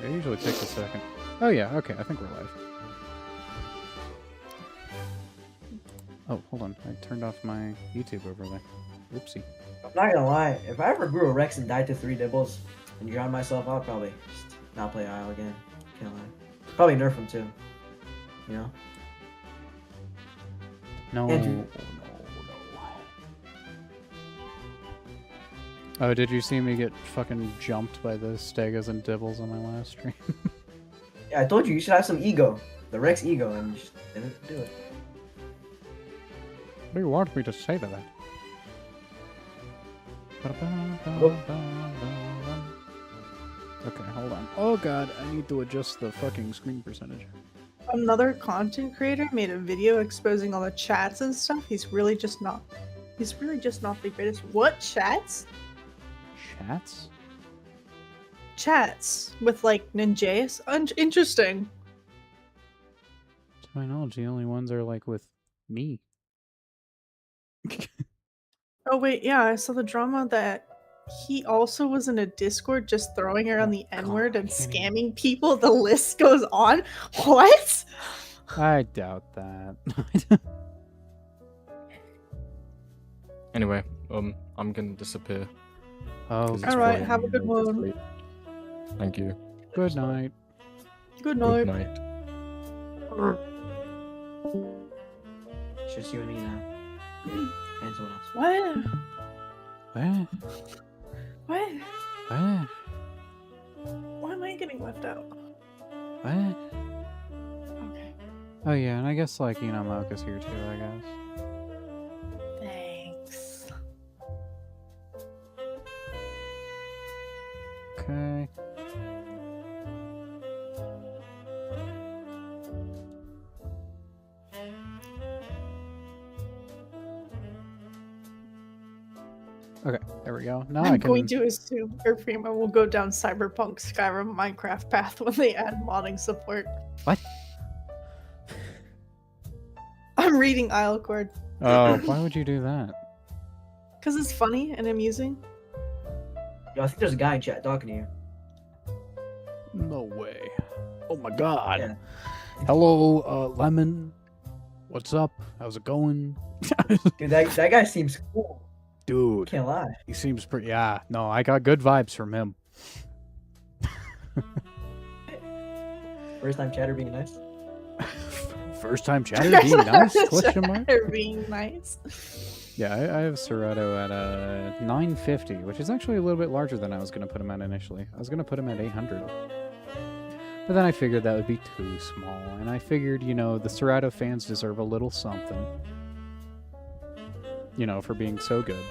It usually takes a second. Oh yeah, okay, I think we're live. Oh, hold on. I turned off my YouTube overlay. Oopsie. I'm not gonna lie, if I ever grew a Rex and died to 3 dibbles and drowned myself, I'll probably just not play IO again. Can't lie. Probably nerf him too. You know? No, Andrew. no. Oh, did you see me get fucking jumped by the Stegas and Dibbles on my last stream? Yeah, I told you should have some ego. The Rex ego, and you just didn't do it. What do you want me to say to that? Okay, hold on. Oh god, I need to adjust the fucking screen percentage. Another content creator made a video exposing all the chats and stuff. He's really just not the greatest. What chats? Chats? Chats with like ninjas. Interesting. To my knowledge, the only ones are like with me. Oh wait, yeah, I saw the drama that he also was in a Discord just throwing around the N-word and scamming people. The list goes on. What? I doubt that. Anyway, I'm gonna disappear. Oh, 'cause it's Alright, 4 have a good a.m. one. Thank you. good night. Good night. Good night. It's just you and me now. And someone else. What? What? What? What? Why am I getting left out? What? Okay. Oh yeah, and I guess like, you know, Mocha's here too, I guess. Thanks. Okay. Okay, there we go. Now I I'm can... going to assume Primo will go down Cyberpunk Skyrim Minecraft path when they add modding support. What? I'm reading Islecord. Oh, why would you do that? Because it's funny and amusing. Yo, I think there's a guy in chat talking to you. No way. Oh my god. Yeah. Hello, Lemon. What's up? How's it going? Dude, that guy seems cool. Dude, Can't lie. he seems pretty... Yeah, no, I got good vibes from him. First time chatter being nice. First time chatter being nice? Question mark? They're being nice. Yeah, I have Serato at 950, which is actually a little bit larger than I was going to put him at initially. I was going to put him at 800. But then I figured that would be too small, and I figured, you know, the Serato fans deserve a little something. You know, for being so good.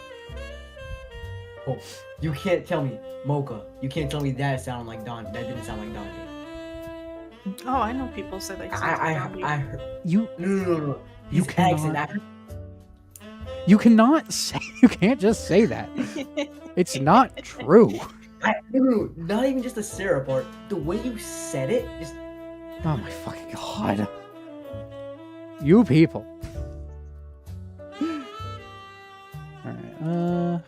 Oh, you can't tell me, Mocha. You can't tell me that sounded like Don. That didn't sound like Don. Oh, I know people say they I heard. You No. You His accent. cannot- You cannot say... You can't just say that. It's not true. No, not even just the syrup part. The way you said it, just. Oh my fucking god. You people. Alright,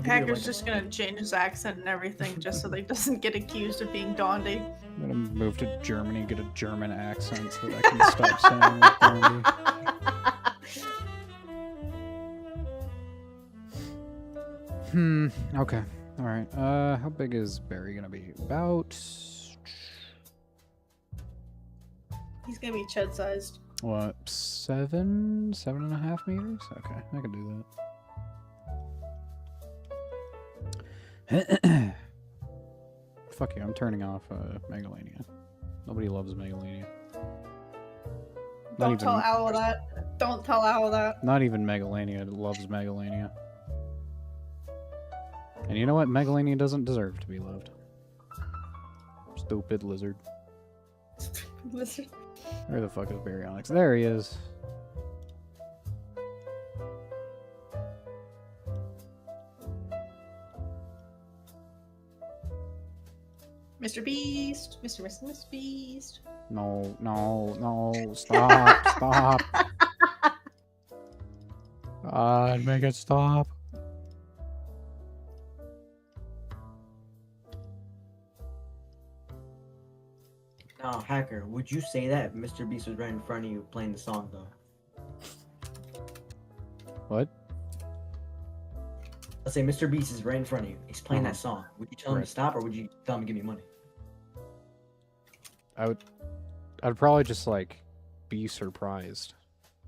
Hacker's just gonna change his accent and everything just so they doesn't get accused of being Gandhi. I'm gonna move to Germany, get a German accent so that I can stop saying like Gandhi. Okay. Alright, how big is Barry gonna be? About... He's gonna be Ched sized. What, 7.5 meters? Okay, I can do that. Fuck you, I'm turning off Megalania. Nobody loves Megalania. Don't tell Owl that. Don't tell Owl that. Not even Megalania loves Megalania. And you know what? Megalania doesn't deserve to be loved. Stupid lizard. Listen. Where the fuck is Baryonyx? There he is. Mr. Beast. Mr. Beast. No, stop, stop. God, make it stop. Now, Hacker, would you say that if Mr. Beast was right in front of you playing the song, though? What? Let's say Mr. Beast is right in front of you. He's playing that song. Would you tell him Right. to stop, or would you tell him to give me money? I'd probably just like be surprised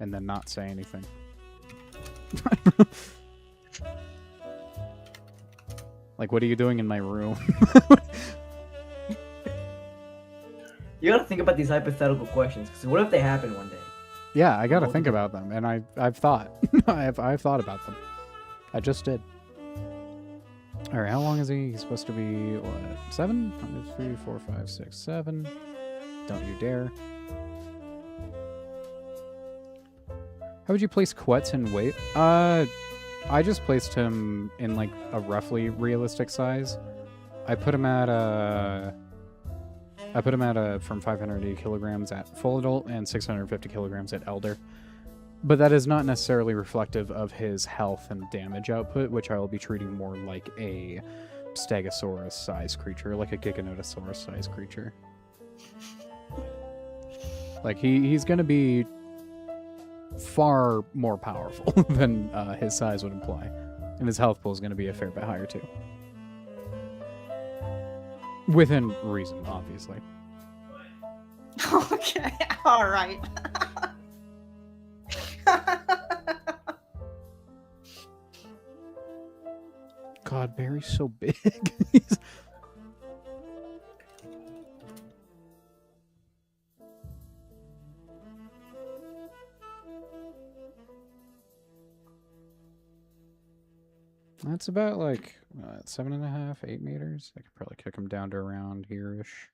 and then not say anything. Like, what are you doing in my room? You gotta think about these hypothetical questions, because what if they happen one day? Yeah, I gotta Well, think about them, and I've thought. I've thought about them. I just did. All right, how long is he? He's supposed to be what? 7? 1, 2, 3, 4, 5, 6, 7. Don't you dare. How would you place Quetz in weight? I just placed him in like a roughly realistic size. I put him at from 580 kilograms at full adult and 650 kilograms at elder. But that is not necessarily reflective of his health and damage output, which I will be treating more like a Stegosaurus-sized creature, like a Giganotosaurus-sized creature. Like, he's going to be far more powerful than his size would imply. And his health pool is going to be a fair bit higher, too. Within reason, obviously. Okay, all right. God, Barry's so big. He's- That's about like 7.5, 8 meters. I could probably kick him down to around here-ish.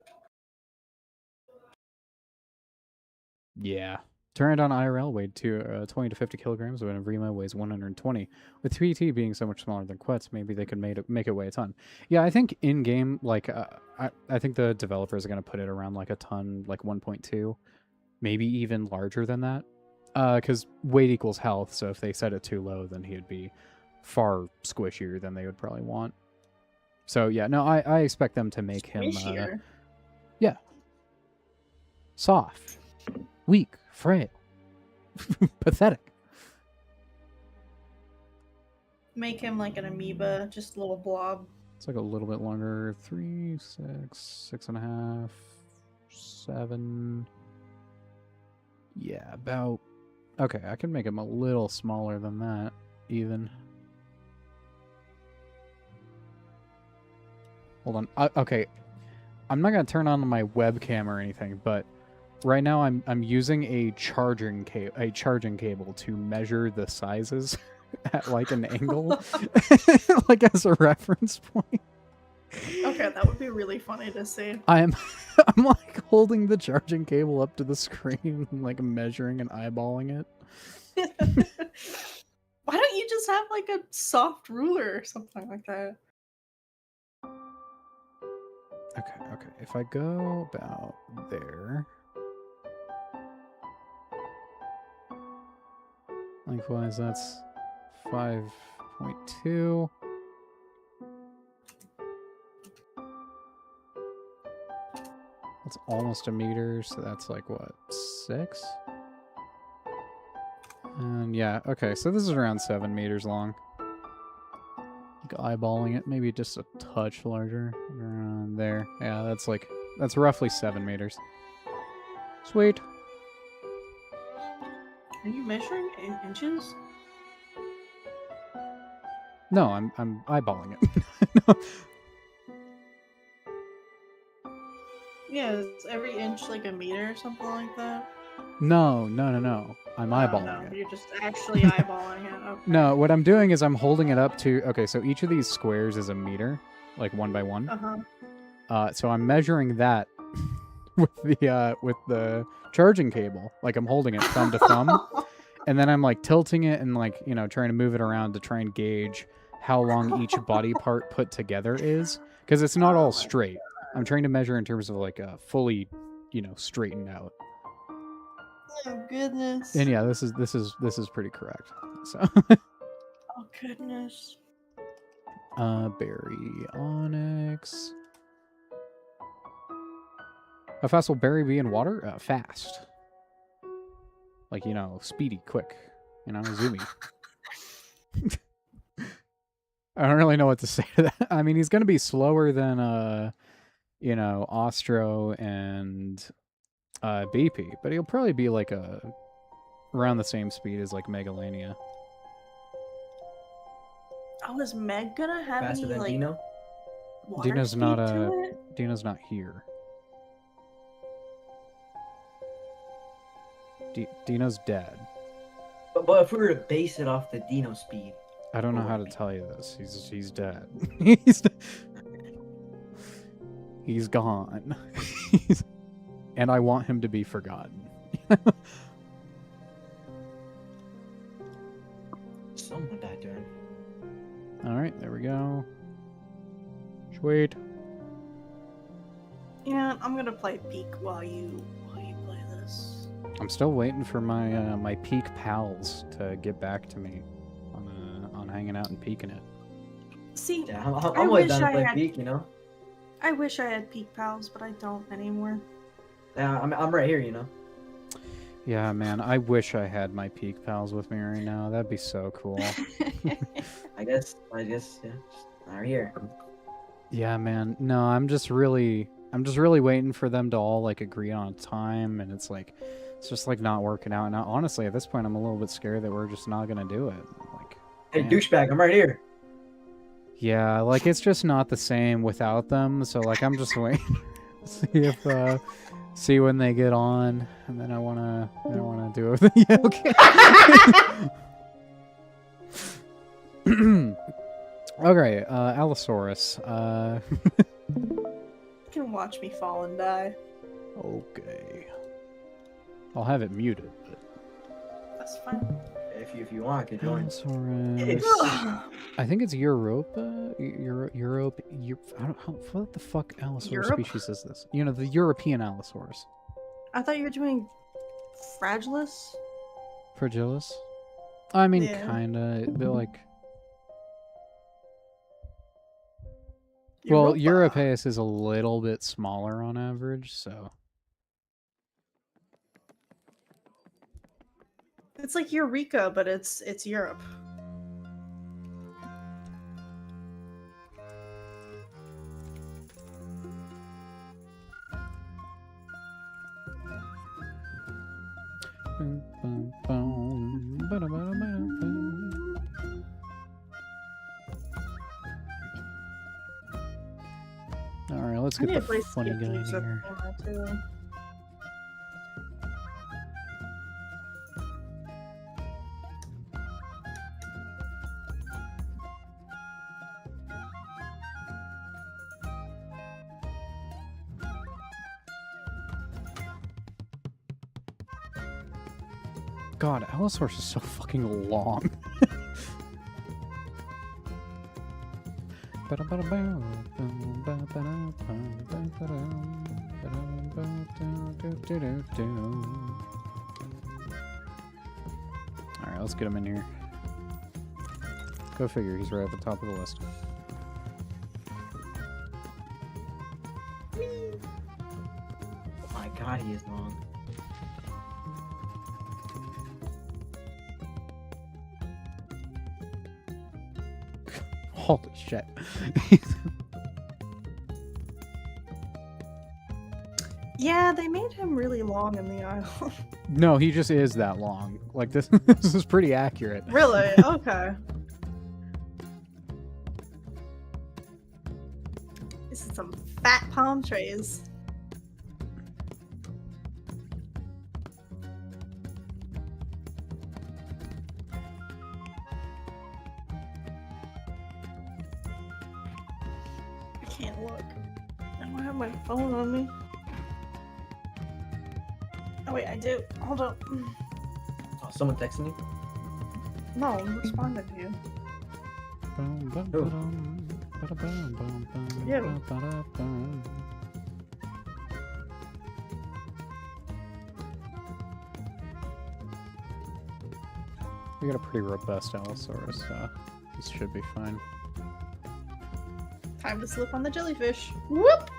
Yeah. Pteranodon IRL weighed 20 to 50 kilograms, when Rima weighs 120. With PT being so much smaller than Quetz, maybe they could make it weigh a ton. Yeah, I think in-game, like, I think the developers are going to put it around like a ton, like 1.2. Maybe even larger than that. Because weight equals health, so if they set it too low, then he'd be far squishier than they would probably want. So yeah, no, I expect them to make him Squishier. soft, weak, frail, pathetic. Make him like an amoeba, just a little blob. It's like a little bit longer. 3, 6, 6.5, 7. Yeah, about. Okay, I can make him a little smaller than that, even. Hold on. Okay, I'm not gonna turn on my webcam or anything, but right now I'm using a charging cable to measure the sizes at like an angle, like as a reference point. Okay, that would be really funny to see. I'm like holding the charging cable up to the screen, and, like measuring and eyeballing it. Why don't you just have like a soft ruler or something like that? Okay. If I go about there, lengthwise that's 5.2. That's almost a meter, so that's like what, 6? And yeah, okay, so this is around 7 meters long. Eyeballing it, maybe just a touch larger. Around there. Yeah, that's roughly 7 meters. Sweet. Are you measuring in inches? No, I'm eyeballing it. Yeah, is every inch like a meter or something like that? No. I'm Oh, eyeballing no, it. you're just actually eyeballing it. Okay. No, what I'm doing is I'm holding it up to. Okay, so each of these squares is a meter, like 1 by 1. Uh-huh. So I'm measuring that with the charging cable. Like I'm holding it thumb to thumb, and then I'm like tilting it and like trying to move it around to try and gauge how long each body part put together is, because it's not all straight. I'm trying to measure in terms of like a fully, straightened out. Oh goodness. And yeah, this is pretty correct. So Oh goodness. Berry Onyx. How fast will Barry be in water? Fast. Like, you know, speedy, quick. You know, zoomy. I don't really know what to say to that. I mean, he's going to be slower than, you know, Ostro and BP, but he'll probably be like around the same speed as like Megalania. Oh, is Meg gonna have Faster any than like Dino? water Dino's speed not to it? Dino's not here. Dino's dead. But if we were to base it off the Dino speed, I don't know What how would to it be? tell you this. He's dead. He's gone. And I want him to be forgotten. someone died to him. All right, there we go. Sweet. Yeah, I'm gonna play Peak while you play this. I'm still waiting for my my peak pals to get back to me on hanging out and peeking it. See, Yeah, I'm I always wish down to I play had- Peak, you know? I wish I had Peak pals, but I don't anymore. Yeah, I'm right here, you know? Yeah, man, I wish I had my peak pals with me right now. That'd be so cool. I guess, yeah, just right here. Yeah, man. No, I'm just really waiting for them to all like agree on a time, and it's just like not working out. And honestly, at this point, I'm a little bit scared that we're just not gonna do it. Like, Hey, man. douchebag, I'm right here. Yeah, like it's just not the same without them. So like, I'm just waiting to see if see when they get on, and then I wanna do it. Yeah, okay. Okay, Allosaurus. You can watch me fall and die. Okay. I'll have it muted, but That's fine. If you want, I can join. Allosaurus. I think it's Europa. Europe. I don't. What the fuck Allosaurus Europe? species is this? You know, the European Allosaurus. I thought you were doing Fragilis. Fragilis. I mean, Yeah. kinda, but like. Well, Europa. Europaeus is a little bit smaller on average, so. It's like Eureka, but it's Europe. All right, let's I get need to the play funny Skip guy music here. too. God, Allosaurus is so fucking long. Alright, let's get him in here. Go figure, he's right at the top of the list. Oh my god, he is long. Holy shit. Yeah, they made him really long in the aisle. No, he just is that long. Like, this, this is pretty accurate. Really? Okay. This is some fat palm trees. I can't look. I don't have my phone on me. Oh wait, I do. Hold up. Oh, someone texting you? No, I'm responding to you. We got a pretty robust Allosaurus, so this should be fine. Time to slip on the jellyfish. Whoop!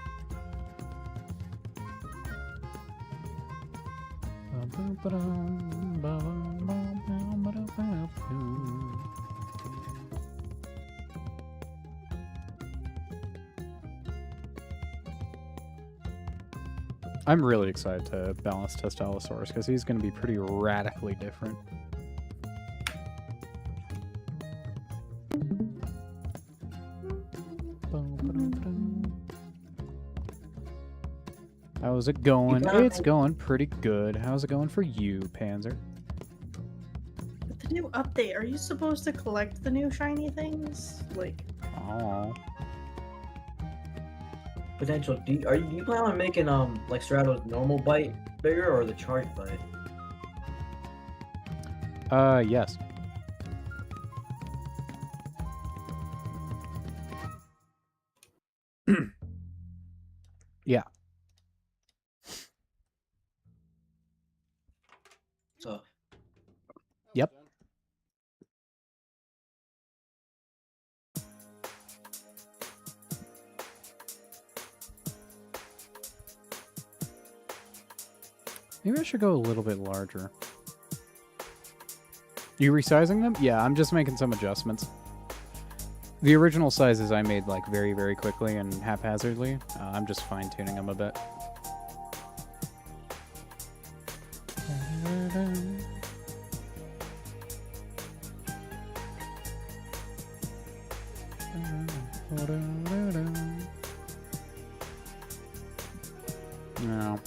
I'm really excited to balance test Allosaurus because he's going to be pretty radically different. How's it going? It's going pretty good. How's it going for you, Panzer? With the new update, are you supposed to collect the new shiny things? Like, Oh. Potential. Do you plan on making like Strato's normal bite bigger or the charged bite? Yes. Yeah. So Yep. Maybe I should go a little bit larger. You resizing them? Yeah, I'm just making some adjustments. The original sizes I made like very, very quickly and haphazardly. I'm just fine-tuning them a bit. No.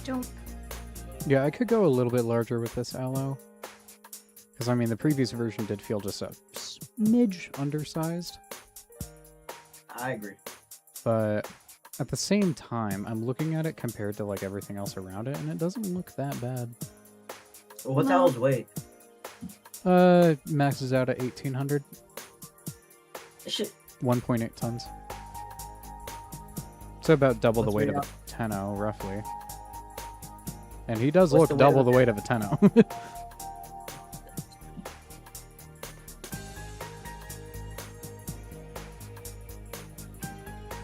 jump. Yeah, I could go a little bit larger with this aloe. Because, I mean, the previous version did feel just a smidge undersized. I agree. But at the same time, I'm looking at it compared to, like, everything else around it, and it doesn't look that bad. Well, what's Aloe's weight? Maxes out at 1,800. Shit. 1.8 tons. So about double the What's weight of weight a Tenno, roughly. And he does What's look the weight double of the a weight of a Tenno.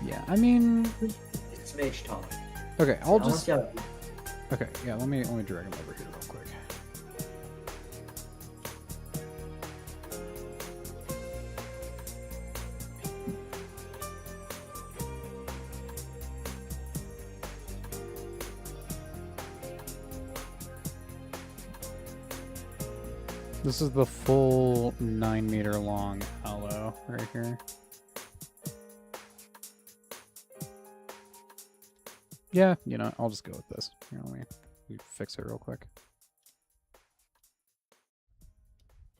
Yeah, I mean... It's smidge taller. Okay, I'll I wanna just... see how- Okay, yeah, let me drag him over here real quick. This is the full 9-meter long aloe right here. Yeah, you know, I'll just go with this. Here, let me fix it real quick.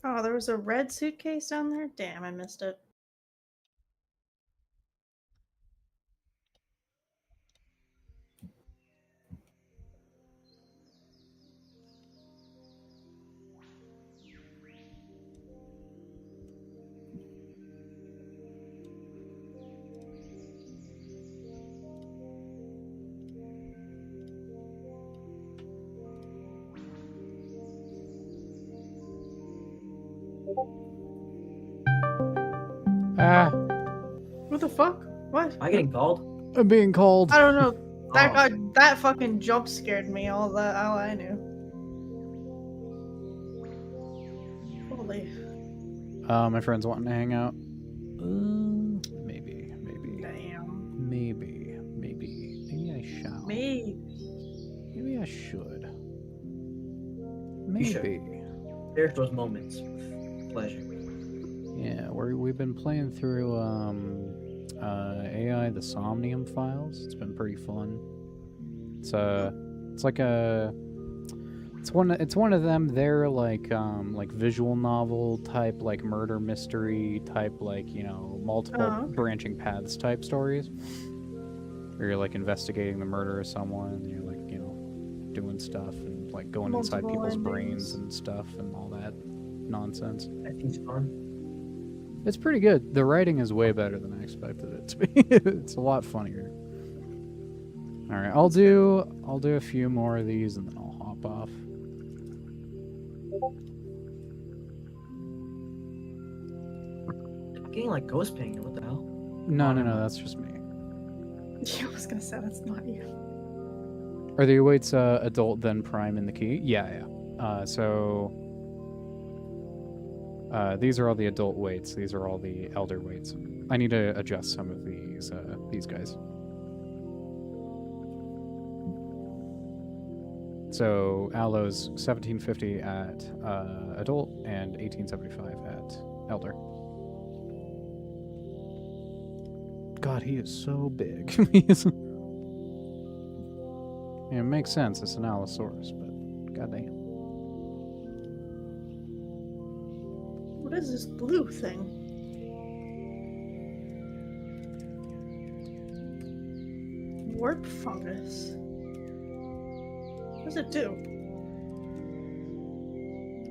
Oh, there was a red suitcase down there? Damn, I missed it. Ah! What the fuck? What? Am I getting called? I'm being called. I don't know. That Oh. that fucking jump scared me. All I knew. Holy. My friend's wanting to hang out. Maybe. Damn. Maybe I shall. Me. Maybe I should. You should. Maybe. There's those moments. With pleasure. Yeah, we've been playing through AI the Somnium files. It's been pretty fun. It's one of them. They're like visual novel type, like murder mystery type, like, you know, multiple Oh. branching paths type stories. Where you're like investigating the murder of someone, and you're like, you know, doing stuff and like going inside Multiple people's endings. brains and stuff and all that nonsense. I think it's fun. It's pretty good. The writing is way better than I expected it to be. It's a lot funnier. All right, I'll do a few more of these and then I'll hop off. I'm getting like ghost ping. What the hell? No, Oh, no, never no, mind. that's just me. I was gonna say that's not you. Are the weights adult then prime in the key? Yeah, yeah. These are all the adult weights. These are all the elder weights. I need to adjust some of these guys. So Aloe's 1750 at adult and 1875 at elder. God, he is so big. Yeah, it makes sense. It's an Allosaurus, but goddamn. What is this blue thing? Warp fungus. What does it do?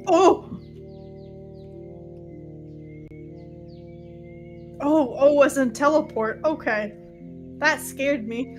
Oh! Oh, wasn't teleport. Okay. That scared me.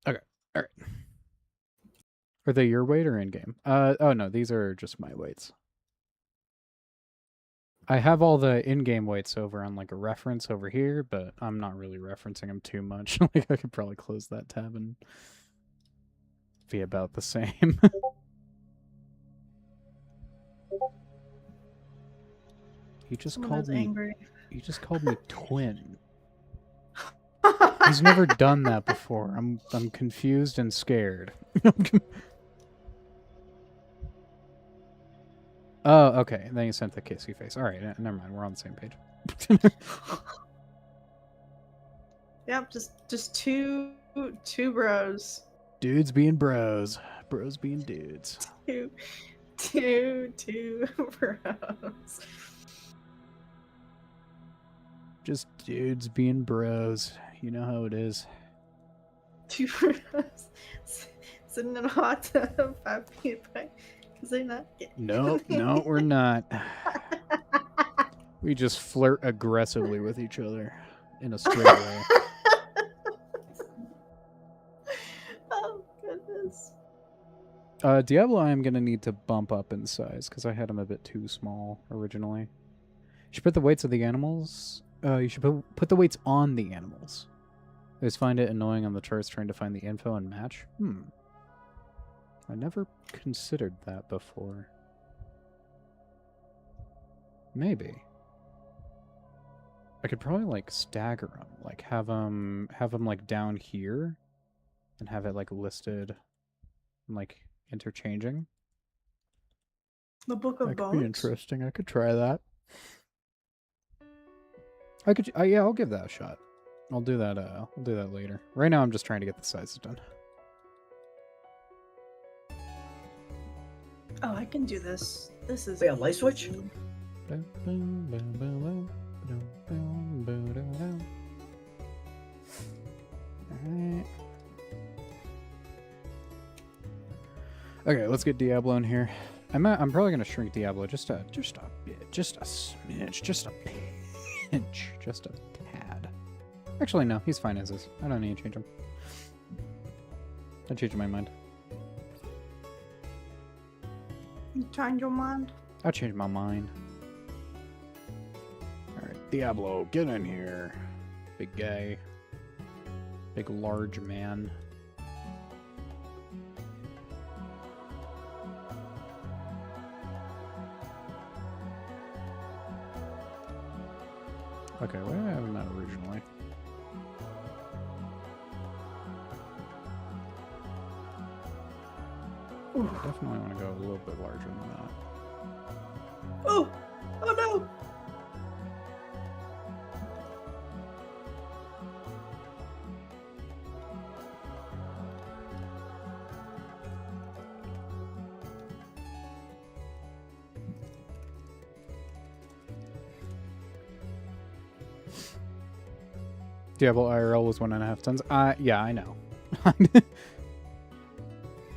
Okay, all right. Are they your weight or in game? Oh no, these are just my weights. I have all the in-game weights over on like a reference over here, but I'm not really referencing them too much. Like I could probably close that tab and be about the same. He just Someone called is me. angry. He just called me twin. He's never done that before. I'm confused and scared. Oh, okay. Then you sent the kissy face. All right, never mind. We're on the same page. Yep, just two bros. Dudes being bros, bros being dudes. Two bros. Just dudes being bros. You know how it is. Two bros sitting in a hot tub 5 feet apart because they're not getting. No, no, we're not. We just flirt aggressively with each other in a straight way. Oh goodness. Diablo, I am gonna need to bump up in size because I had him a bit too small originally. You should put the weights of the animals. You should put the weights on the animals. I just find it annoying on the charts trying to find the info and match. I never considered that before. Maybe. I could probably like stagger them, like have them like down here, and have it like listed, and, like interchanging. The Book of That Bones. could be interesting. I could try that. I could. Yeah, I'll give that a shot. I'll do that. I'll do that later. Right now, I'm just trying to get the sizes done. Oh, I can do this. This is. Wait, a light switch? Alright. Okay, let's get Diablo in here. I'm probably gonna shrink Diablo just a bit, just a smidge, just a pinch, just a tad. Actually, no, he's fine as is. I don't need to change him. I changed my mind. You change your mind? I changed my mind. Alright, Diablo, get in here. Big guy. Big large man. Okay, where did I have him at originally? I definitely want to go a little bit larger than that. Oh! Oh no! Diablo IRL was 1.5 tons. Yeah, I know.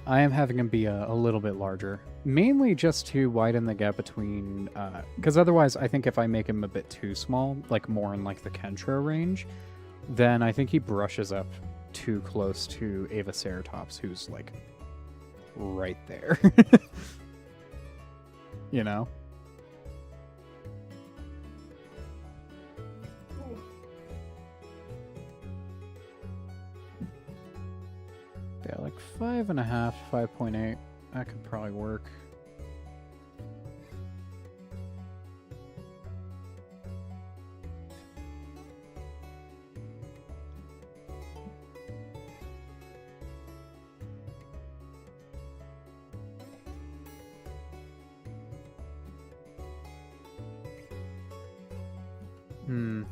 I am having him be a little bit larger. Mainly just to widen the gap between... Because otherwise, I think if I make him a bit too small, like more in like the Kentra range, then I think he brushes up too close to Ava Ceratops, who's like right there. You know? Yeah, like 5.5, 5.8. That could probably work. Hmm.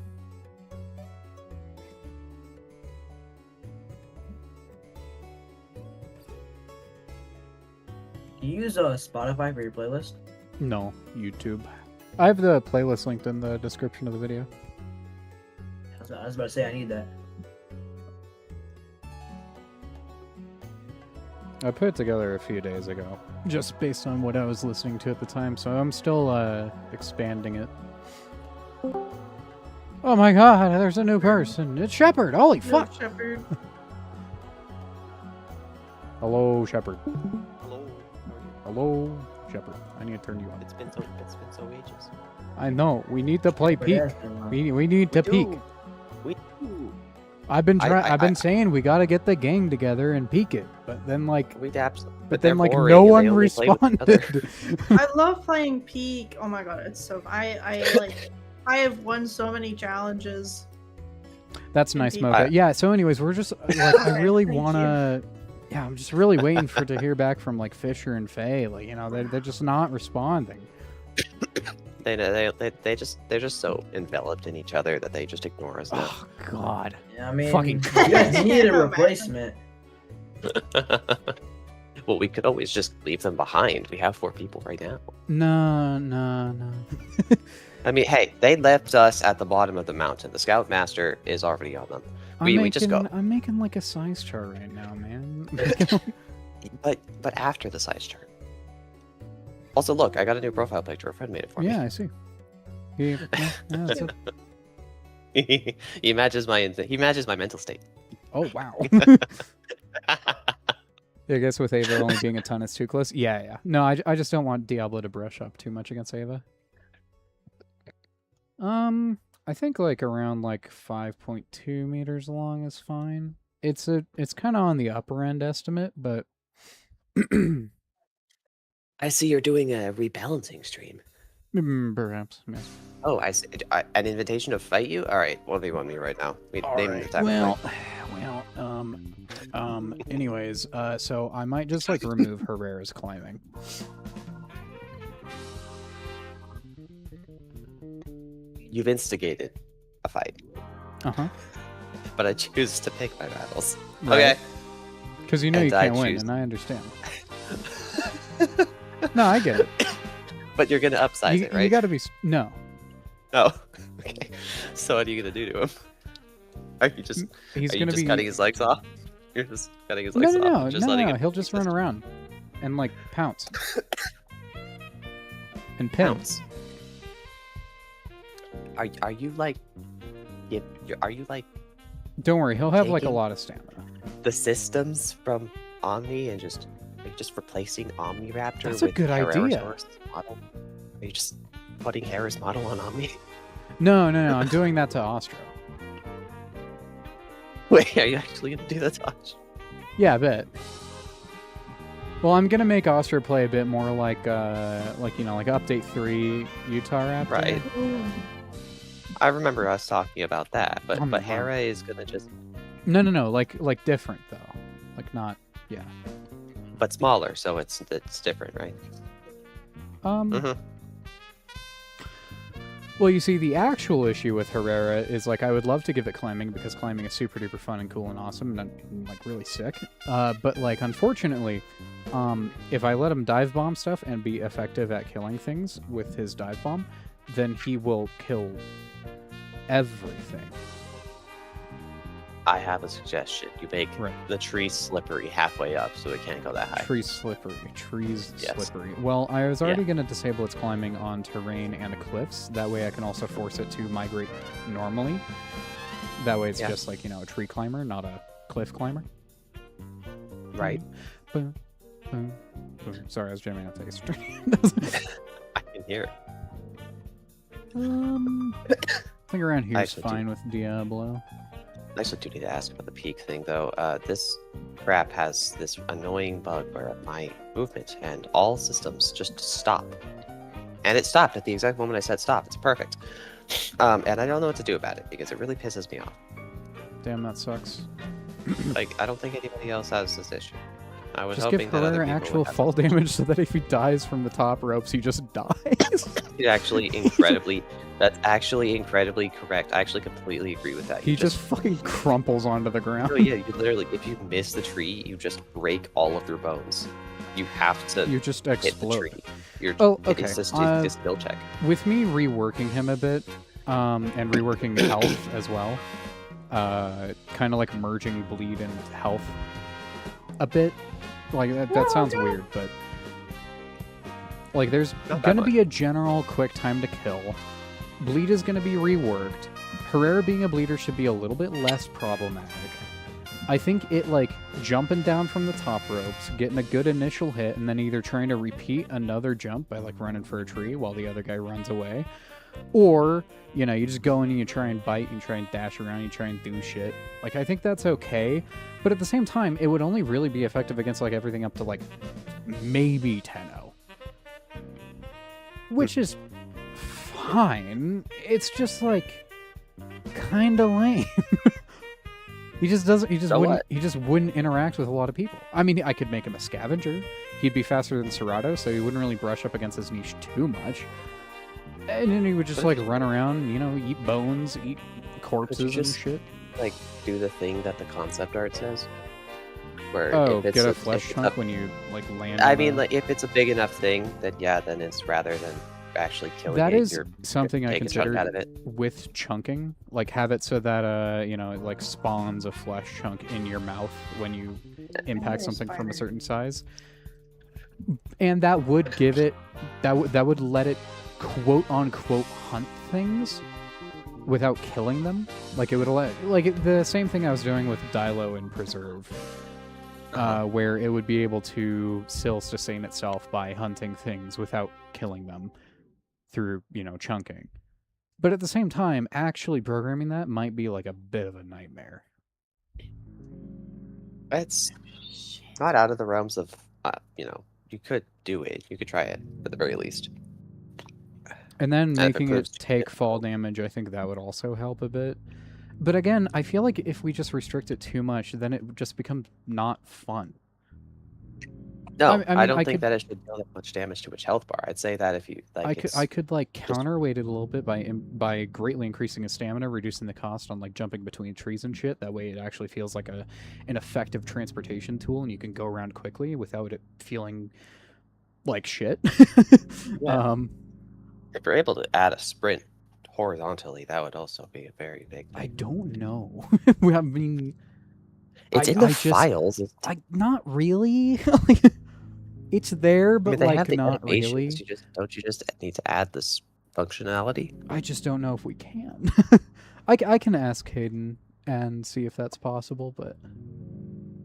Do you use Spotify for your playlist? No, YouTube. I have the playlist linked in the description of the video. I was about to say I need that. I put it together a few days ago, just based on what I was listening to at the time, so I'm still expanding it. Oh my god, there's a new person. It's Shepard. Holy fuck. Shepherd. Hello, Shepard. Hello. Hello, Shepard. I need to turn you on. It's been so ages. I know. We need to play But peak. yeah, it's been a while. We need to peak. We do. I've been I- I've been saying we got to get the gang together and peak it, but then like We absolutely. but then like no one responded. I love playing Peak. Oh my god, it's so I have won so many challenges. That's nice, Peak. Mocha. Yeah. So, anyways, we're just like I really Thank want to. Yeah, I'm just really waiting for to hear back from like Fisher and Faye. Like they're just not responding. They're just so enveloped in each other that they just ignore us now. Oh God. Yeah, I mean, Fucking you guys need a Imagine. replacement. Well, we could always just leave them behind. We have 4 people right now. No. I mean, hey, they left us at the bottom of the mountain. The Scoutmaster is already on them. We just go. I'm making like a size chart right now, man. But after the size chart. Also, look, I got a new profile picture. A friend made it for Yeah, I see. Yeah, that's it. he matches my mental state. Oh wow. I guess with Ava only being a ton, it's too close. Yeah. No, I just don't want Diablo to brush up too much against Ava. I think like around like 5.2 meters long is fine. It's kind of on the upper end estimate, but I see you're doing a rebalancing stream. perhaps. Yes. Oh, I see. An invitation to fight you? All right, 1v1 me right now. Name the type Well, of fight. anyways, so I might just like remove Herrera's climbing. You've instigated a fight, Uh-huh. but I choose to pick my battles. Right. Okay. Because you know And you I can't win, choose- and I understand. No, I get it. But you're gonna upsize it, right? You gotta be... No. Oh, okay. So what are you gonna do to him? Are you just He's are you gonna just be... cutting his legs off? You're just cutting his legs off. No, and just letting him he'll just run around and like pounce and pin. pounce. Are you like? Are you like Don't worry, he'll have like a Taking- lot of stamina. the systems from Omni and just replacing Omniraptor That's a with good idea. Herrerasaurus model? Are you just putting Hera's model on Omni? No, I'm doing that to Ostro. Wait, are you actually gonna do that, Tosh? Yeah, I bet. Well, I'm gonna make Ostro play a bit more like Update 3 Utah Raptor. Right. I remember us talking about that, but Mm, Hera is gonna just, No, like different though. Like not, yeah. but smaller, so it's different, right? Um. Well, you see, the actual issue with Herrera is like I would love to give it climbing because climbing is super duper fun and cool and awesome and like really sick. But like unfortunately, if I let him dive bomb stuff and be effective at killing things with his dive bomb, then he will kill everything. I have a suggestion. You make Right. the tree slippery halfway up, so it can't go that high. Trees slippery. Trees Yes. slippery. Well, I was already Yeah. going to disable its climbing on terrain and cliffs. That way I can also force it to migrate normally. That way it's Yeah. just like, a tree climber, not a cliff climber. Right? Boom, boom, boom. Sorry, I was jamming out to Ace Attorney. I can hear it. I think around here is Actually, fine with Diablo. I actually do need to ask about the peak thing, though. This crap has this annoying bug where my movement and all systems just stop. And it stopped at the exact moment I said stop. It's perfect. And I don't know what to do about it because it really pisses me off. Damn, that sucks. Like, I don't think anybody else has this issue. I was Just hoping give that other Herrera people actual would have fall damage so that if he dies from the top ropes, he just dies. It's actually incredibly. That's actually incredibly correct. I actually completely agree with that. He just fucking crumples onto the ground. No, yeah, you literally, if you miss the tree, you just break all of your bones. You have to You just hit the explode. tree. You're, Oh, okay. It's just Uh, a skill check. With me reworking him a bit, and reworking health as well, kind of like merging bleed and health a bit. Like that sounds weird, but like there's Not that gonna much. be a general quick time to kill. Bleed is gonna be reworked. Herrera being a bleeder should be a little bit less problematic. I think it like jumping down from the top ropes, getting a good initial hit, and then either trying to repeat another jump by like running for a tree while the other guy runs away, or you just go in and you try and bite, you try and dash around, you try and do shit. Like I think that's okay, but at the same time, it would only really be effective against like everything up to like maybe 10-0, which is fine. It's just like kind of lame. He just doesn't. He just So wouldn't. what? He just wouldn't interact with a lot of people. I mean, I could make him a scavenger. He'd be faster than Serato, so he wouldn't really brush up against his niche too much. And then he would just like run around, eat bones, eat corpses and just- shit. Like, do the thing that the concept art says. Where Oh, if it's get a if flesh it's chunk when you like land. I on mean, a- like, if it's a big enough thing, then yeah, then it's rather than actually killing that it, is you're something I taking a chunk considered out of it. with chunking. Like have it so that it like spawns a flesh chunk in your mouth when you impact There's something from a spider. certain size, and that would give it that would let it quote unquote hunt things without killing them. Like it would let the same thing I was doing with Dilo and Preserve, where it would be able to sustain itself by hunting things without killing them through chunking. But at the same time, actually programming that might be like a bit of a nightmare. It's not out of the realms of, you could do it. You could try it at the very least. And then And if it making proves it to be take fall damage, I think that would also help a bit. But again, I feel like if we just restrict it too much, then it just becomes not fun. No, I mean, I don't I think could- that it should deal that much damage to its health bar. I'd say that if you like, I could like counterweight it a little bit by greatly increasing his stamina, reducing the cost on like jumping between trees and shit. That way, it actually feels like an effective transportation tool, and you can go around quickly without it feeling like shit. Yeah. If you're able to add a sprint horizontally, that would also be a very big I thing. don't know. I mean, It's I- in the I just- files. not really. Like, it's there, I but mean, they like have the not animations. really. Don't you just need to add this functionality? I just don't know if we can. I can ask Hayden and see if that's possible, but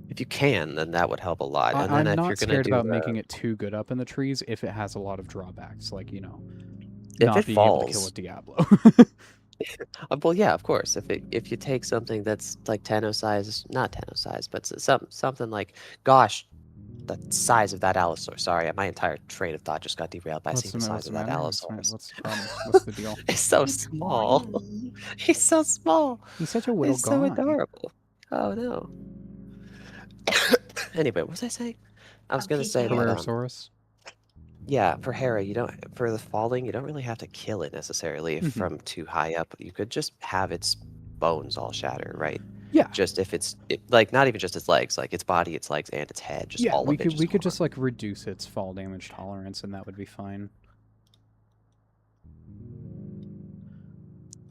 If you can, then that would help a lot. And then I'm if not you're gonna scared do about the, making it too good up in the trees if it has a lot of drawbacks, like If not it being able to kill falls- a Diablo. well, yeah, of course. If you take something that's like Tenno size, not Tenno size, but something like, gosh, the size of that Allosaurus. Sorry, my entire train of thought just got derailed by seeing the size of that Allosaurus. What's the problem? What's the deal? He's so He's small. tiny. He's so small. He's such a little He's so guy. adorable. Oh no. Anyway, what was I saying? I was I'm gonna say peeking that, out. Parasaurus. yeah, for Hera, you don't for the falling, you don't really have to kill it necessarily Mhm. from too high up. You could just have its bones all shatter, right? Yeah. Just if it's like not even just its legs, like its body, its legs, and its head, just Yeah, all we of it. could gone. just like reduce its fall damage tolerance, and that would be fine.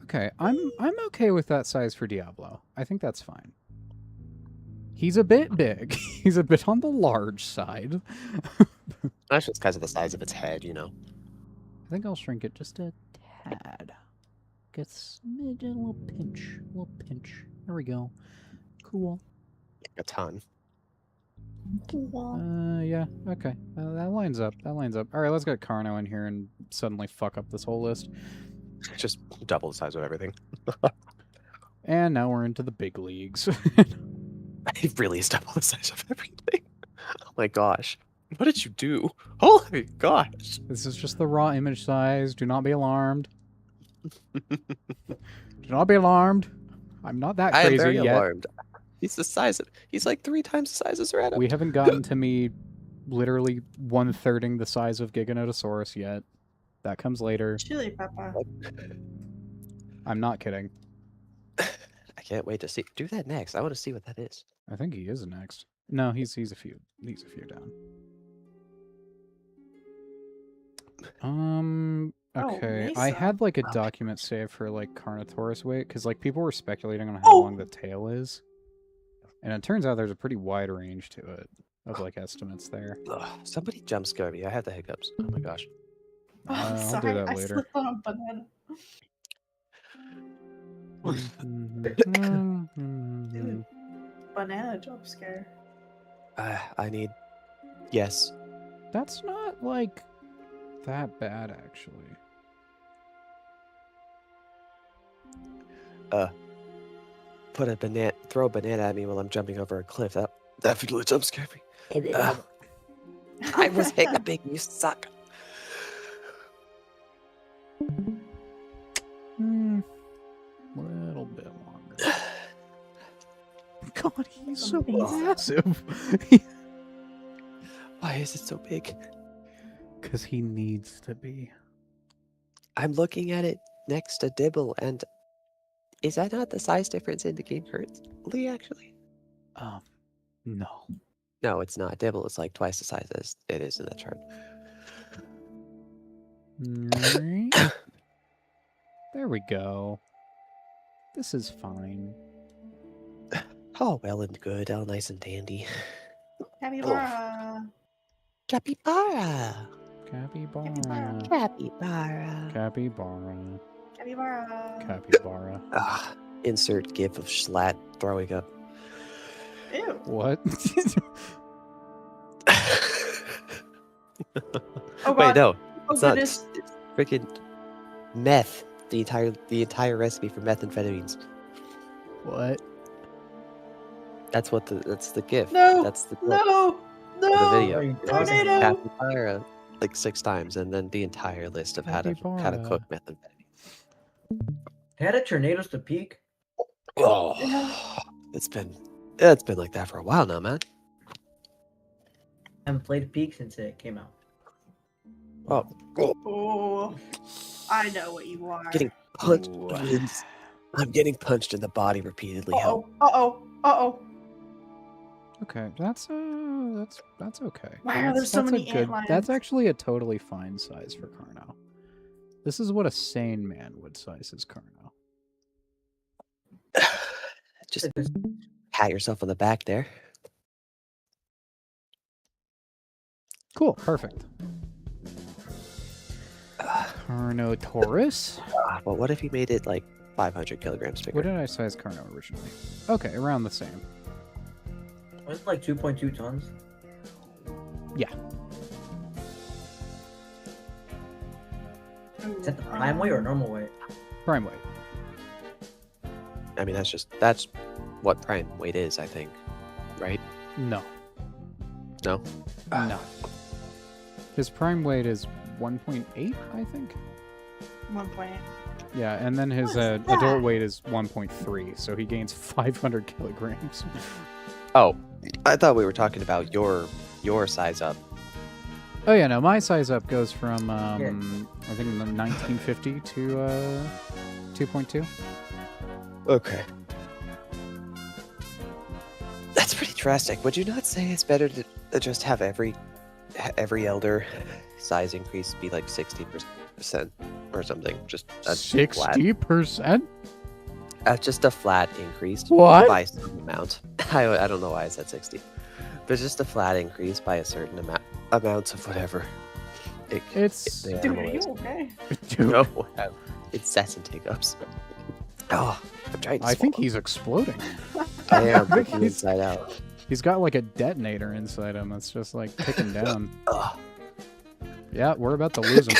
Okay, I'm okay with that size for Diablo. I think that's fine. He's a bit big. He's a bit on the large side. That's just because of the size of its head, you know. I think I'll shrink it just a tad. Gets a little pinch, There we go. Cool. A ton. Yeah, okay. That lines up. All right, let's get Carno in here and suddenly fuck up this whole list. Just double the size of everything. And now we're into the big leagues. It really is double the size of everything. Oh my gosh. What did you do? Oh my gosh. This is just the raw image size. Do not be alarmed. Do not be alarmed. I'm not that I am crazy very yet. alarmed. He's the size of. He's like 3 times the size of Zerato. We haven't gotten to me literally 1/3ing the size of Giganotosaurus yet. That comes later. Chili pepper. I'm not kidding. I can't wait to see. Do that next. I want to see what that is. I think he is next. No, he's a few down. Okay. I Mesa. had like a document saved for like Carnotaurus weight because like people were speculating on how long the tail is, and it turns out there's a pretty wide range to it of like estimates there. Ugh, somebody jump scare me. I had the hiccups. Oh my gosh. Oh, I'll do sorry, that I later. slipped on a banana. Banana jump scare. I need. Yes. That's not like that bad actually. Put a banana. Throw a banana at me while I'm jumping over a cliff. That really jump scare me. I was hiccuping. You suck. Little bit longer. God, he's so Amazing. massive. Why is it so big? Because he needs to be. I'm looking at it next to Dibble, and is that not the size difference in the game currently? Actually, No. no, it's not. Dibble is like twice the size as it is in that chart. There we go. This is fine. Oh, well and good. All nice and dandy. Capybara. Capybara. Capybara. Capybara. Capybara. Capybara. Capybara. Ah, insert gif of Schlatt throwing up. Ew. What? Oh Wait, god. no, Oh it's not. goodness. It's freaking meth. The entire recipe for methamphetamines. What? That's the gif. No, That's the clip No. of the No. video. Are you Tornado. Capybara like 6 times, and then the entire list of how to Capybara. cook methamphetamine. Had a tornadoes to peak. Oh, it's been like that for a while now, man. I haven't played Peak since it came out. Oh, Oh, I know what you are. getting punched. Ooh. I'm getting punched in the body repeatedly. Help. Uh-oh. Okay, that's okay. Why are there so That's a many good. antlions? That's actually a totally fine size for Carno. This is what a sane man would size his Carno. Just pat yourself on the back there. Cool, perfect. Carnotaurus? But what if you made it like 500 kilograms bigger? What did I size Carno originally? Okay, around the same. Was it like 2.2 tons? Is that the prime weight or normal weight? Prime weight. I mean, that's what prime weight is, I think, right? No. No. No. His prime weight is 1.8, I think. 1 point. Yeah, and then his What's that? adult weight is 1.3, so he gains 500 kilograms. Oh, I thought we were talking about your size up. Oh yeah, no, my size up goes from I Yeah. think 1950 to 2.2. Okay. That's pretty drastic. Would you not say it's better to just have every elder size increase be like 60% or something? Just a flat, 60%? just a flat increase What? by some amount. I don't know why I said 60, but just a flat increase by a certain amount of whatever. It's the Dude, animal are you is. okay? dude, No, incessant hiccups. Oh, I'm trying to I think swallow. he's exploding. I am think looking he's- inside out. He's got like a detonator inside him that's just like ticking down. Ugh. Yeah, we're about to lose him.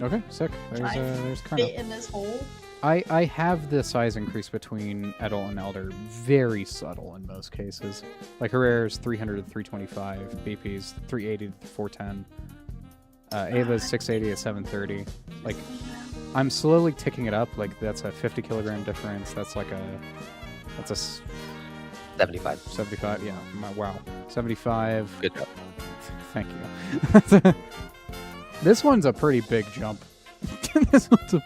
Okay, sick. There's Colonel. Fit in this hole. I have the size increase between adult and elder very subtle in most cases. Like Herrera's 300 to 325, BP's 380 to 410, Ava's 680 to 730. Like, I'm slowly ticking it up. Like, that's a 50 kilogram difference. That's like that's a 75. 75. Yeah, wow. 75. Good job. Thank you. This one's a pretty big jump. This one's a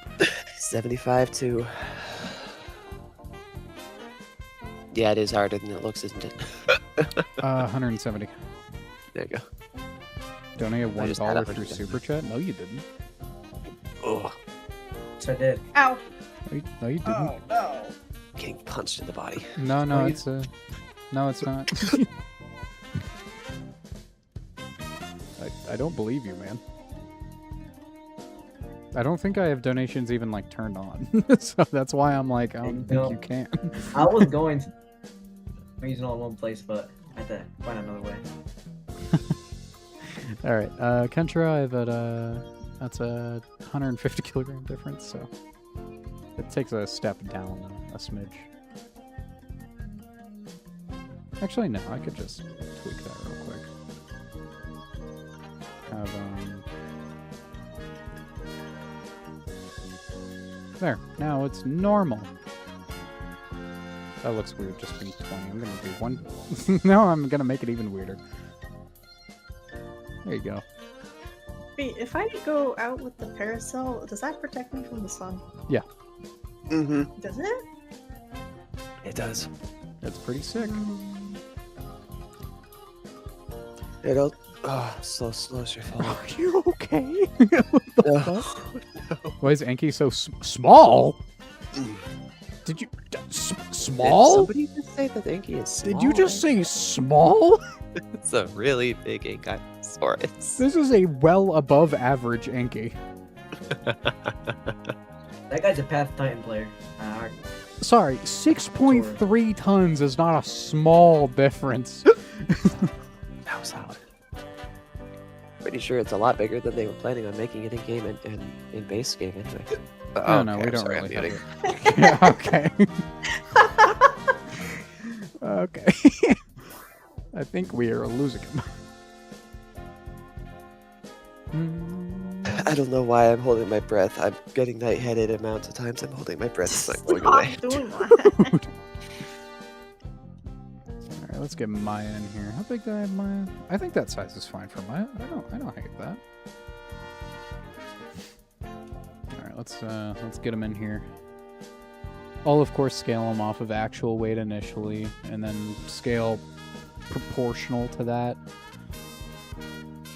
75 to. Yeah, it is harder than it looks, isn't it? 170. There you go. Donated I just had $1 through 100. Super Chat? No, you didn't. Oh, So I did. Ow. No, you didn't. Oh no. getting punched in the body. No, Oh, you- it's no, it's not. I don't believe you, man. I don't think I have donations even like turned on, so that's why I'm like, I don't think you can. I was going to use it all in one place, but I had to find another way. All right, Kentra, I've at that's a 150 kilogram difference, so it takes a step down a smidge. Actually, no, I could just tweak that real quick. Have there. Now it's normal. That looks weird, just being 20. I'm gonna do one. No, I'm gonna make it even weirder. There you go. Wait, if I go out with the parasol, does that protect me from the sun? Mm-hmm. Does it? It does. That's pretty sick. It'll. Oh, so slow as your phone. Are you okay? No. Why is Enki so small? Did you Did small? somebody just say that Inky is small? Did you just say small? It's a really big Ankylosaurus. This is a well above average Enki. That guy's a Path Titan player. Sorry, 6.3 tons is not a small difference. That was solid. Pretty sure it's a lot bigger than they were planning on making it in game and in base game anyway. Oh, no, okay, we I'm don't sorry, really I'm have muting. it. Yeah, okay. Okay. I think we are losing him. I don't know why I'm holding my breath. I'm getting lightheaded amounts of times I'm holding my breath. It's not going away. Stop doing that. Alright, let's get Maya in here. How big do I have Maya? I think that size is fine for Maya. I don't hate that. Alright, let's get him in here. I'll of course scale him off of actual weight initially, and then scale proportional to that.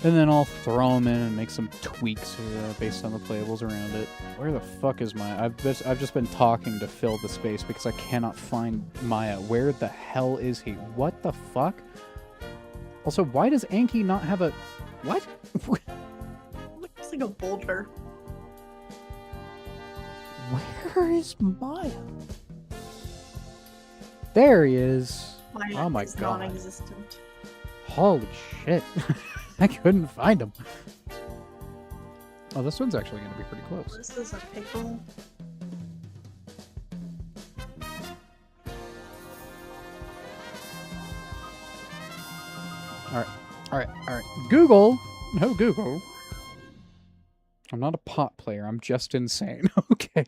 And then I'll throw him in and make some tweaks based on the playables around it. Where the fuck is Maya? I've just been talking to fill the space because I cannot find Maya. Where the hell is he? What the fuck? Also, why does Anki not have a... What? Looks like a boulder. Where is Maya? There he is. Oh my is God. non-existent. Holy shit. I couldn't find him. Oh, this one's actually going to be pretty close. This is a pickle. Alright. Google! No, Google. I'm not a pot player, I'm just insane. Okay.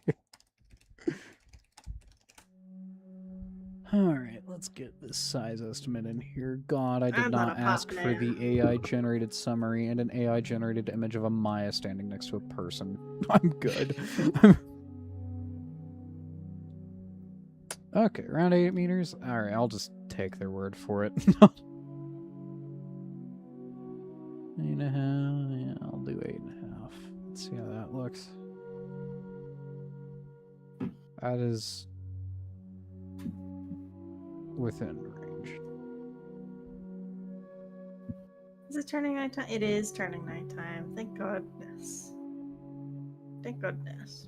Alright, let's get this size estimate in here. God, I did I'm not not a pot ask for player. the AI-generated summary and an AI-generated image of a Maya standing next to a person. I'm good. Okay, around 8 meters? Alright, I'll just take their word for it. 8.5, yeah, I'll do 8.5. Let's see how that looks. That is within range. Is it turning nighttime? It is turning nighttime. Thank goodness. Thank goodness.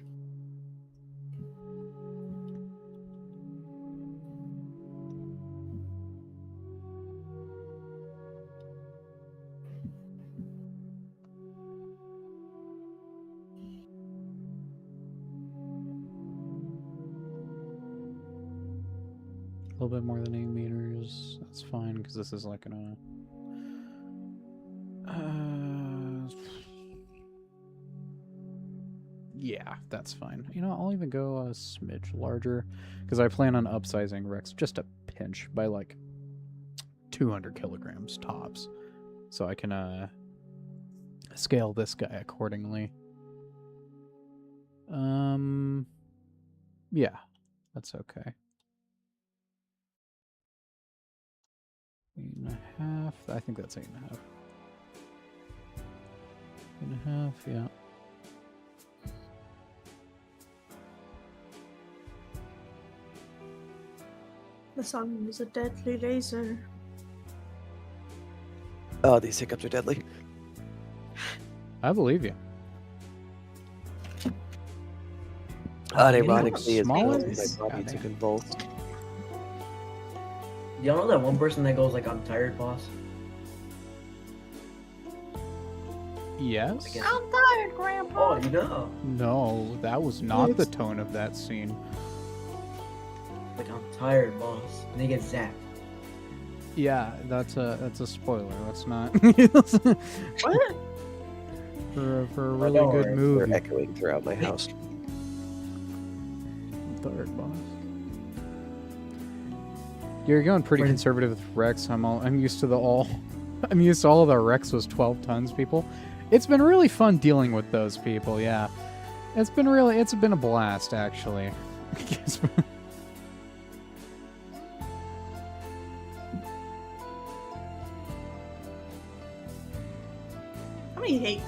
A little bit more than 8 meters. That's fine, because this is like an yeah, that's fine. You know, I'll even go a smidge larger, because I plan on upsizing Rex just a pinch by like 200 kilograms tops, so I can scale this guy accordingly. Yeah, that's okay. 8.5. I think that's 8.5. 8.5, yeah. The sun is a deadly laser. Oh, these hiccups are deadly. I believe you. Unironically, as smaller? my body to Goddamn. convulse. Y'all know that one person that goes like, "I'm tired, boss"? Yes? I guess- I'm tired, Grandpa. Oh, you know. No, that was not the tone of that scene. Like, "I'm tired, boss." And they get zapped. Yeah, that's a spoiler. Let's not. What? for a really don't good worry. They're movie. echoing throughout my house. Third boss. You're going pretty Where did- conservative with Rex. I'm used to I'm used to all of the Rex was 12 tons people. It's been really fun dealing with those people. Yeah, it's been a blast actually.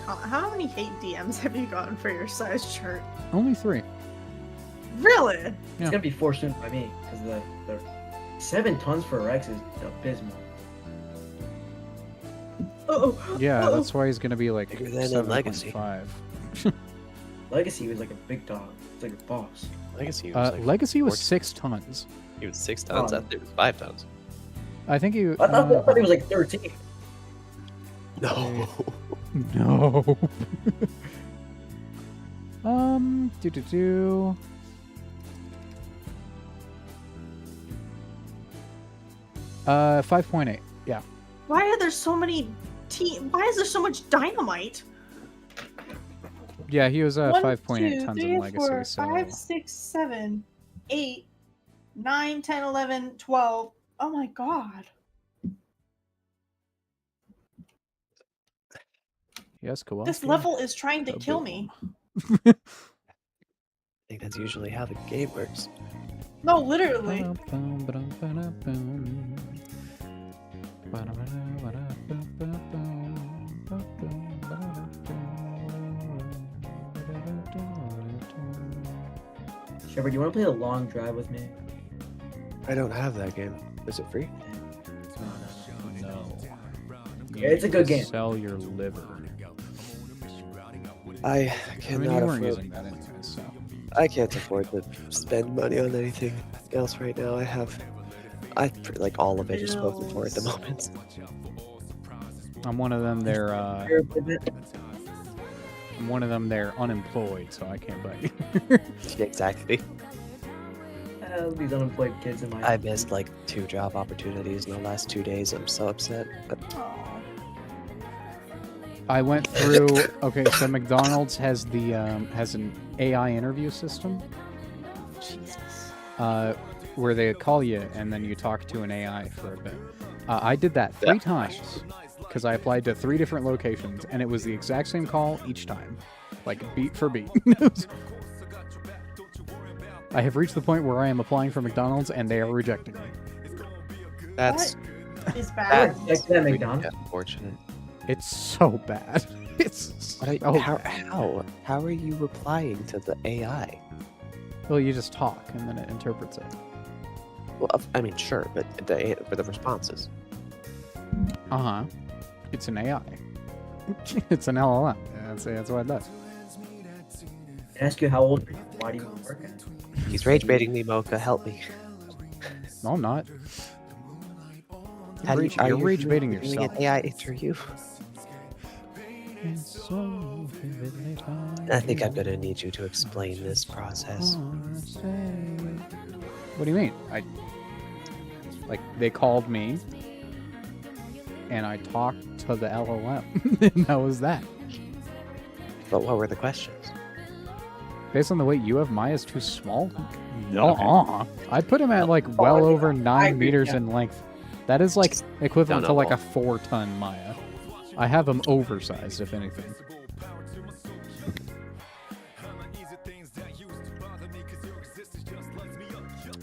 How many hate DMs have you gotten for your size chart? Only 3. Really? Yeah. It's gonna be 4 soon by me, because the 7 tons for Rex is abysmal. Oh. Yeah, that's why he's gonna be like Bigger than in Legacy. 7.5. Legacy was like a big dog. It's like a boss. Legacy was like Legacy was 14. 6 tons. He was 6 tons. I thought it was 5 tons. I think he. I thought it was like 13. No. No. 5.8. Yeah. Why are there so many Why is there so much dynamite? Yeah, he was 1, 5.8 2, tons 3, in Legacy. 4, So 5, 6, 7, 8, 9, 10, 11, 12. Oh my god. yes, Kowalski. This level is trying to A kill big me. I think that's usually how the game works. No, literally. Shepard, do you want to play a long drive with me? I don't have that game. Is it free? No. Yeah, it's a good game. Sell your liver. I I mean, cannot you weren't afford. using that anyway, so. I can't afford to spend money on anything else right now. Like all of it is spoken for at the moment. I'm one of them. They're Here, play that. I'm one of them. They're unemployed, so I can't buy you. Exactly. These unemployed kids in my. I missed like 2 job opportunities in the last 2 days. I'm so upset. But Aw. I went through. Okay, so McDonald's has the has an AI interview system. Jesus. Where they call you and then you talk to an AI for a bit. I did that 3 times because I applied to 3 different locations and it was the exact same call each time, like beat for beat. I have reached the point where I am applying for McDonald's and they are rejecting me. that's It's bad. Like that McDonald's. unfortunate. It's so bad. It's What are, so how, bad. how are you replying to the AI? Well, you just talk and then it interprets it. Well, I mean, sure, but for the responses. Uh-huh. It's an AI. It's an LLM. That's what it does. I ask you how old are you? Why do you work at? He's rage baiting me, Mocha. Help me. No, I'm not. How do You're you rage baiting doing yourself. an AI interview? I think I'm gonna need you to explain this process. What do you mean? They called me and I talked to the LLM and that was that. But what were the questions? Based on the weight you have, Maya's too small? No. I'd put him at like well over 9 agree, meters yeah. in length. That is like equivalent to like a Downable. 4-ton Maya. I have him oversized, if anything.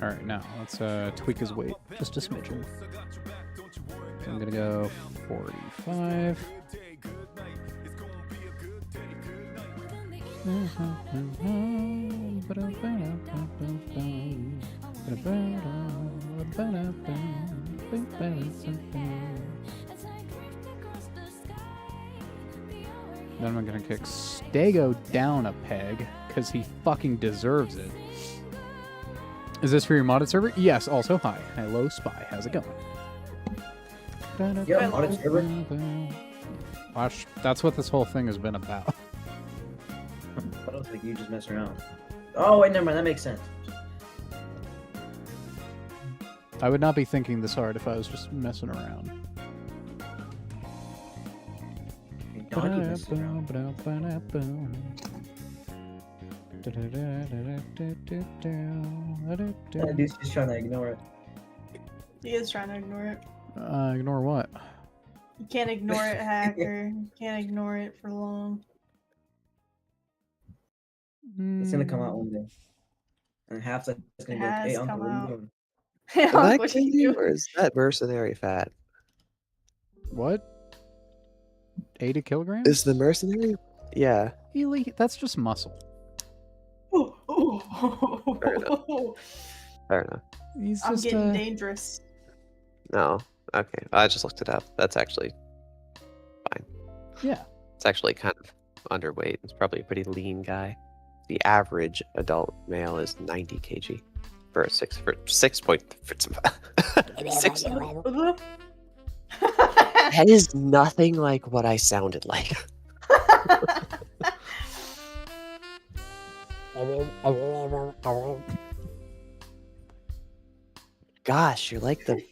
Alright, now let's tweak his weight just a smidgen. So I'm gonna go 45. Then I'm gonna kick Stego down a peg, because he fucking deserves it. Is this for your modded server? Yes, also hi. Hello, Spy. How's it going? Yeah, modded server. Gosh, that's what this whole thing has been about. I don't think you just mess around. Oh wait, never mind. That makes sense. I would not be thinking this hard if I was just messing around. Donkey messing around. That dude's just trying to ignore it. He is trying to ignore it. Ignore what? You can't ignore it, hacker. You can't ignore it for long. It's gonna come out one day, and half that's gonna be like, Has "Hey, Uncle, come what are you out. doing?" Am I What do you kidding, do? or is that mercenary fat? What? 80 kilograms? Is the mercenary? Yeah. That's just muscle. Fair enough. He's I'm just getting dangerous. No. Okay. I just looked it up. That's actually yeah. it's actually kind of underweight. It's probably a pretty lean guy. The average adult male is 90 kg for a 6 point. Six. That is nothing like what I sounded like. Gosh, you're like the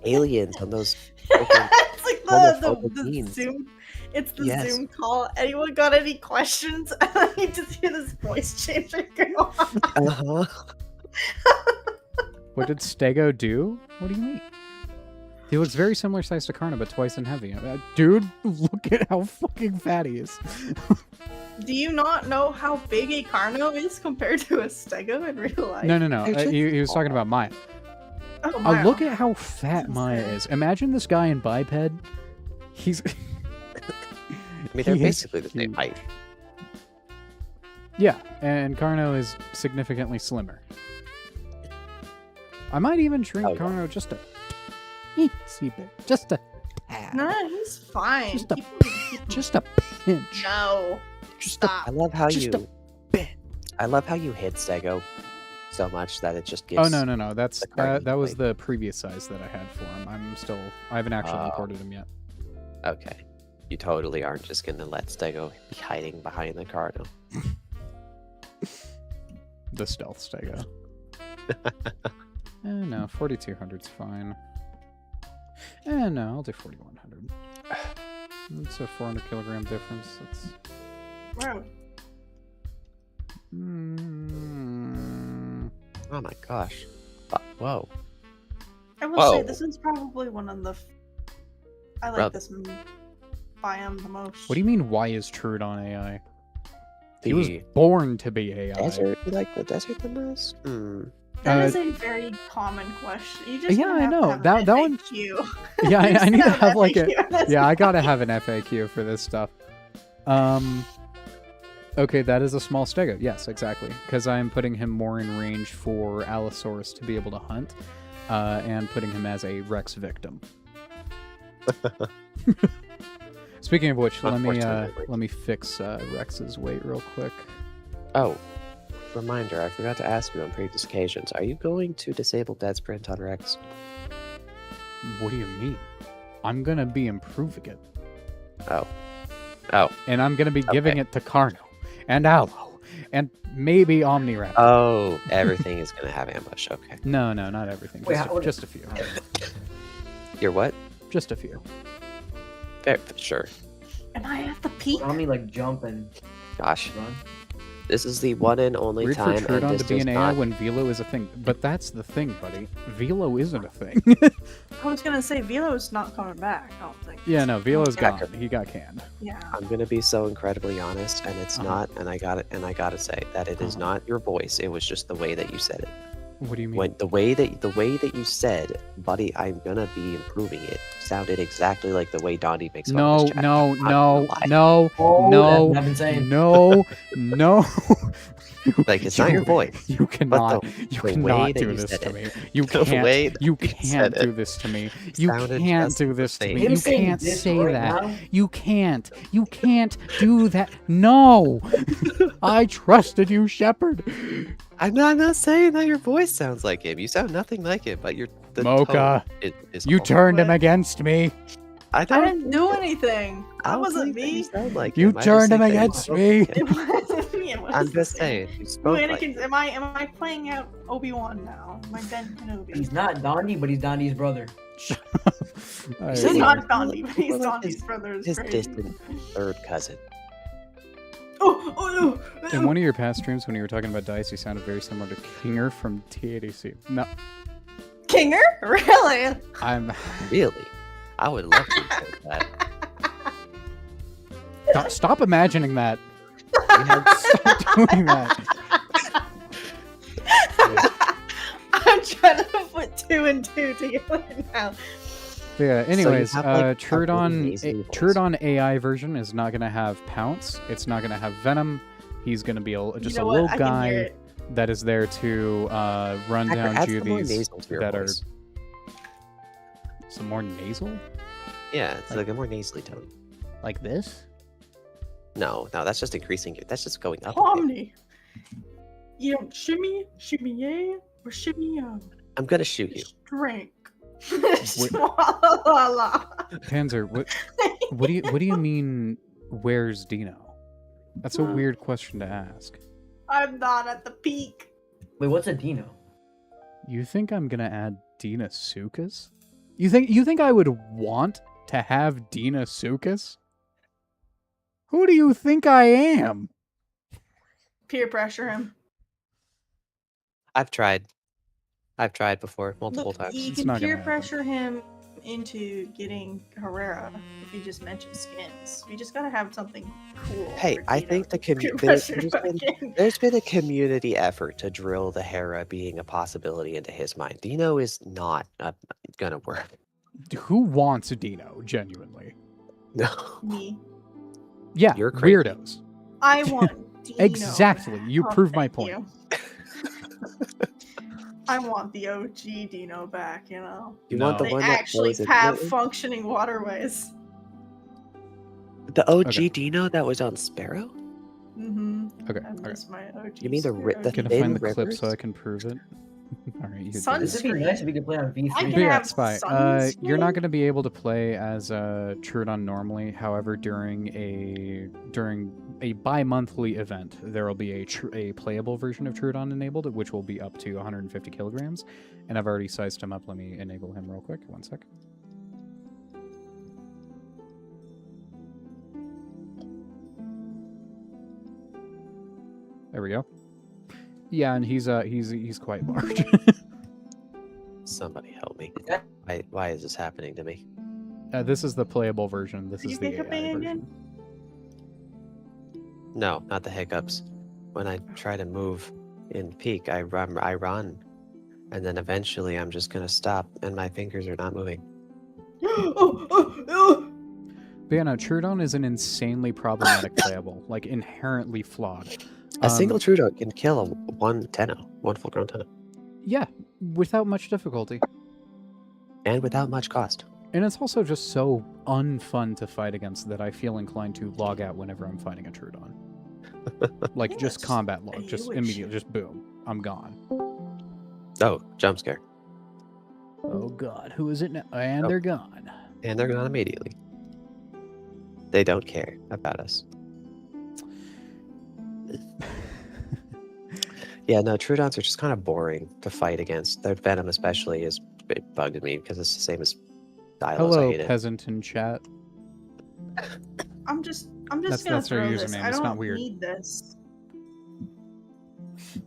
aliens on those. It's like homophobic the memes. Zoom. It's the Yes. Zoom call. Anyone got any questions? I need to hear this voice changer go on. Uh-huh. What did Stego do? What do you mean? He looks very similar size to Karna, but twice in heavy. Dude, look at how fucking fat he is. Do you not know how big a Carno is compared to a Stego in real life? No. They're just He was talking about Maya. Oh, my Look at how fat Maya is. Imagine this guy in biped. He's. I mean, they're He is basically the same huge. height. Yeah, and Carno is significantly slimmer. I might even shrink Oh, yeah. Carno just a teensy bit. Just a tad. Nah, he's fine. Just a- People- Just a pinch. No. Just a Stop. I love how Just a you. bit. I love how you hit Stego so much that it just gives. Oh no! That's the card that was like- the previous size that I had for him. I haven't actually Oh. imported him yet. Okay. You totally aren't just gonna let Stego be hiding behind the car now. The stealth Stego. No, 4200's fine. No, I'll do 4100. It's a 400 kilogram difference. That's. Wow. Oh my gosh. Whoa. I will Whoa. say this is probably one of the. I like Rub- this biome the most. What do you mean? Why is Trudon AI? He The was born to be AI. desert? You like the desert the most? That Uh, is a very common question. You just yeah, gonna I have to know. have That an one. FAQ. Yeah, You I just need to have an have like a. FAQ on this Yeah, I one. gotta have an FAQ for this stuff. Okay, that is a small stego. Yes, exactly. Because I'm putting him more in range for Allosaurus to be able to hunt, and putting him as a Rex victim. Speaking of which, Unfortunately. let me fix Rex's weight real quick. Oh, reminder, I forgot to ask you on previous occasions. Are you going to disable dead sprint on Rex? What do you mean? I'm gonna be improving it, Oh, and I'm gonna be giving it to Carno, and Allo, and maybe Omniraptor. oh, everything is going to have ambush. Okay. No, not everything. Wait, Just a few. You're what? Just a few. Fair, sure. Am I at the peak? On me like jump and Gosh, run. this is the one and only Weird for time. and Trudon this to be does an AI not... when Velo is a thing, but that's the thing, buddy. Velo isn't a thing. I was gonna say Velo's not coming back. I don't think. Yeah, no, Velo's Got gone. He got canned. Yeah. I'm gonna be so incredibly honest, and it's Uh-huh. not. And I gotta say that it is Uh-huh. not your voice. It was just the way that you said it. What do you mean? When the way that you said, buddy, I'm gonna be improving it, sounded exactly like the way Donnie makes fun of No, his chat. no, I'm not no, gonna lie. no, Oh, no, that's what I've been saying. no. Like it's not your voice. You cannot. the You way cannot that do you this said to it. me. You The can't. way that You you can't said do it this to me. You sounded can't just do the this to same. me. Him You saying can't this say right that. now? You can't. You can't do that. No. I trusted you, Shepard. I'm not saying that your voice sounds like him. You sound nothing like him, but the Mocha, tone is You all. turned him What? against me. I I don't. didn't do anything. I That don't wasn't think that you me. sound like You him. I just turned him think that you against spoke me. like him. It wasn't me. It was I'm the just same. saying. You Ooh, spoke like Anakin, am I playing out Obi-Wan now? My Ben Kenobi. He's not Donnie, but he's Donnie's brother. Alright, He's Really? not Donnie, but he's Well, like Donnie's brother. Is his crazy. distant third cousin. Oh no! In one of your past streams, when you were talking about dice, you sounded very similar to Kinger from TADC. No, Kinger? Really? I'm. Really? I would love to hear that. Stop imagining that. Stop doing that. I'm trying to put two and two together now. But yeah. Anyways, have, like, a really Trudon nasally voice. Trudon AI version is not gonna have Pounce. It's not gonna have Venom. He's gonna be just You know a what? little I can hear guy it. that is there to run Add down some more juvies nasal to your that voice. are some more nasal, Yeah, it's like a more nasally tone. like this. No, that's just increasing. That's just going up. a bit. Omni. You don't shimmy, shimmy yeah, or shimmy I'm gonna shoot you. drink. Swalala. Panzer, what do you mean? Where's Dino? That's a weird question to ask. I'm not at the peak. Wait, what's a Dino? You think I'm gonna add Dina Sukas? You think I would want to have Dina Sukas? Who do you think I am? Peer pressure him. I've tried before, multiple Look, times. you It's can not peer gonna happen. pressure him into getting Herrera if you just mention skins. We just gotta have something cool. Hey, for I Dino think the to peer community. pressure fucking- There's been a community effort to drill the Hera being a possibility into his mind. Dino is not gonna work. Who wants Dino, genuinely? No. Me. Yeah, You're crazy. weirdos. I want Dino. Exactly. You Oh, proved my thank point. you. I want the OG Dino back, you know. You want the They one that actually goes have immediately? functioning waterways. The OG Okay. Dino that was on Sparrow? Mm-hmm. Okay, I okay. miss my OG. You mean the Sparrow the Gonna thin find the clip so rivers? I can prove it. All right, you do Sun it. This would be nice if we could play on I V3. can But yeah, have Spy. You're not going to be able to play as Trudon normally. However, during a bi-monthly event, there will be a playable version of Trudon enabled, which will be up to 150 kilograms. And I've already sized him up. Let me enable him real quick. 1 sec. There we go. Yeah, and he's quite large. Somebody help me. Why is this happening to me? This is the playable version. This Are is you the hiccuping AI version. again? No, not the hiccups. When I try to move in peak, I run, and then eventually I'm just gonna stop, and my fingers are not moving. But yeah, no, Trudon is an insanely problematic playable, like inherently flawed. A single Trudon can kill a one full-grown Tenno, Yeah, without much difficulty. and without much cost. And it's also just so unfun to fight against that I feel inclined to log out whenever I'm fighting a Trudon. Like, Yeah, just it's combat log, a just Hewish. immediately, just boom, I'm gone. Oh, jump scare, Oh god, who is it now? And Oh. they're gone. and they're gone immediately. They don't care about us. Yeah, no, Trudons are just kind of boring to fight against. Their venom, especially, it bugged me because it's the same as Dilos. I Hello, hate it. peasant in chat. I'm just That's- gonna that's their throw this. username, I it's don't not weird. need this.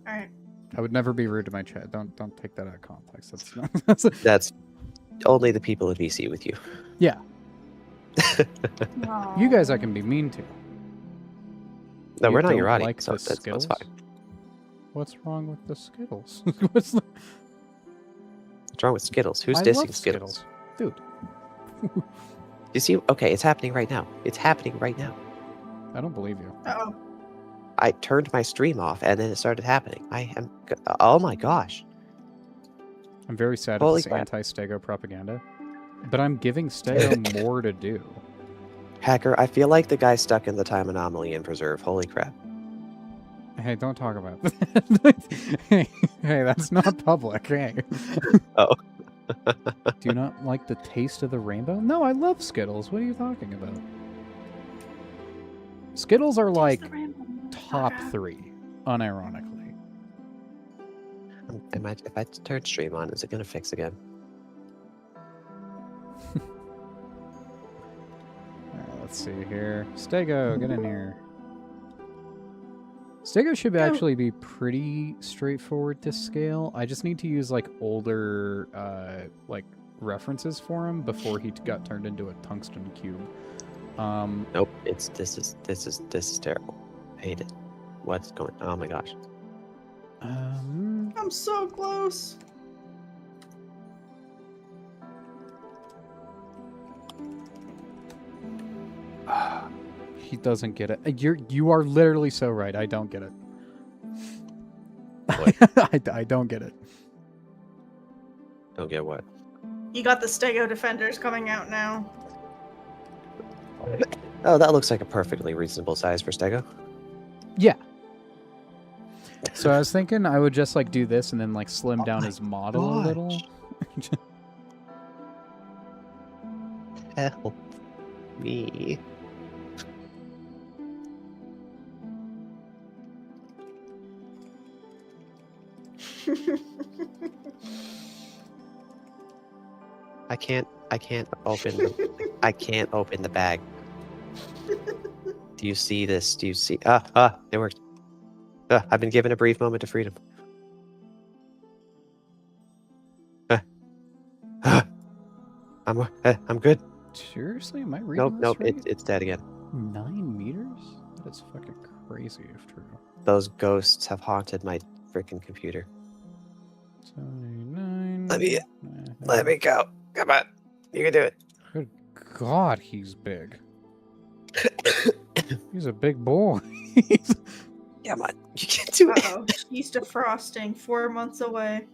All right. I would never be rude to my chat. Don't take that out of context. That's not. That's That's only the people in VC with you. yeah, you guys I Aw. can be mean to. No, You we're not your don't audience, like so the that's Skittles? fine. What's wrong with the Skittles? What's the... What's wrong with Skittles? Who's I dissing love Skittles? Dude, You see? Okay, it's happening right now. It's happening right now. I don't believe you. Uh-oh. I turned my stream off, and then it started happening. I am. Oh my gosh! I'm very sad Holy at this crap. anti-Stego propaganda, but I'm giving Stego more to do. Hacker, I feel like the guy stuck in the time anomaly in Preserve. Holy crap! Hey, don't talk about that. hey, that's not public. Hey. Oh. Do you not like the taste of the rainbow? No, I love Skittles. What are you talking about? Skittles are like Taste the rainbow, top motherfucker. 3, unironically. If I turn stream on, is it gonna fix again? Let's see here. Stego, get in here. Stego should actually be pretty straightforward to scale. I just need to use like older like references for him before he got turned into a tungsten cube. Nope. This is terrible. I hate it. What's going? Oh my gosh! I'm so close. He doesn't get it. You are literally so right. I don't get it. I don't get it. Don't get what? You got the Stego Defenders coming out now. Oh, that looks like a perfectly reasonable size for Stego. Yeah. So I was thinking I would just like do this and then like slim down his model a little. Help me. I can't open I can't open the bag. Do you see this? Do you see? It worked. I've been given a brief moment of freedom. I'm good. Seriously, am I reading Nope, this right? it's dead again. 9 meters? That is fucking crazy if true. Those ghosts have haunted my freaking computer. 79. Let me go. Come on. You can do it. Good God, he's big. He's a big boy. Come on. You can do it. Uh-oh. She's defrosting. 4 months away.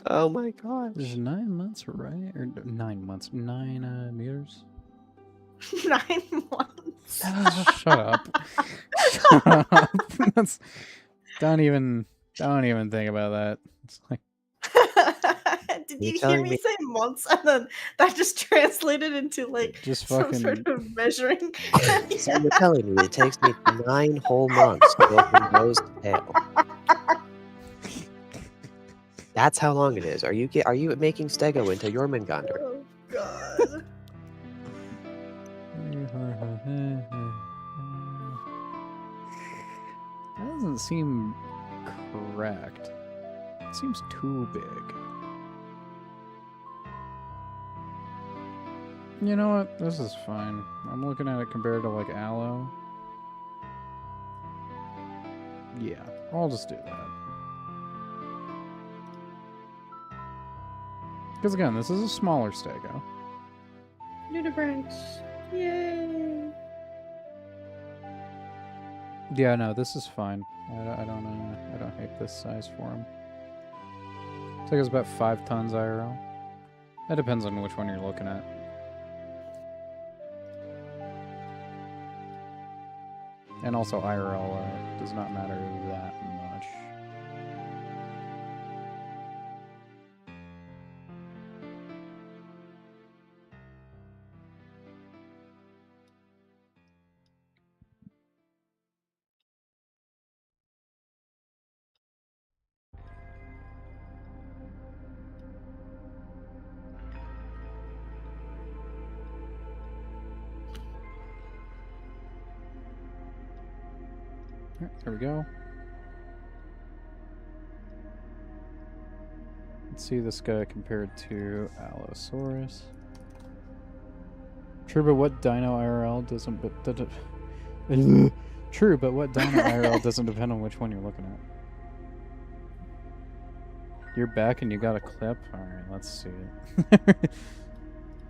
Oh my gosh. There's 9 months, right? Or 9 months. 9 meters. 9 months. Shut up. Shut up. Don't even. Don't even think about that. It's like, Did You you hear telling me me- say months and then that just translated into like just some sort fucking. of measuring? So you're telling me it takes me 9 whole months to go from nose to tail. That's how long it is. Are you making Stego into Jormungandr? Oh god. That doesn't seem correct. It seems too big. You know what? This is fine. I'm looking at it compared to like aloe. Yeah, I'll just do that. Because again, this is a smaller stego. Nudibranchs. Yay. Yeah, no, this is fine. I don't hate this size for him. I think it's about 5 tons IRL. That depends on which one you're looking at. And also IRL does not matter that much. Alright, there we go. Let's see this guy compared to Allosaurus. True, but what Dino IRL doesn't... True, but what Dino IRL doesn't depend on which one you're looking at. You're back and you got a clip? Alright, let's see it.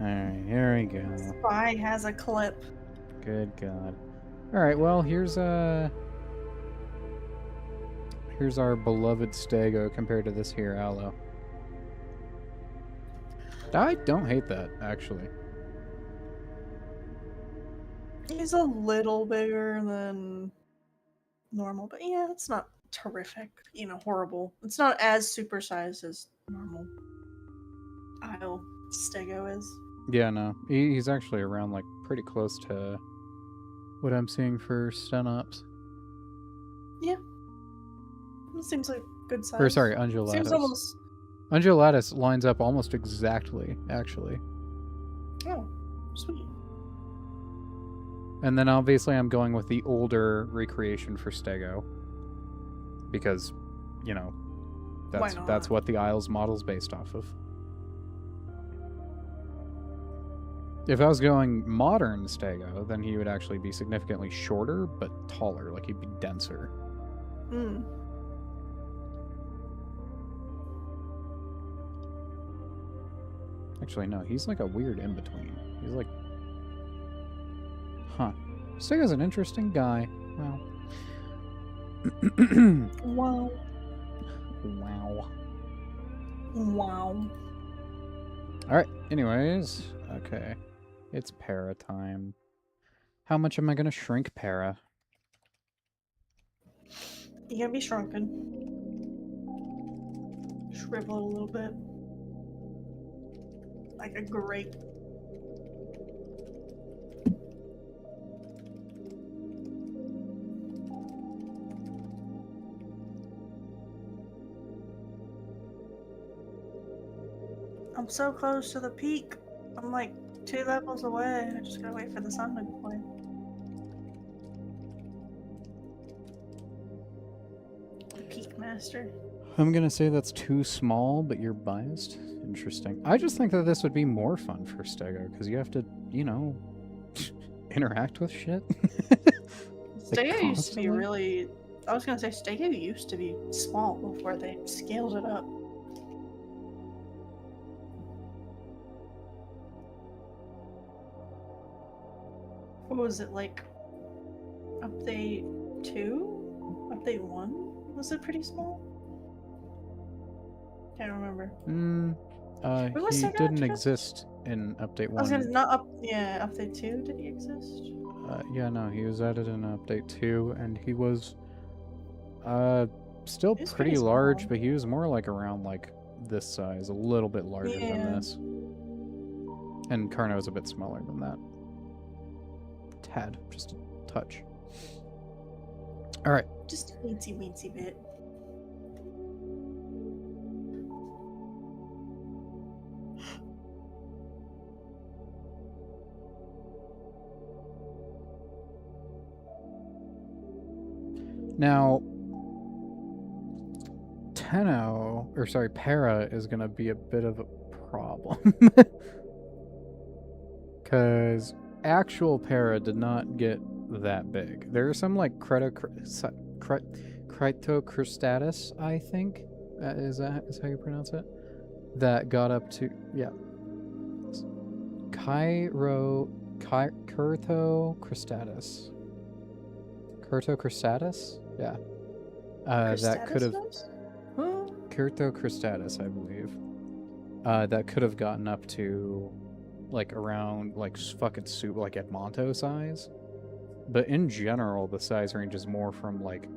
Alright, here we go. Spy has a clip. Good God. Alright, well, here's our beloved Stego compared to this here Aloe. I don't hate that, actually. He's a little bigger than normal, but yeah, it's not terrific. You know, horrible. It's not as supersized as normal Isle Stego is. Yeah, no. He's actually around, like, pretty close to what I'm seeing for Stenops. Yeah. It seems like good size. Or, sorry, Seems Undulatus. almost. Undulatus lines up almost exactly, actually. Oh, sweet. And then obviously I'm going with the older recreation for Stego. Because, you know, Why not? that's what the Isles model's based off of. If I was going modern Stego, then he would actually be significantly shorter, but taller. Like, he'd be denser. Hmm. Actually, no, he's like a weird in-between. He's like... Huh. Stego's an interesting guy. Well... Wow. Wow. Wow. Alright, anyways. Okay. It's para time. How much am I gonna shrink para? You gotta be shrunken. Shrivel it a little bit. Like a grape. I'm so close to the peak. I'm like 2 levels away. I just gotta wait for the sun to go away. The peak master. I'm gonna say that's too small, but you're biased. Interesting. I just think that this would be more fun for Stego, because you have to, you know, interact with shit. Stego used to be constantly? really. I was gonna say Stego used to be small before they scaled it up. What was it like? Update 2? Update 1? Was it pretty small? Can't remember. Where was He Stego didn't after? exist in update I was gonna 1. not up. Yeah, update 2. Did he exist? Yeah, no, he was added in update 2, and he was, still He's pretty pretty large, small. but he was more like around like this size, a little bit larger than Yeah. this. And Carno's a bit smaller than that. Tad, just a touch. All right. Just a weensy bit. Now, Para is going to be a bit of a problem. Because actual Para did not get that big. There are some, like, Cryptocrystatus, I think. Is how you pronounce it? That got up to, yeah. Cryptocrystatus. Cryptocrystatus? Yeah. That could have... Cryptocrystatus, I believe. That could have gotten up to, like, around, like, fucking soup, like, Edmonto size. But in general, the size range is more from, like,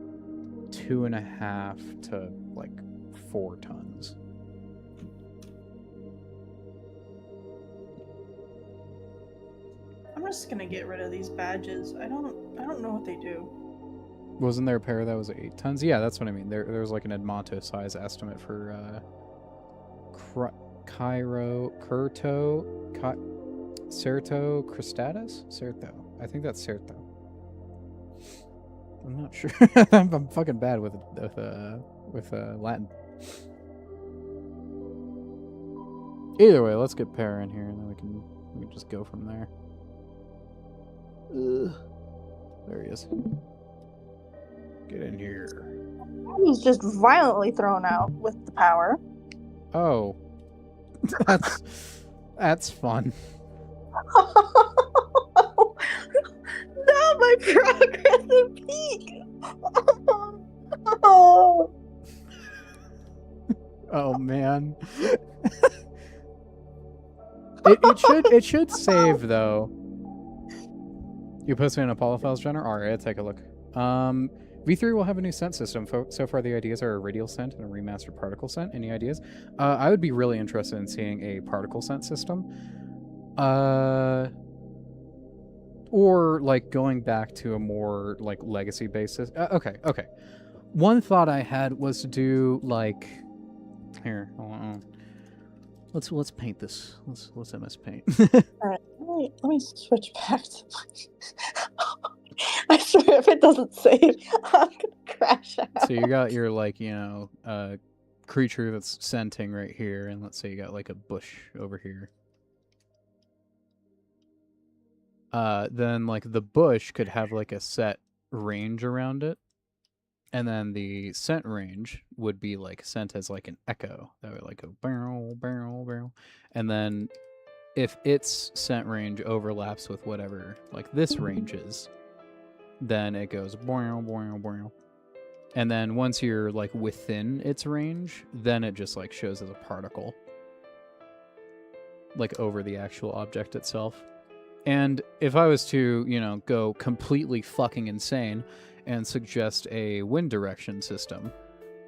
2.5 to, like, 4 tons. I'm just gonna get rid of these badges. I don't know what they do. Wasn't there a pair that was 8 tons? Yeah, that's what I mean. There was like an Edmonto size estimate for Certo Cristatus? Certo. I think that's Certo. I'm not sure. I'm fucking bad with Latin. Either way, let's get Para in here and then we can just go from there. There he is. Get in here. He's just violently thrown out with the power. Oh. That's fun. Not my progressive peak. Oh. Oh man. it should save though. You posted in Apollo files, Jenner? Alright, let's take a look. V3 will have a new scent system. So far the ideas are a radial scent and a remastered particle scent. Any ideas? I would be really interested in seeing a particle scent system. Or like going back to a more like legacy basis. Okay. One thought I had was to do like here, hold on. Let's paint this. Let's MS Paint. Alright, let me switch back to my... I swear if it doesn't save, I'm gonna crash out. So you got your like, creature that's scenting right here, and let's say you got like a bush over here. Then like the bush could have like a set range around it. And then the scent range would be like sent as like an echo. That would like go barrel, barrel, barrel. And then if its scent range overlaps with whatever like this range is, then it goes barrel, barrel, barrel. And then once you're like within its range, then it just like shows as a particle. Like over the actual object itself. And if I was to, go completely fucking insane and suggest a wind direction system,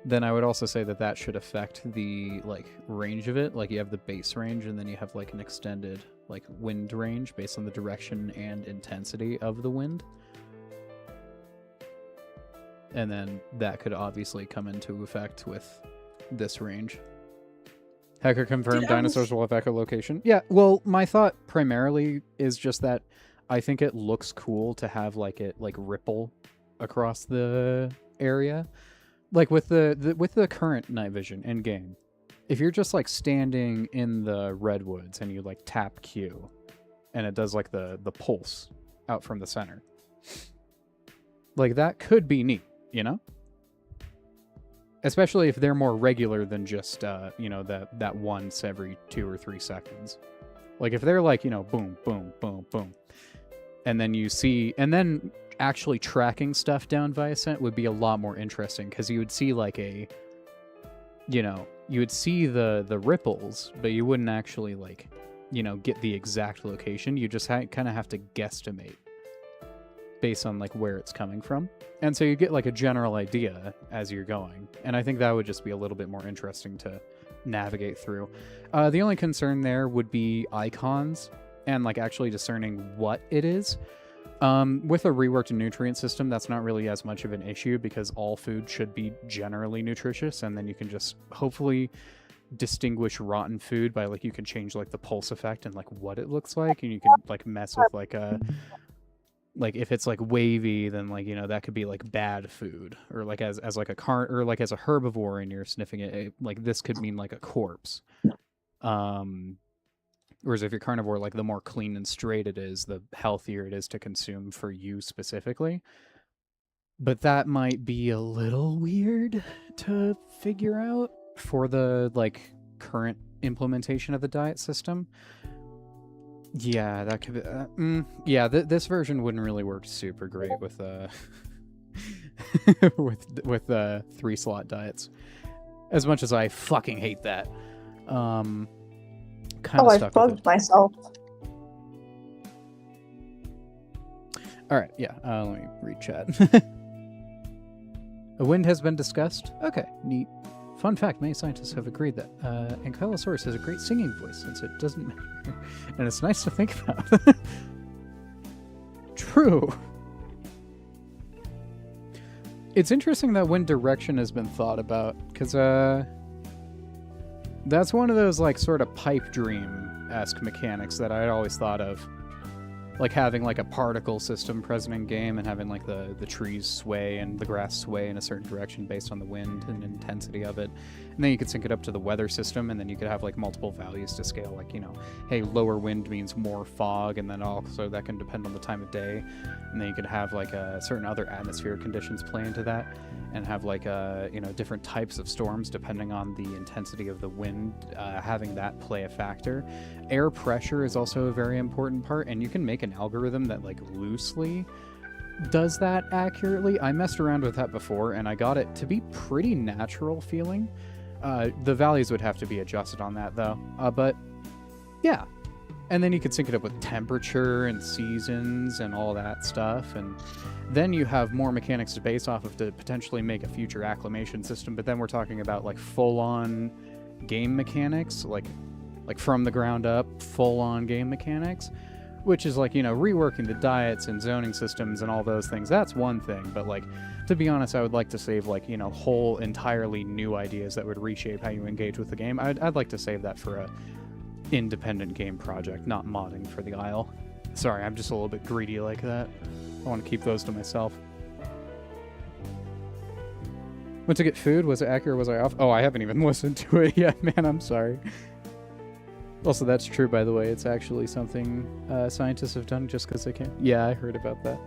then I would also say that that should affect the like range of it. Like you have the base range and then you have like an extended like wind range based on the direction and intensity of the wind. And then that could obviously come into effect with this range. Hacker confirmed dinosaurs will have echolocation. Yeah, well, my thought primarily is just that I think it looks cool to have like it like ripple across the area. Like with the current night vision in game. If you're just like standing in the redwoods and you like tap Q and it does like the pulse out from the center. Like that could be neat, Especially if they're more regular than just that once every 2 or 3 seconds. Like if they're like, boom, boom, boom, boom. And then actually tracking stuff down via scent would be a lot more interesting because you would see like you would see the ripples, but you wouldn't actually like, get the exact location. You just kind of have to guesstimate based on like where it's coming from. And so you get like a general idea as you're going. And I think that would just be a little bit more interesting to navigate through. The only concern there would be icons and like actually discerning what it is. With a reworked nutrient system, that's not really as much of an issue because all food should be generally nutritious, and then you can just hopefully distinguish rotten food by like you can change like the pulse effect and like what it looks like, and you can like mess with like a like if it's like wavy, then like that could be like bad food, or like as like a or like as a herbivore and you're sniffing it, like this could mean like a corpse. Whereas if you're carnivore, like the more clean and straight it is, the healthier it is to consume for you specifically. But that might be a little weird to figure out for the like current implementation of the diet system. Yeah, that could be. Yeah, this version wouldn't really work super great with with 3-slot diets. As much as I fucking hate that. Kind of I stuck with bugged it. myself. All right, yeah. Let me read chat. A wind has been discussed. Okay, neat. Fun fact: many scientists have agreed that Ankylosaurus has a great singing voice, since it doesn't matter, and it's nice to think about. True. It's interesting that wind direction has been thought about, because that's one of those like sort of pipe dream-esque mechanics that I'd always thought of. Like having like a particle system present in game and having like the trees sway and the grass sway in a certain direction based on the wind and intensity of it. And then you could sync it up to the weather system, and then you could have like multiple values to scale, like, hey, lower wind means more fog, and then also that can depend on the time of day. And then you could have like certain other atmospheric conditions play into that, and have like different types of storms depending on the intensity of the wind, having that play a factor. Air pressure is also a very important part, and you can make an algorithm that like loosely does that accurately. I messed around with that before and I got it to be pretty natural feeling. The values would have to be adjusted on that though, but yeah. And then you could sync it up with temperature and seasons and all that stuff, and then you have more mechanics to base off of to potentially make a future acclimation system. But then we're talking about like full-on game mechanics, like from the ground up, full-on game mechanics, which is like, reworking the diets and zoning systems and all those things. That's one thing, but like, to be honest, I would like to save like, whole entirely new ideas that would reshape how you engage with the game. I'd like to save that for a independent game project, not modding for the Isle. Sorry, I'm just a little bit greedy like that. I want to keep those to myself. Went to get food. Was it accurate? Was I off? Oh, I haven't even listened to it yet, man. I'm sorry. Also, that's true, by the way. It's actually something scientists have done just because they can. Yeah, I heard about that.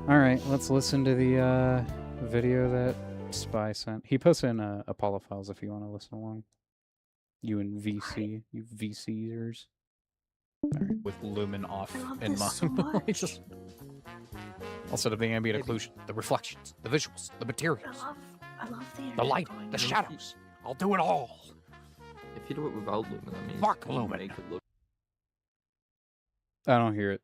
All right, let's listen to the video that Spy sent. He posted in Apollo Files if you want to listen along. You and VC, you VC users. All right, with Lumen off I love in this mind. so much. I'll set up the ambient occlusion, the reflections, the visuals, the materials, I love the the internet light, going the on. shadows. I'll do it all. If you do it without Lumen, that means Fuck you Lumen. make it look. I don't hear it.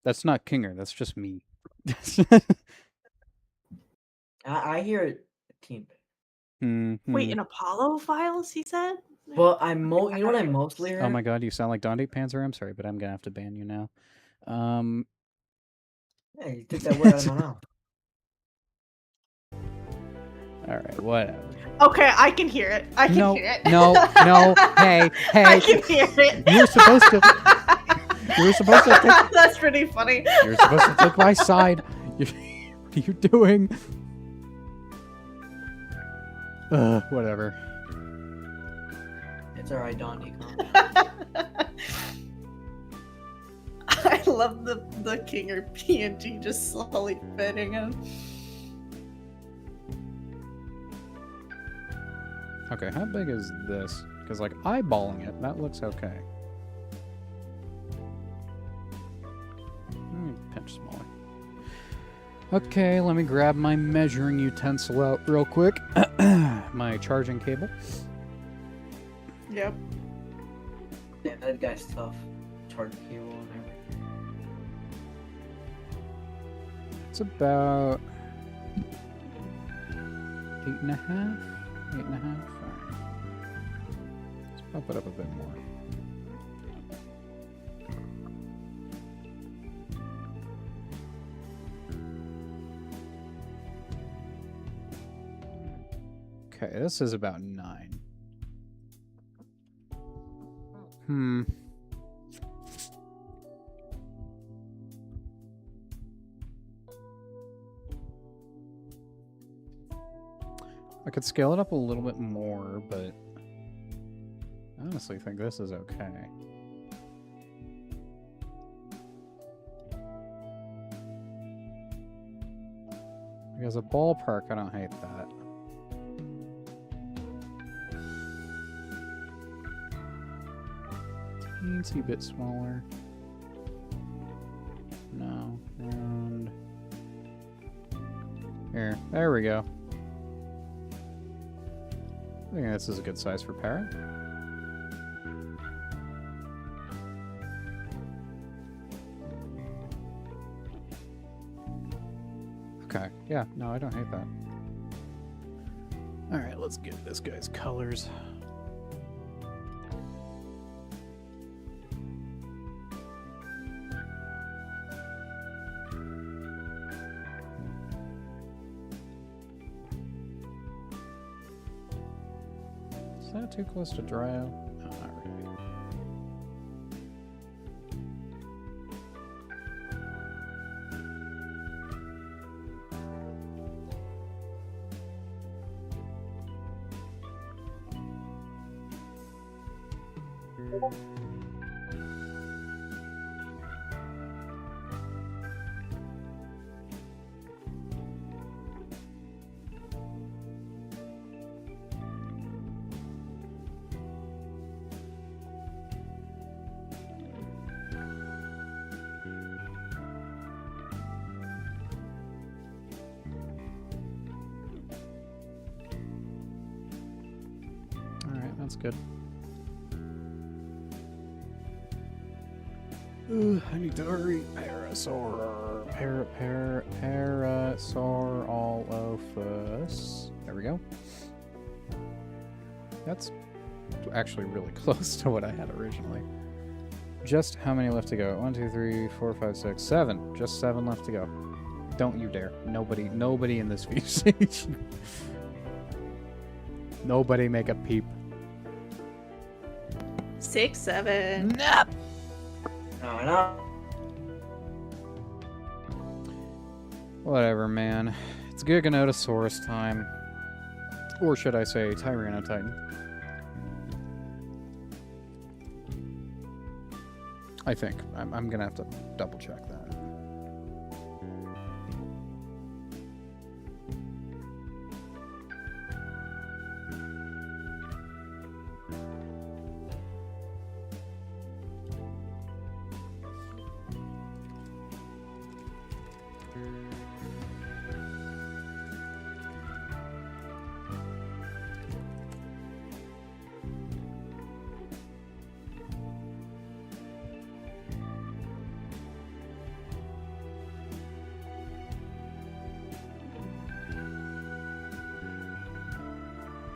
That's not Kinger, that's just me. I hear it, team. Wait, in Apollo files, he said? Well, you know what I mostly heard? Oh my god, you sound like Donde Panzer. I'm sorry, but I'm gonna have to ban you now. Yeah, you took that word out of my mouth. Alright, whatever. Okay, I can hear it. I can No, hear it. no, hey, I can hear it. You're supposed to take, That's pretty funny. you're supposed to take my side. What are you doing? Whatever. It's alright, Don. I love the Kinger PNG just slowly fitting him. Okay, how big is this? Because, like, eyeballing it, that looks okay. Pinch smaller. Okay, let me grab my measuring utensil out real quick. My charging cable. Yep. Damn, that guy's tough. charging cable and everything. It's about 8.5? 8.5? Alright. Let's bump it up a bit more. Okay, this is about 9. I could scale it up a little bit more, but I honestly think this is okay. Because a ballpark, I don't hate that. Teensy bit smaller. No, and here, there we go. I think this is a good size for parrot. Okay, yeah, no, I don't hate that. Alright, let's get this guy's colors. Is that too close to dry out? No, not really. Alright, that's good. I need to hurry. Parasaur. Parasaur all of us. There we go. That's actually really close to what I had originally. Just how many left to go? 1, 2, 3, 4, 5, 6, 7. Just 7 left to go. Don't you dare. Nobody in this feature stage. Nobody make a peep. 6, 7. Nope. No. Whatever, man. It's Giganotosaurus time. Or should I say Tyrannotitan. I think. I'm gonna have to double check that.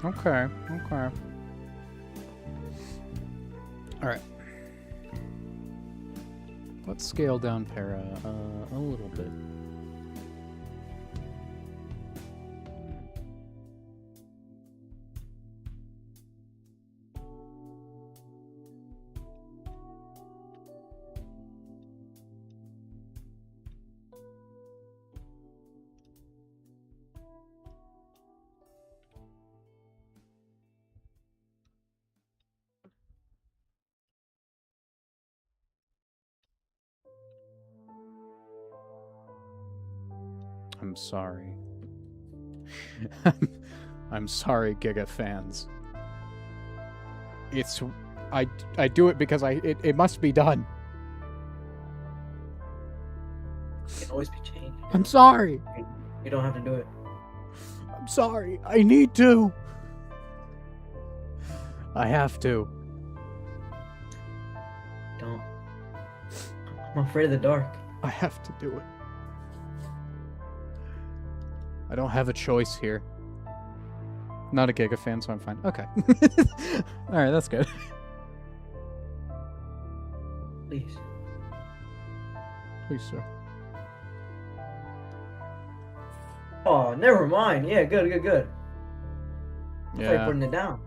Okay. Alright. Let's scale down Para a little bit. I'm sorry. I'm sorry, Giga fans. It's... I do it because it must be done. It can always be changed. I'm sorry. You don't have to do it. I'm sorry. I need to. I have to. Don't. I'm afraid of the dark. I have to do it. I don't have a choice here. Not a Giga fan, so I'm fine. Okay. Alright, that's good. Please. Please, sir. Oh, never mind. Yeah, good, good, good. I thought you Yeah. putting it down.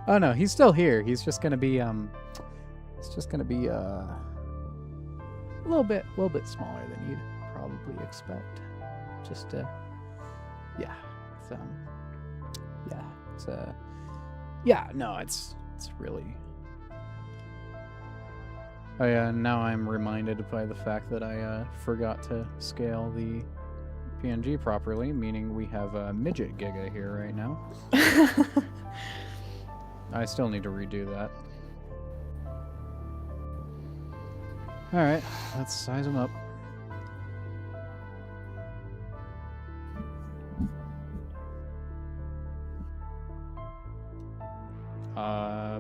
Oh no, he's still here. He's just gonna be it's just gonna be a little bit smaller than you'd probably expect. Just yeah. It's yeah, it's yeah, no, it's really now I'm reminded by the fact that I forgot to scale the PNG properly, meaning we have a midget Giga here right now. I still need to redo that. Alright, let's size them up.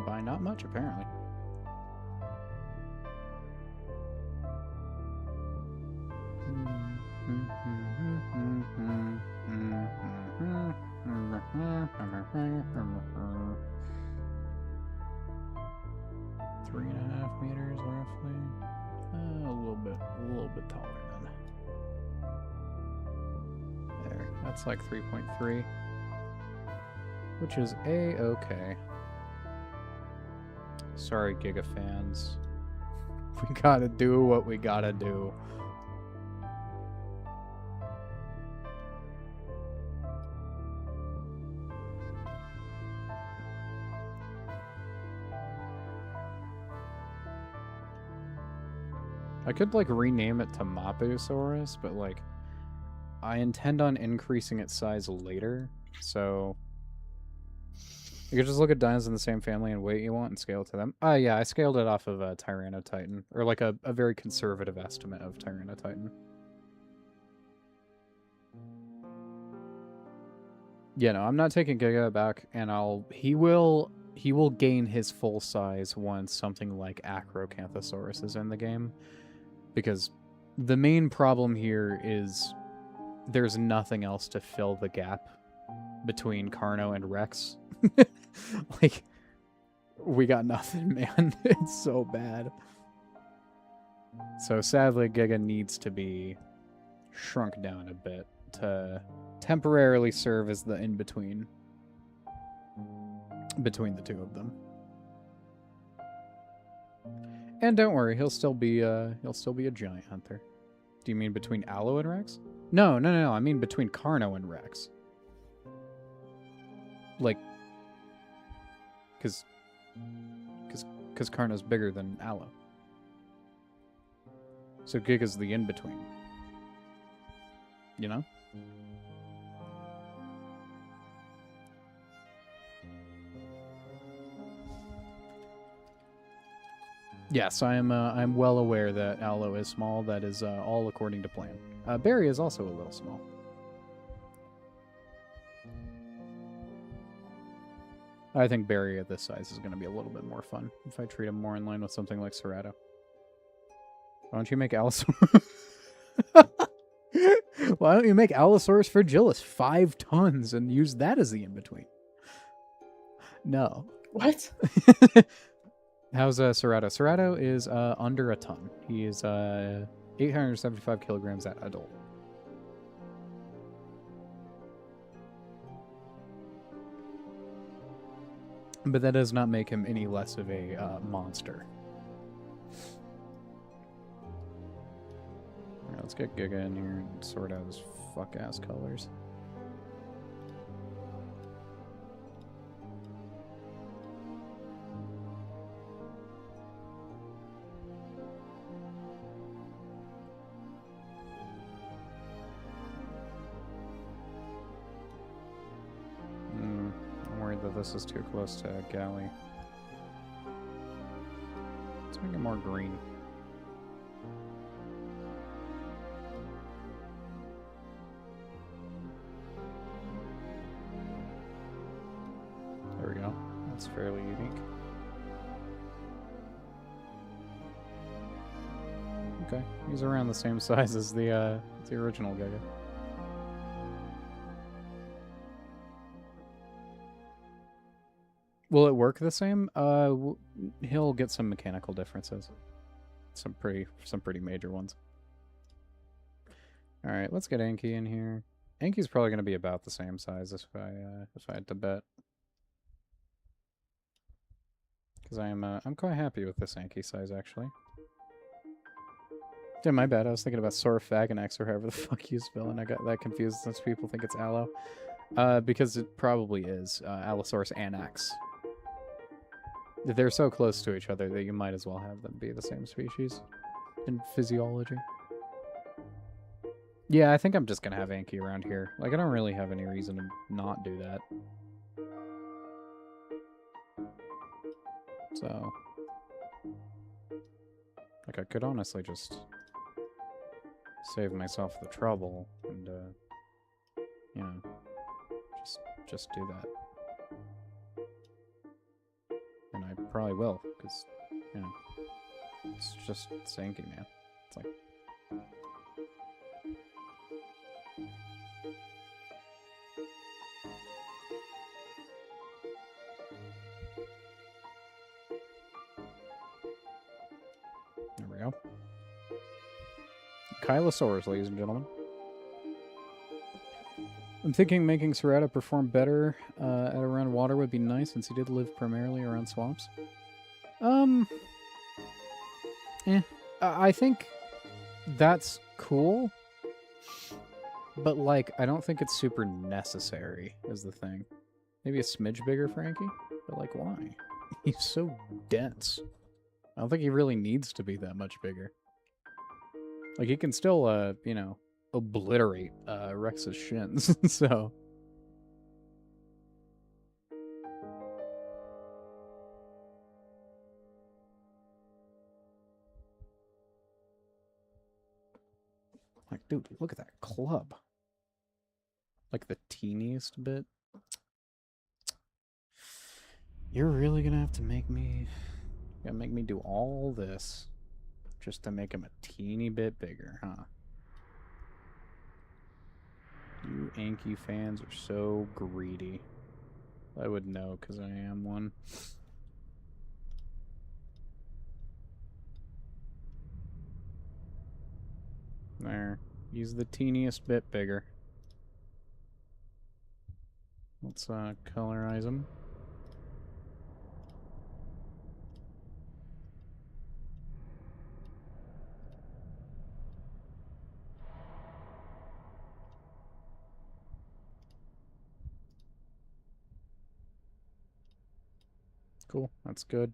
By not much, apparently. Three and a half meters, roughly. A little bit taller then. There, that's like 3.3, which is a-okay. Sorry, Giga fans. We gotta do what we gotta do. I could, like, rename it to Mapusaurus, but, like, I intend on increasing its size later, so... You could just look at dinos in the same family and weight you want and scale it to them. Yeah, I scaled it off of Tyrannotitan, or, like, a very conservative estimate of Tyrannotitan. Yeah, no, I'm not taking Giga back, and he will gain his full size once something like Acrocanthosaurus is in the game. Because the main problem here is there's nothing else to fill the gap between Carno and Rex. Like, we got nothing, man. It's so bad. So sadly, Giga needs to be shrunk down a bit to temporarily serve as the in-between between the two of them. And don't worry, he'll still be a giant hunter. Do you mean between Allo and Rex? No. I mean between Carno and Rex. Like, because Carno's bigger than Allo. So Giga's the in-between. You know? Yes, I'm well aware that Allo is small. That is all according to plan. Barry is also a little small. I think Barry at this size is going to be a little bit more fun if I treat him more in line with something like Cerrato. Why don't you make Allosaurus? Why don't you make Allosaurus fragilis 5 tons and use that as the in-between? No. What? How's Cerrato? Cerrato is under a ton. He is 875 kilograms at adult. But that does not make him any less of a monster. Alright, let's get Giga in here and sort out his fuck-ass colors. This is too close to Galley. Let's make it more green. There we go. That's fairly unique. okay. He's around the same size as the original Giga. Will it work the same? He'll get some mechanical differences. Some pretty major ones. All right, let's get Anki in here. Anki's probably going to be about the same size if I had to bet. Because I'm quite happy with this Anki size actually. Yeah, my bad. I was thinking about Sorafaganex or however the fuck you spell it. I got that confused since people think it's Allo. Because it probably is Allosaurus Anax. They're so close to each other that you might as well have them be the same species in physiology. Yeah, I think I'm just gonna have Anki around here. Like, I don't really have any reason to not do that. So, like, I could honestly just save myself the trouble and, you know, just do that. And I probably will, because, you know, it's just Anki, man. It's like... There we go. Kylosaurus, ladies and gentlemen. I'm thinking making Serrata perform better at around water would be nice, since he did live primarily around swamps. I think that's cool, but, like, I don't think it's super necessary, is the thing. Maybe a smidge bigger for Anki, but, like, why? He's so dense. I don't think he really needs to be that much bigger. Like, he can still, you know, obliterate Rex's shins, so... Like, dude, look at that club. Like, the teeniest bit. You're really gonna have to make me... Gotta make me do all this just to make him a teeny bit bigger, huh? You Anki fans are so greedy. I would know, because I am one. There. He's the teeniest bit bigger. Let's colorize him. Cool, that's good.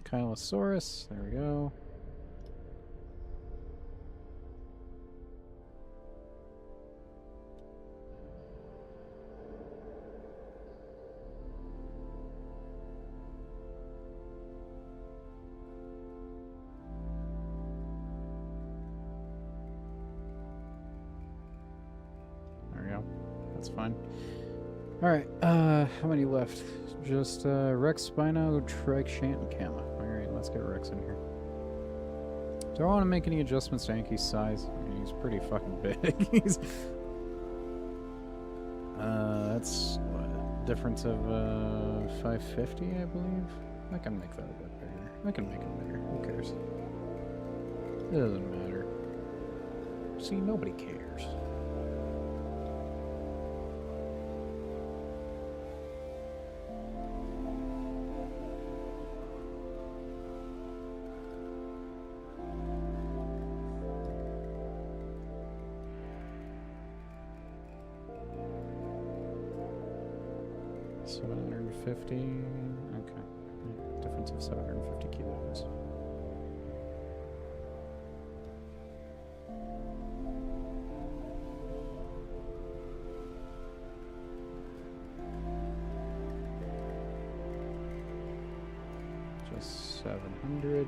Kylosaurus, there we go. There we go. That's fine. Alright, how many left? Just Rex, Spino, Trike, Shant, and Kama. Alright, let's get Rex in here. Do I want to make any adjustments to Anki's size? I mean, he's pretty fucking big. He's... that's what, a difference of 550, I believe? I can make that a bit bigger. I can make it bigger. Who cares? It doesn't matter. See, nobody cares. $750. Okay. Difference of 750 kilos. Just 700.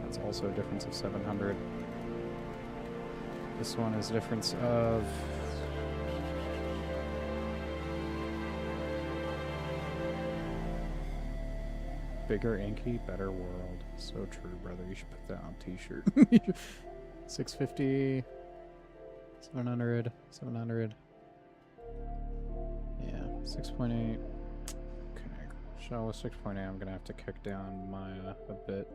That's also a difference of 700. This one is a difference of... Bigger inky, better world. So true, brother. You should put that on t-shirt. 650... 700... 700... Yeah, 6.8. Okay, so with 6.8, I'm gonna have to kick down my a bit.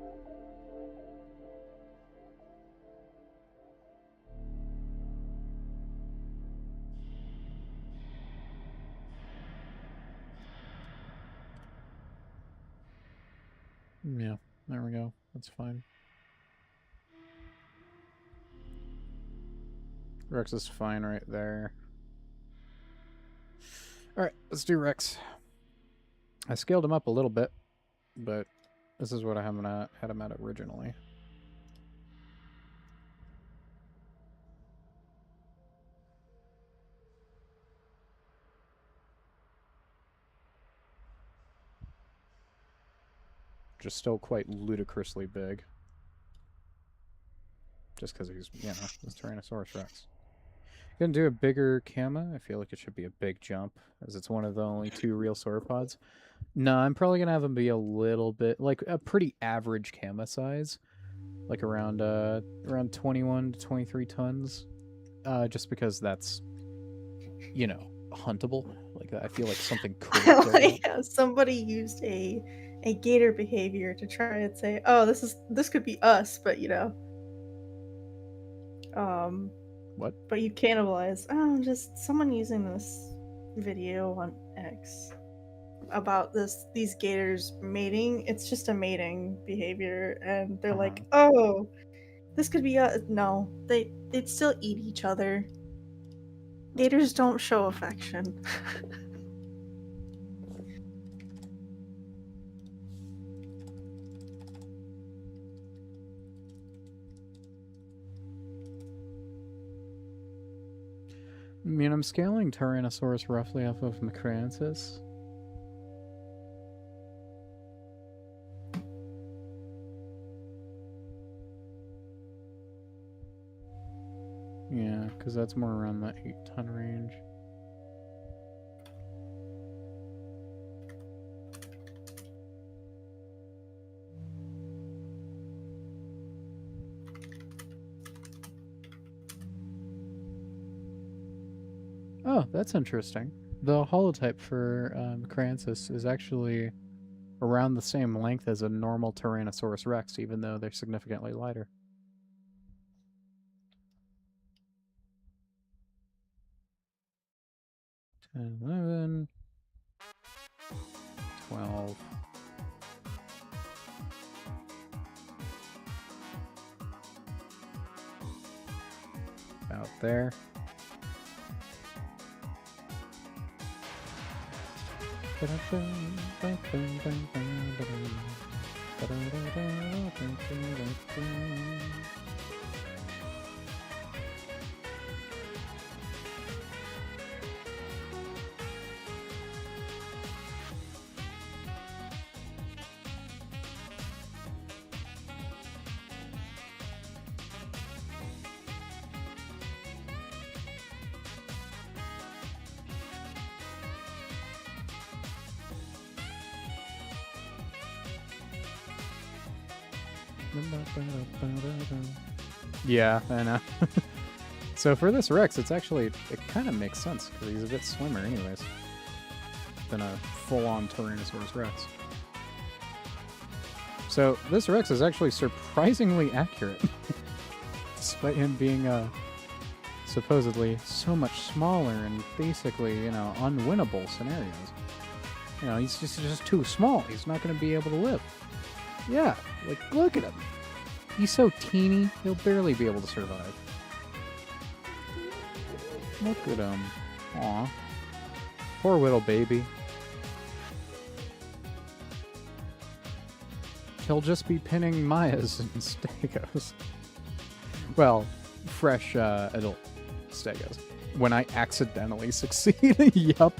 Yeah, there we go. That's fine. Rex is fine right there. Alright, let's do Rex. I scaled him up a little bit, but this is what I had him at originally. Just still quite ludicrously big. Just because he's, you know, this Tyrannosaurus Rex. Gonna do a bigger Kama. I feel like it should be a big jump, as it's one of the only 2 real sauropods. No, I'm probably gonna have him be a little bit, like a pretty average Kama size. Like around 21 to 23 tons. Just because that's, you know, huntable. Like, I feel like something could go Like, somebody used a gator behavior to try and say, oh, this could be us, but you know. What? But you cannibalize. Oh, just someone using this video on X about these gators mating. It's just a mating behavior, and they're like, oh, this could be us. No, they'd still eat each other. Gators don't show affection. I mean, I'm scaling Tyrannosaurus roughly off of Macransis. Yeah, because that's more around that 8-ton range. Oh, that's interesting. The holotype for Macransis is actually around the same length as a normal Tyrannosaurus Rex, even though they're significantly lighter. 10, 11, 12. Out there. Yeah, I know. So for this Rex, it's actually, it kind of makes sense, because he's a bit slimmer anyways than a full-on Tyrannosaurus Rex. So this Rex is actually surprisingly accurate, despite him being supposedly so much smaller and basically, you know, unwinnable scenarios. You know, he's just too small. He's not going to be able to live. Yeah, like, look at him. He's so teeny, he'll barely be able to survive. Look at him. Aw. Poor little baby. He'll just be pinning Mayas and Stegos. Well, fresh adult Stegos. When I accidentally succeed. Yup.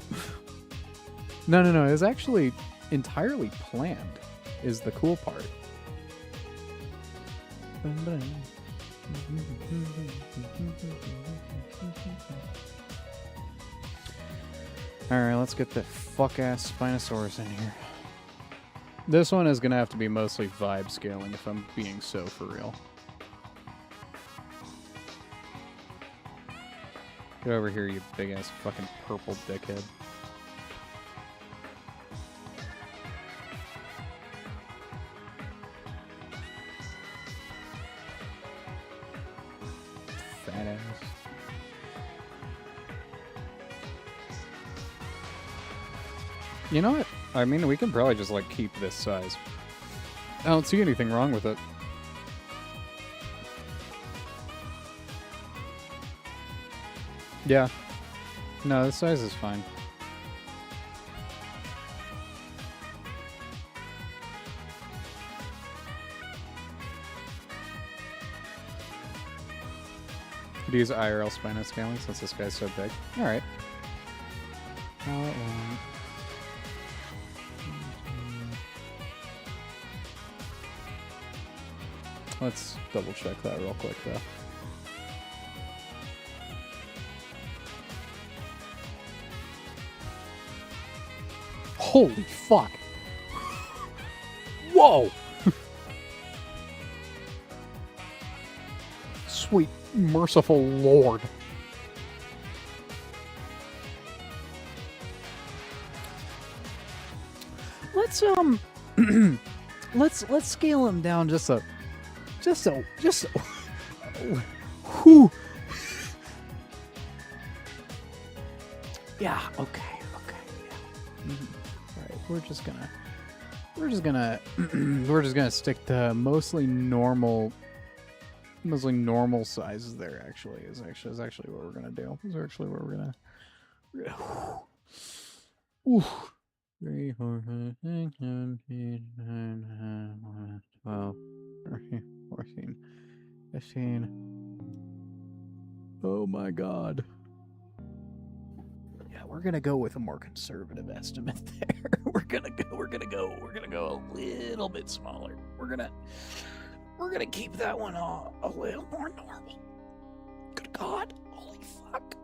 No, it was actually entirely planned, is the cool part. Alright, let's get the fuck-ass Spinosaurus in here. This one is gonna have to be mostly vibe scaling if I'm being so for real. Get over here, you big-ass fucking purple dickhead. Fat ass. You know what? I mean, we can probably just, like, keep this size. I don't see anything wrong with it. Yeah. No, the size is fine. Could use IRL spino scaling since this guy's so big. Alright. Let's double check that real quick though. Holy fuck! Whoa! Sweet merciful lord. Let's let's scale him down just so whew. Yeah, okay, yeah. Right, we're just gonna stick to mostly normal sizes there. Actually, is actually what we're gonna do. Is actually what we're gonna. Ooh. 3, 4, 5, 6, 7, 8, 9, 12, 13, 14, 15. Oh my god. Yeah, we're gonna go with a more conservative estimate there. We're gonna go a little bit smaller. We're gonna keep that one a little more normal. Good god, holy fuck.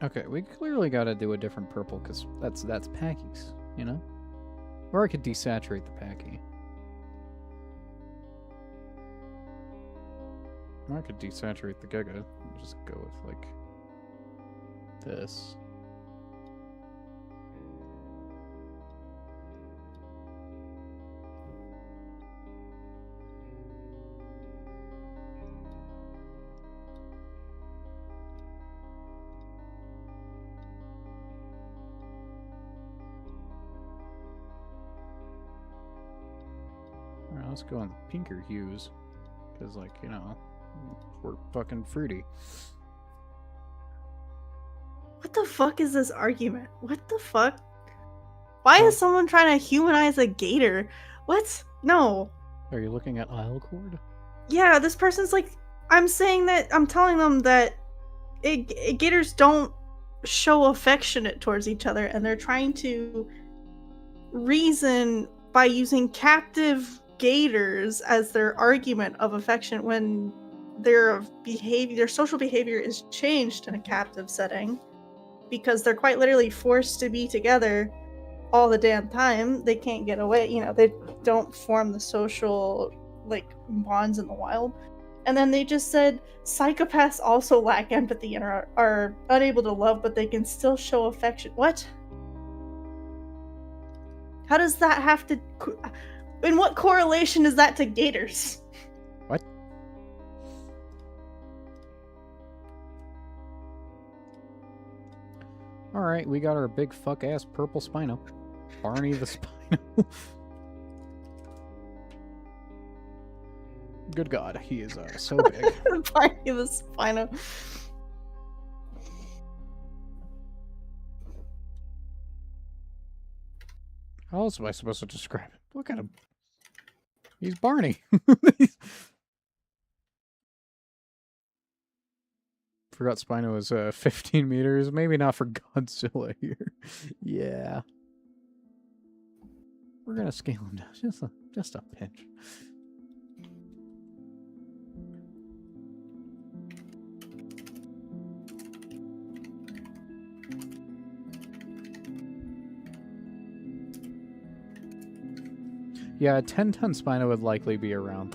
Okay, we clearly gotta do a different purple because that's Packy's, you know? Or I could desaturate the Packy. Or I could desaturate the Giga and just go with, like, this. Alright, let's go on the pinker hues. Because, like, you know, we're fucking fruity. What the fuck is this argument? What the fuck? Why is someone trying to humanize a gator? What? No. Are you looking at aisle cord? Yeah, this person's like, I'm telling them that gators don't show affectionate towards each other, and they're trying to reason by using captive gators as their argument of affection when their social behavior is changed in a captive setting because they're quite literally forced to be together all the damn time. They can't get away, you know, they don't form the social, like, bonds in the wild. And then they just said psychopaths also lack empathy and are unable to love, but they can still show affection. What? How does that have to... In what correlation is that to gators? What? Alright, we got our big fuck-ass purple Spino. Barney the Spino. Good god, he is so big. Barney the Spino. How else am I supposed to describe him? Look at him. He's Barney. Forgot Spino was 15 meters. Maybe not for Godzilla here. Yeah. We're gonna scale him down just a pinch. Yeah, a 10-ton Spino would likely be around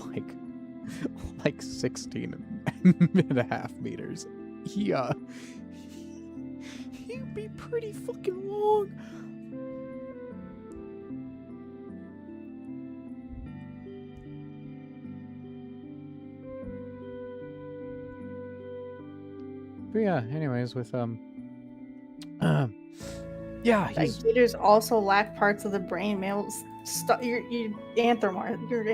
like 16 and a half meters. Yeah. He'd be pretty fucking long. But yeah, anyways, with yeah, Like, he's gators also lack parts of the brain. Males, you're anthropomorphizing. You're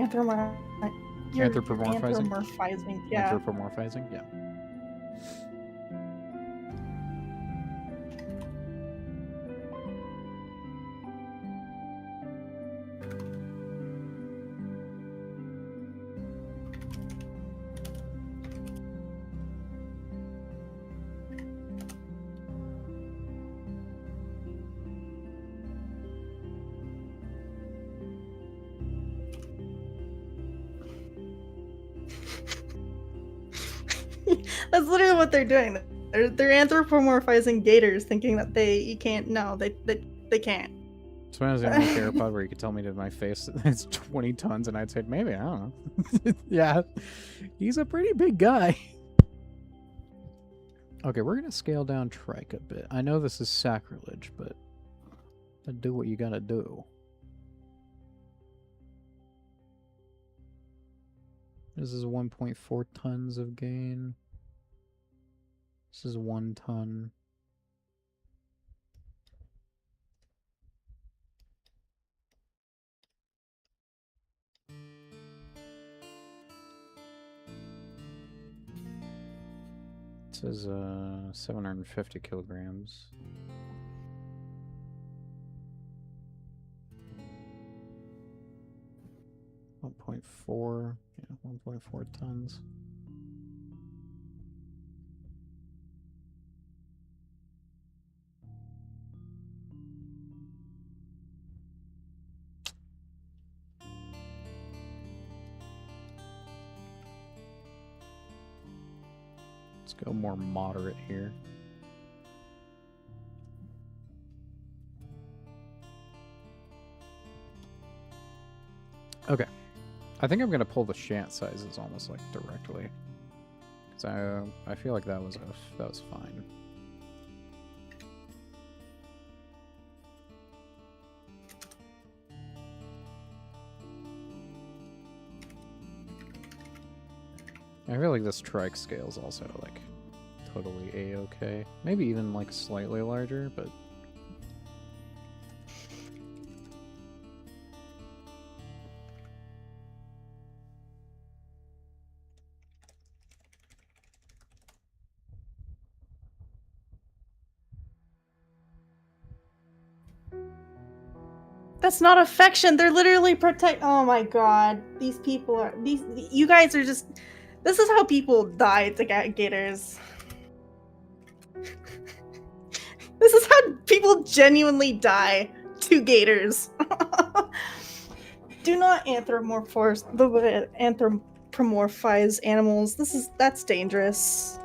Anthropomorphizing? anthropomorphizing. Yeah. Anthropomorphizing, yeah. That's literally what they're doing. They're anthropomorphizing gators, thinking that they can't. No, they can't. So when I was in my theropod where you could tell me to my face it's 20 tons and I'd say maybe, I don't know. Yeah, he's a pretty big guy. Okay, we're gonna scale down trike a bit. I know this is sacrilege, but do what you gotta do. This is 1.4 tons of gain. This is 1 ton. This is 750 kilograms. Yeah, 1.4 tons. Let's go more moderate here. Okay. I think I'm gonna pull the shant sizes almost like directly. Cause I feel like that was fine. I feel like this trike scale is also like totally a-okay. Maybe even like slightly larger, but That's not affection. They're literally protect. Oh my god, these people are these. You guys are just. This is how people die to gators. This is how people genuinely die to gators. Do not anthropomorphize animals. That's dangerous.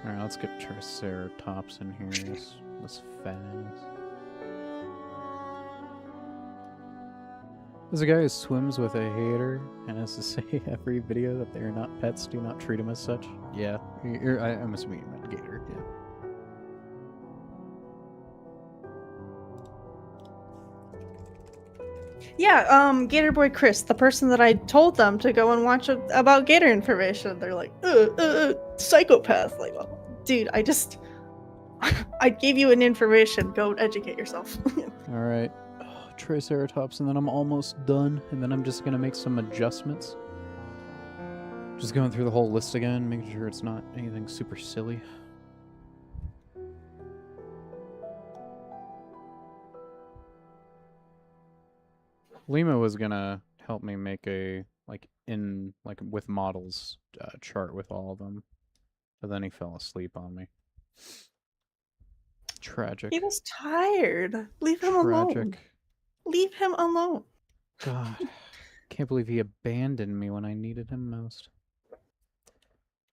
alright, let's get Triceratops in here this fast. There's a guy who swims with a hater and has to say every video that they're not pets, do not treat them as such. Yeah, I'm assuming you meant gator, yeah. Yeah, Gator Boy Chris, the person that I told them to go and watch about Gator information. They're like, psychopath. Like, well, dude, I gave you an information. Go educate yourself. Alright. Oh, Triceratops, and then I'm almost done, and then I'm just gonna make some adjustments. Just going through the whole list again, making sure it's not anything super silly. Lima was gonna help me make a with models chart with all of them, but then he fell asleep on me. Tragic. He was tired. Leave him alone. Tragic. Leave him alone. God, can't believe he abandoned me when I needed him most.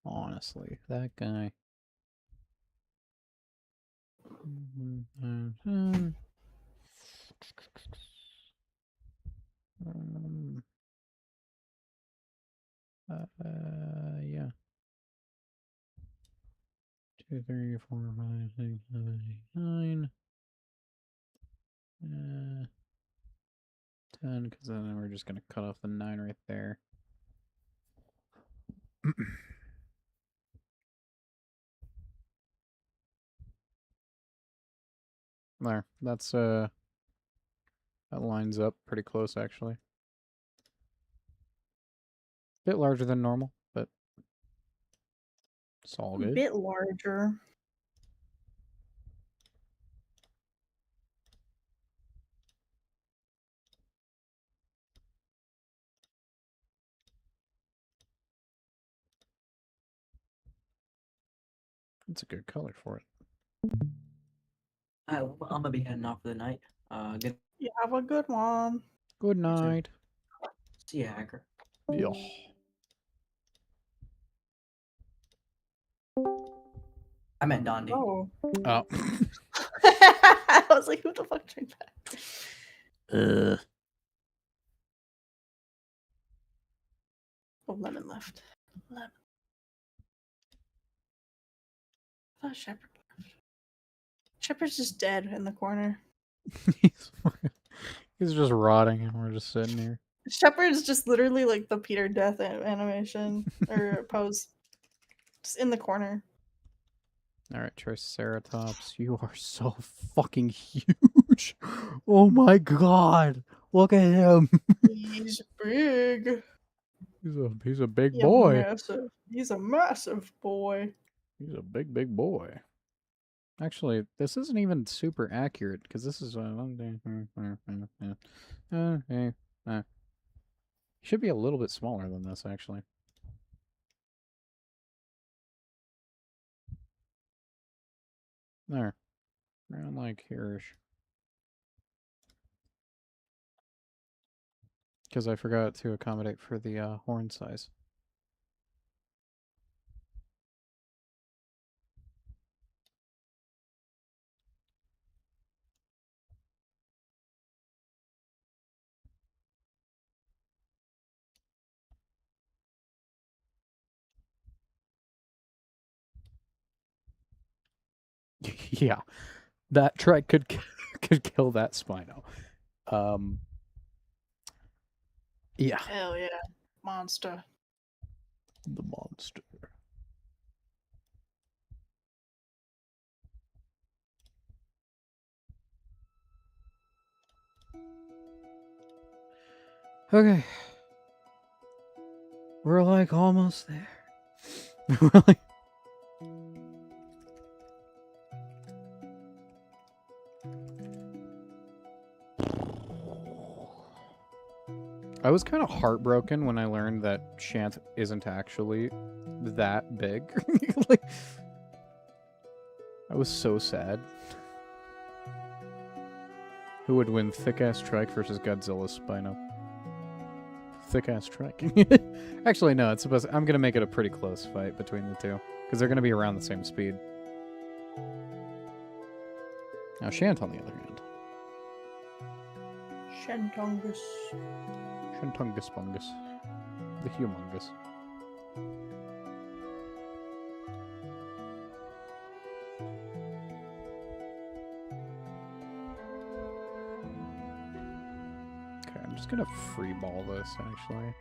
Honestly, that guy. Yeah. 2, 3, 4, 5, 6, 7, 8, 9. 10, because then we're just gonna cut off the 9 right there. There. That's that lines up pretty close actually. Bit larger than normal, but it's all A good. bit larger. It's a good color for it. I'm gonna be heading off for the night. Good. You have a good one. Good too. night. See ya, hacker. Yeah. I meant Dondi. Oh. Oh. I was like, who the fuck drank that? Oh, lemon left. Lemon. Oh, Shepherd left. Shepherd's just dead in the corner. He's just rotting and we're just sitting here. Shepherd's just literally like the Peter Death animation or pose. Just in the corner. Alright, Triceratops, you are so fucking huge. Oh my god. Look at him. He's big. He's a big He's boy. massive. He's a massive boy. He's a big boy. Actually, this isn't even super accurate because this is should be a little bit smaller than this actually. There, around like here-ish. Because I forgot to accommodate for the horn size. Yeah, that trike could kill that Spino. Yeah, Hell yeah. Monster. the monster. Okay, we're like almost there. We're like. I was kind of heartbroken when I learned that Shant isn't actually that big. Like, I was so sad. Who would win, thick-ass trike versus Godzilla Spino? Thick-ass trike. Actually, no, it's supposed I'm gonna make it a pretty close fight between the two. Because they're gonna be around the same speed. Now, Shant, on the other hand. Shantungus. Shantungus Bungus. The humongous. Okay, I'm just gonna free ball this, actually.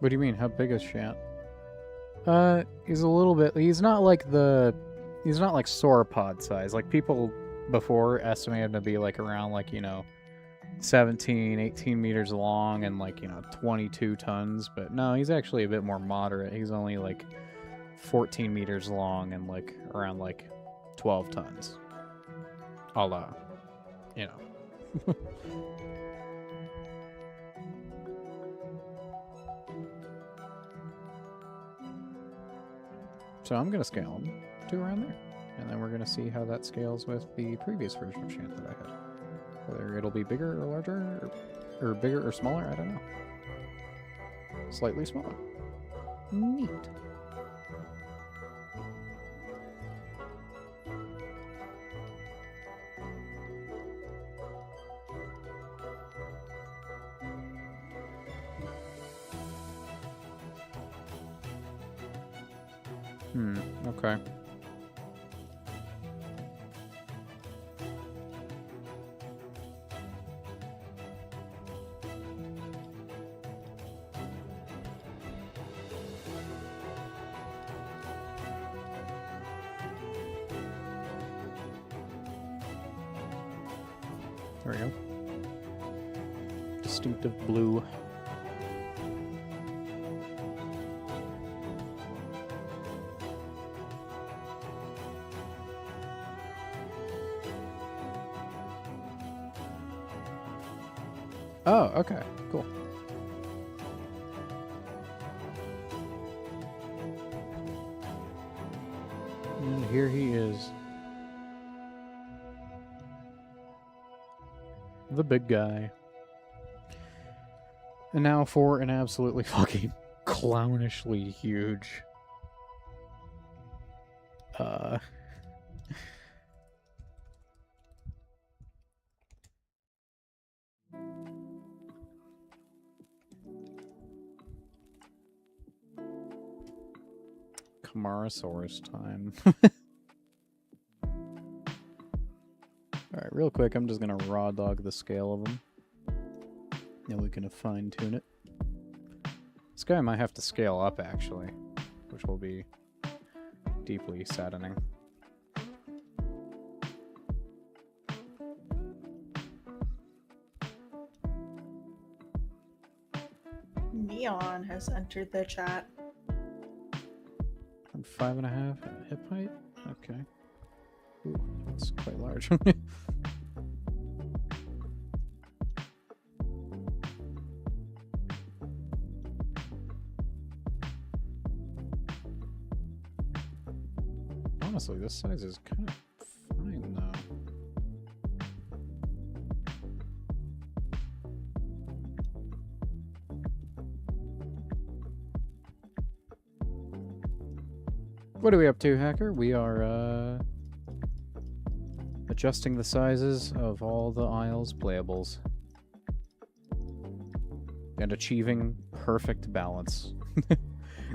What do you mean? How big is Shant? He's a little bit. He's not like sauropod size. Like people before estimated him to be like around like 17, 18 meters long and like 22 tons. But no, he's actually a bit more moderate. He's only like 14 meters long and like around like 12 tons. A la, So I'm going to scale him to around there. And then we're going to see how that scales with the previous version of Shant that I had. Whether it'll be bigger or larger, or bigger or smaller, I don't know. Slightly smaller. Neat. Okay. There we go. Distinctive blue. Oh, okay, cool. And here he is. The big guy. And now for an absolutely fucking clownishly huge Camarasaurus time. Alright, real quick, I'm just gonna raw dog the scale of them. And we can fine tune it. This guy might have to scale up actually, which will be deeply saddening. Neon has entered the chat. I'm 5.5 hip height? Okay. Ooh, that's quite large. Honestly, this size is kind of fine, though. What are we up to, Hacker? We are, adjusting the sizes of all the Isles playables. And achieving perfect balance.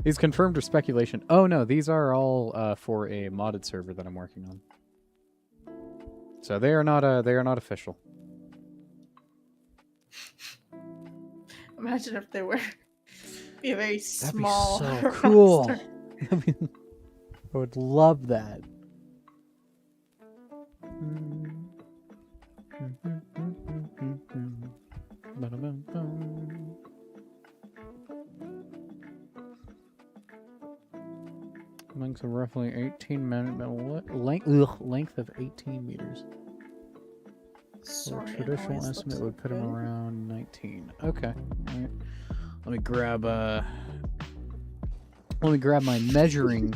These confirmed or speculation? Oh no, these are all for a modded server that I'm working on. So they are not official. Imagine if they were. Be a very That'd small. be so cool. roster. I would love that. Length of roughly 18 length of 18 meters. So a Sorry, it traditional always estimate looks would put him good. around 19. Okay. Alright. Let me grab my measuring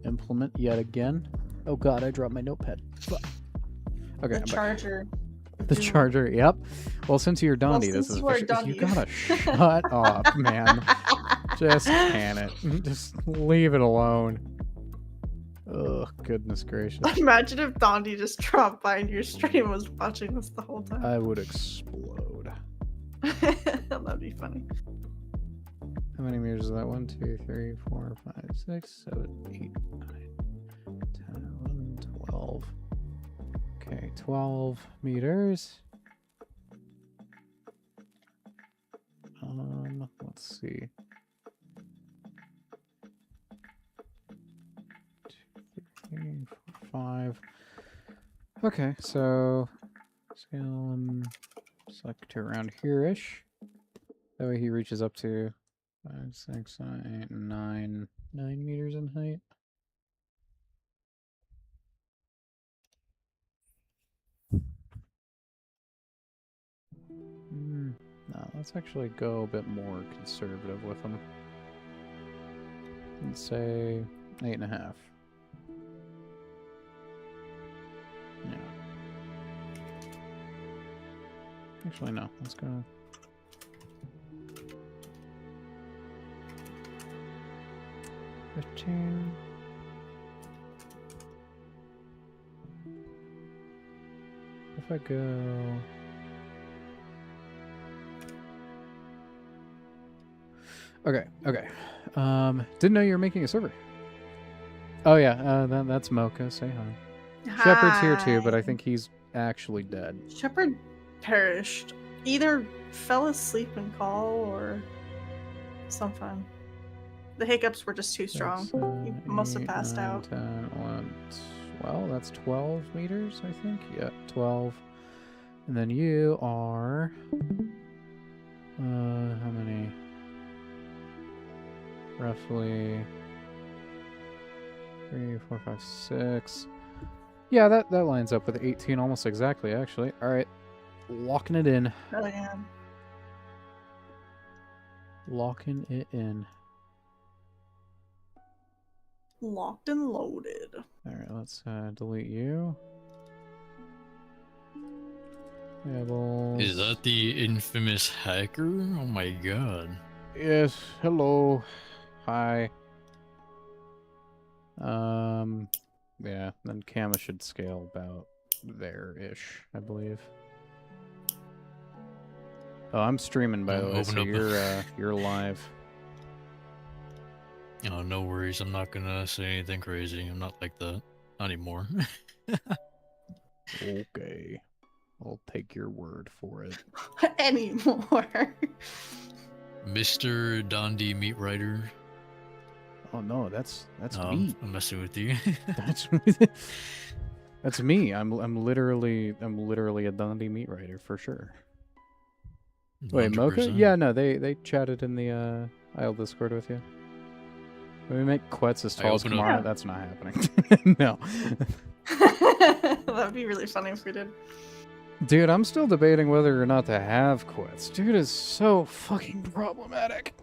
implement yet again. Oh god, I dropped my notepad. Fuck. Okay, The I'm back. charger. The charger, yep. Well, since you're Dondi, this since is you are official. You Dondi. gotta shut up, man. Just can it. Just leave it alone. Ugh, goodness gracious. Imagine if Dondi just dropped by and your stream was watching this the whole time. I would explode. That'd be funny. How many meters is that? 1, 2, 3, 4, 5, 6, 7, 8, 9, 10, 11, 12. Okay, 12 meters. Let's see. 5. Okay, so scale him select to around here-ish. That way he reaches up to 5, 6, 7, 8, 9 meters in height. No, let's actually go a bit more conservative with him. Let's say 8.5. Yeah. Actually, no. Let's go. If I go... Okay. Didn't know you were making a server. Oh yeah, that's Mocha. Say hi. Shepard's here too, but I think he's actually dead. Shepard perished. Either fell asleep in call or something. The hiccups were just too strong. He must have passed out. 10, 11, 12. That's 12 meters, I think. Yeah, 12. And then you are... how many? Roughly... 3, 4, 5, 6. Yeah, that lines up with 18 almost exactly, actually. Alright. Locking it in. Oh, yeah. Locking it in. Locked and loaded. Alright, let's delete you. Playables. Is that the infamous hacker? Oh my god. Yes, hello. Hi. Yeah, then Kama should scale about there-ish, I believe. Oh, I'm streaming, by the way, so you're live. Oh, no worries. I'm not gonna say anything crazy. I'm not like that. Not anymore. Okay. I'll take your word for it. Anymore. Mr. Dondi Meat Writer. Oh no, that's me. I'm messing with you. That's me. I'm literally a Dundee meat writer for sure. Wait, Mocha? 100%. Yeah, no, they chatted in the Isle Discord with you. When we make Quetz as tall as open up- Kamara, that's not happening. No. That'd be really funny if we did. Dude, I'm still debating whether or not to have Quetz. Dude is so fucking problematic.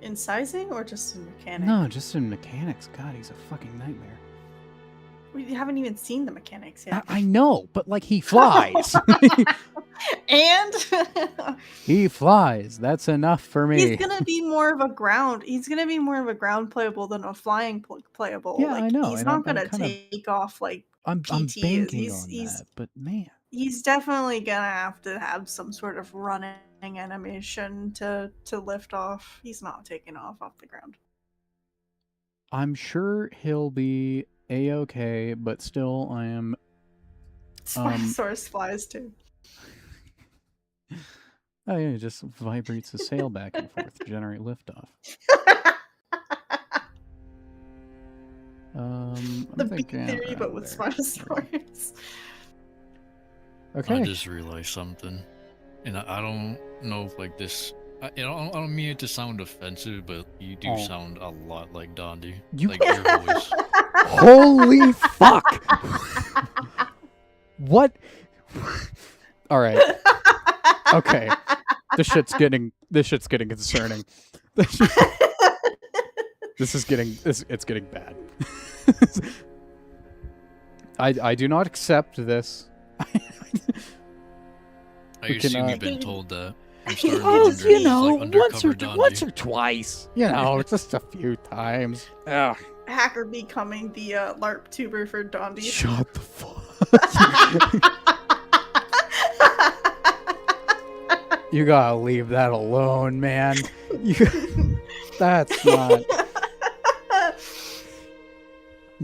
In sizing or just in mechanics? No, just in mechanics. God, he's a fucking nightmare. We haven't even seen the mechanics yet. I know, but like he flies. And He flies. That's enough for me. he's gonna be more of a ground. He's gonna be more of a ground playable than a flying playable. Yeah, like, I know, He's and not I'm gonna kinda- take off like I'm PT banking is. on He's that, but man. he's definitely gonna have some sort of running animation to lift off. He's not taking off the ground. I'm sure he'll be a-okay, but still I am... Spinosaurus flies too. Oh yeah, it just vibrates the sail back and forth to generate liftoff. I'm The big thinking theory, around but with there. Spinosaurus. Okay. I just realized something. And I don't know if like this... I don't mean it to sound offensive, but you do Oh. sound a lot like Dondi. You- Like your voice. Holy fuck! What? All right. Okay. This shit's getting concerning. This is getting it's getting bad. I do not accept this. I We assume cannot- you've been told that. I'm starting to Oh, wonder you if it's know, like undercover Dondi. once or twice. You know, just a few times. Ugh. Hacker becoming the LARP tuber for Dondi. Shut the fuck. You gotta leave that alone, man. That's not.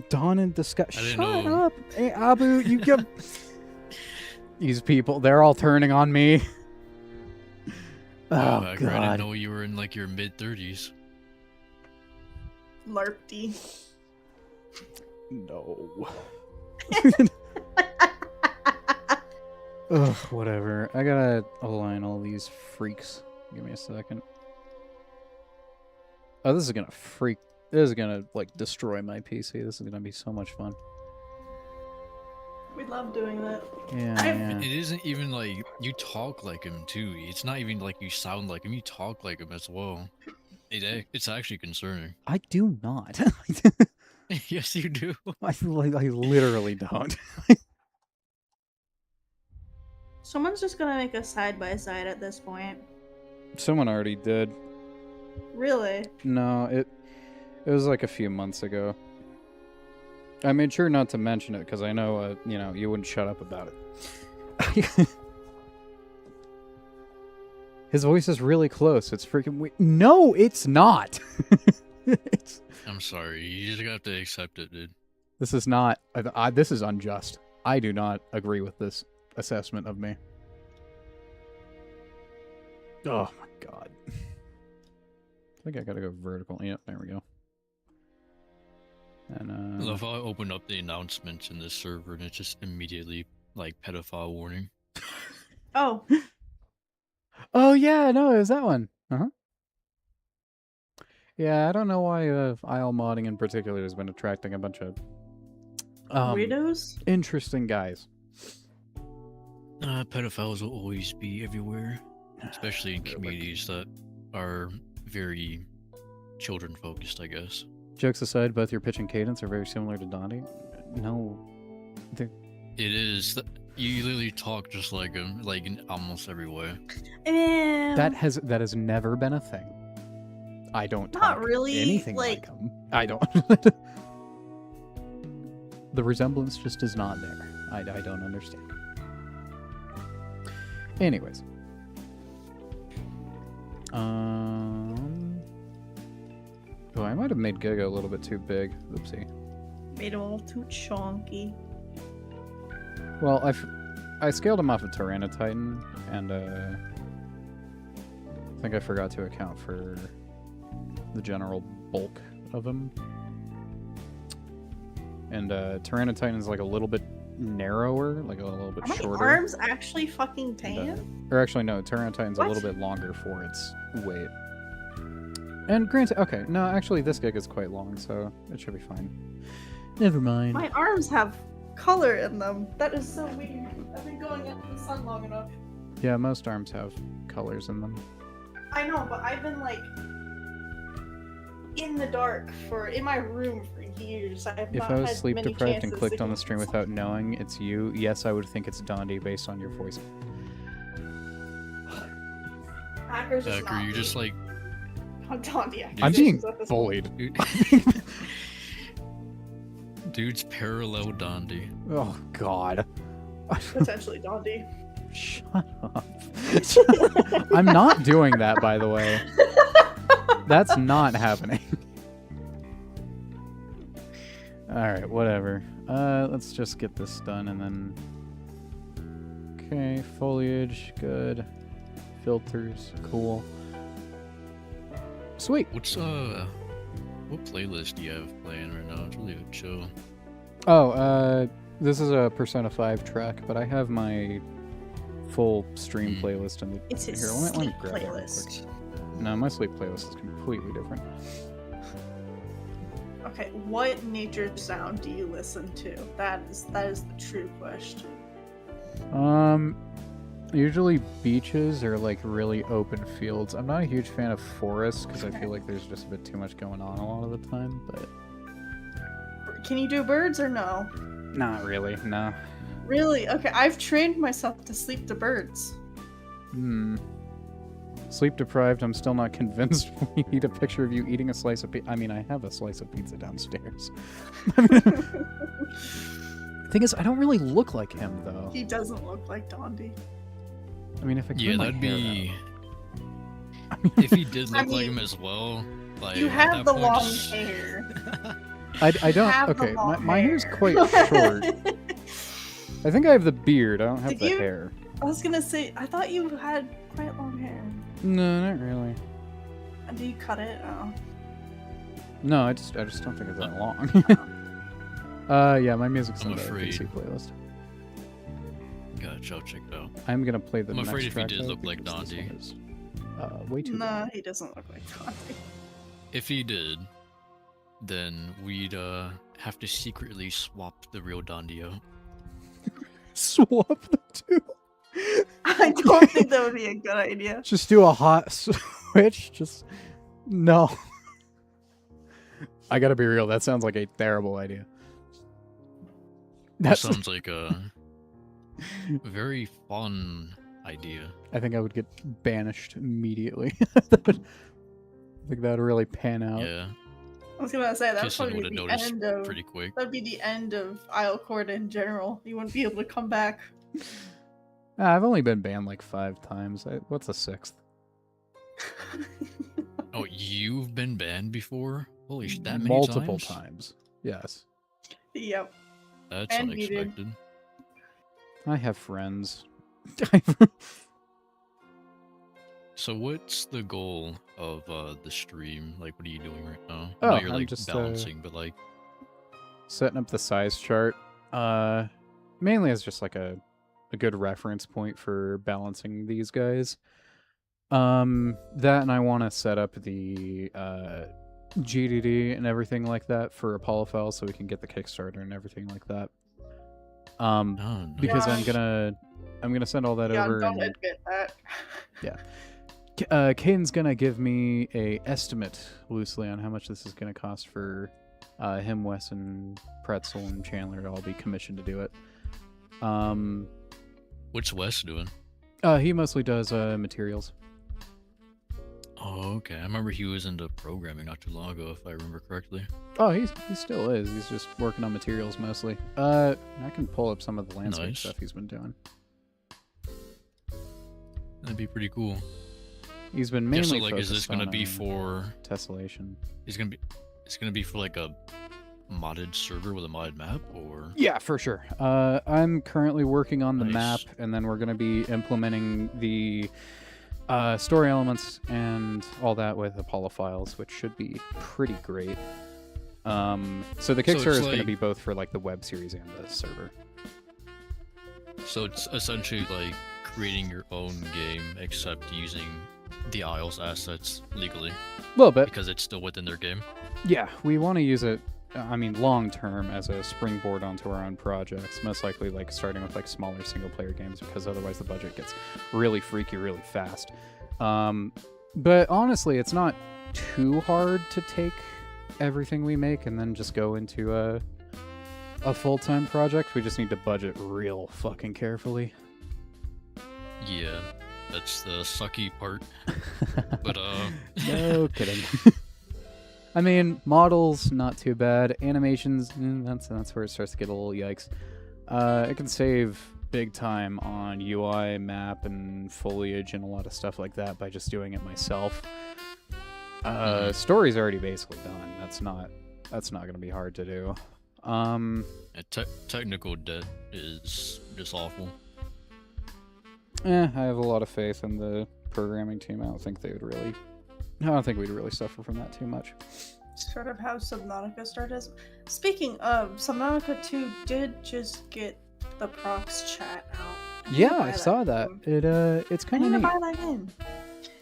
Dawn and discuss. I didn't Shut know. up, hey, Abu. You get these people. They're all turning on me. Wow, Oh Hacker, I didn't god. know you were in like your mid-30s. LARP D. No. Ugh, whatever. I gotta align all these freaks. Give me a second. Oh, this is gonna freak. This is gonna, like, destroy my PC. This is gonna be so much fun. We love doing that. Yeah, yeah. It isn't even like you talk like him too. It's not even like you sound like him. You talk like him as well. It's actually concerning. I do not. Yes, you do. I literally don't. Someone's just gonna make a side by side at this point. Someone already did. Really? No, it was like a few months ago. I made sure not to mention it because I know, you know, you wouldn't shut up about it. His voice is really close. It's freaking weird. No, it's not. I'm sorry. You just have to accept it, dude. This is not. This is unjust. I do not agree with this assessment of me. Oh my god. I think I gotta go vertical. Yep, there we go. And I love how I open up the announcements in this server and it's just immediately like pedophile warning. Oh. Oh yeah, no, it was that one. Yeah, I don't know why IL modding in particular has been attracting a bunch of Weirdos? interesting guys. Pedophiles will always be everywhere, especially in communities that are very children focused, I guess. Jokes aside, both your pitch and cadence are very similar to Donnie. No. It is. You literally talk just like him, like in almost every way. That has never been a thing. I don't Not talk really, anything like- him. I don't. The resemblance just is not there. I don't understand. Anyways. Oh, I might have made Giga a little bit too big. Oopsie. Made him a little too chonky. Well, I scaled him off of Tyranititan, and I think I forgot to account for the general bulk of him. And Tyranititan is like a little bit narrower, like a little bit Are my shorter. arms actually fucking tan? And, or actually, no, Tyranititan's a What? little bit longer for its weight. And granted, okay, no, actually, this gig is quite long, so it should be fine. Never mind. My arms have color in them. That is so weird. I've been going out in the sun long enough. Yeah, most arms have colors in them. I know, but I've been like in the dark in my room for years. I have If not I was had sleep many deprived and chances clicked to on the get stream sun. without knowing it's you, yes, I would think it's Dondi based on your voice. Hackers is Hacker, you're just like not Dondi I'm I'm accusations being at this bullied. dude's parallel Dondi. Oh, God. point. Potentially Dondi. Shut up. I'm not doing that, by the way. That's not happening. Alright, whatever. Let's just get this done and then... Okay, foliage, good. Filters, cool. Sweet. What playlist do you have playing right now? It's really chill. Oh, this is a Persona 5 track, but I have my full stream playlist in the... It's his Here, let me sleep grab it real quick. playlist. No, my sleep playlist is completely different. Okay, what nature sound do you listen to? That is the true question. Usually beaches or like really open fields. I'm not a huge fan of forests because I feel like there's just a bit too much going on a lot of the time, but... Can you do birds or no? Not really, no. Really? Okay, I've trained myself to sleep to birds. Sleep deprived, I'm still not convinced. We need a picture of you eating a slice of pizza. I mean, I have a slice of pizza downstairs. Thing is, I don't really look like him, though. He doesn't look like Dondi. I mean, if I Yeah, grew my that'd hair be. out- If he did I look like mean, him as well, like You at have that the point, long just- hair. I don't... have the Okay, long my hair's hair. quite short. I think I have the beard, I don't have Did the you- hair. I was gonna say, I thought you had quite long hair. No, not really. Do you cut it? Oh. No, I just don't think it's that long. Yeah, my music's I'm on the afraid. PC playlist. Gotcha, I'll check it out. I'm gonna play the I'm next afraid if he track, did though, look like because this Dondi. one is, way too Nah, he doesn't look like Tommy. If he did, then we'd have to secretly swap the real Dondio. Swap the two. I don't think that would be a good idea. Just do a hot switch. Just no. I gotta be real. That sounds like a terrible idea. That That's. sounds like a very fun idea. I think I would get banished immediately. I think that would really pan out. Yeah, I was gonna say that would Kissing probably would be have the noticed end of pretty quick. that'd be the end of Isle Court in general. You wouldn't be able to come back. I've only been banned like 5 times. What's the 6th? Oh, you've been banned before? Holy sh! That many Multiple times? times. Yes. Yep. That's And muted. unexpected. I have friends. So what's the goal of the stream? Like, what are you doing right now? Oh, I know you're I'm like just, balancing, but like, Setting up the size chart. Mainly as just like a good reference point for balancing these guys. That, and I want to set up the GDD and everything like that for Apollo files so we can get the Kickstarter and everything like that. oh, nice. Because Yeah. I'm gonna send all that Yeah, over. don't And, admit that. Caden's gonna give me a estimate loosely on how much this is gonna cost for him, Wes, and Pretzel and Chandler to all be commissioned to do it. What's Wes doing? He mostly does materials. Oh, okay. I remember he was into programming not too long ago, if I remember correctly. Oh, he still is. He's just working on materials mostly. I can pull up some of the landscape Nice. stuff he's been doing. That'd be pretty cool. He's been Yeah, mainly so like, is this focused gonna on, be for? tessellation. It's gonna be for like a modded server with a modded map, or? Yeah, for sure. I'm currently working on the map, Nice. and then we're going to be implementing the story elements and all that with Apollo files, which should be pretty great. So the So Kickstarter it's is going to like- be both for like the web series and the server. So it's essentially like creating your own game, except using the Isles assets legally, A little bit. because it's still within their game. Yeah, we want to use it, I mean, long term as a springboard onto our own projects. Most likely, like, starting with, like, smaller single-player games, because otherwise the budget gets really freaky really fast. But honestly, it's not too hard to take everything we make and then just go into a full-time project. We just need to budget real fucking carefully. Yeah, that's the sucky part. But No kidding. I mean, models, not too bad. Animations, that's where it starts to get a little yikes. It can save big time on UI, map, and foliage, and a lot of stuff like that by just doing it myself. Story's already basically done. That's not going to be hard to do. technical debt is just awful. I have a lot of faith in the programming team. I don't think we'd really suffer from that too much. Sort of how Subnautica started. Speaking of, Subnautica 2 did just get the procs chat out. I need to Yeah, buy I saw that. game. It's I kind need of to neat. buy that game.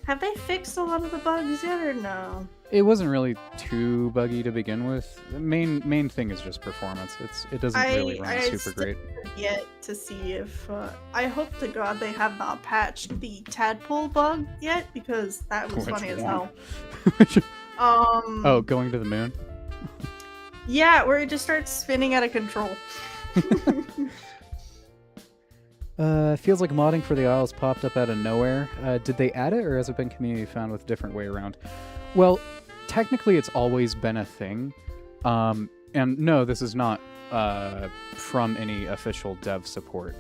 Have they fixed a lot of the bugs yet, or no? It wasn't really too buggy to begin with. The main thing is just performance. It doesn't really run super still great. have yet to see if I hope to God they have not patched the tadpole bug yet, because that was Which funny as one? hell. Oh, going to the moon? Yeah, where it just starts spinning out of control. Feels like modding for the Isles popped up out of nowhere. Did they add it, or has it been community found with a different way around? Well, technically it's always been a thing. And no, this is not from any official dev support.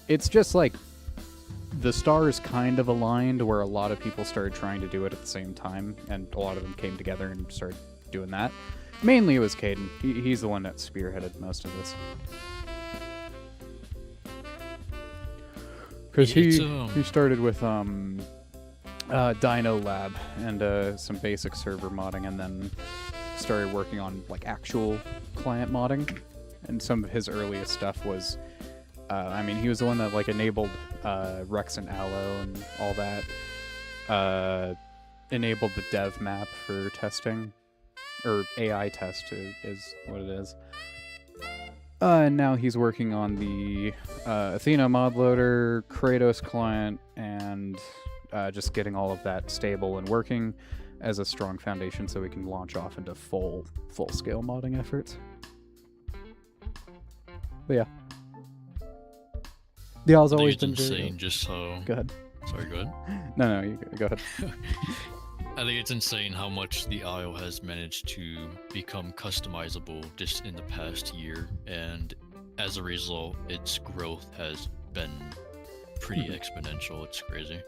It's just like the stars kind of aligned where a lot of people started trying to do it at the same time, and a lot of them came together and started doing that. Mainly it was Caden. He's the one that spearheaded most of this. Because he started with Dino Lab and some basic server modding, and then started working on like actual client modding. and some of his earliest stuff was, I mean, he was the one that like enabled Rex and Allo and all that. Enabled the dev map for testing, or AI test is what it is. And now he's working on the Athena mod loader, Kratos client, and just getting all of that stable and working as a strong foundation so we can launch off into full-scale modding efforts. But yeah. The Al's I think always it's been very insane good. just how. Go ahead. Sorry, go ahead. No, you go ahead. I think it's insane how much the IO has managed to become customizable just in the past year, and as a result, its growth has been pretty exponential. It's crazy.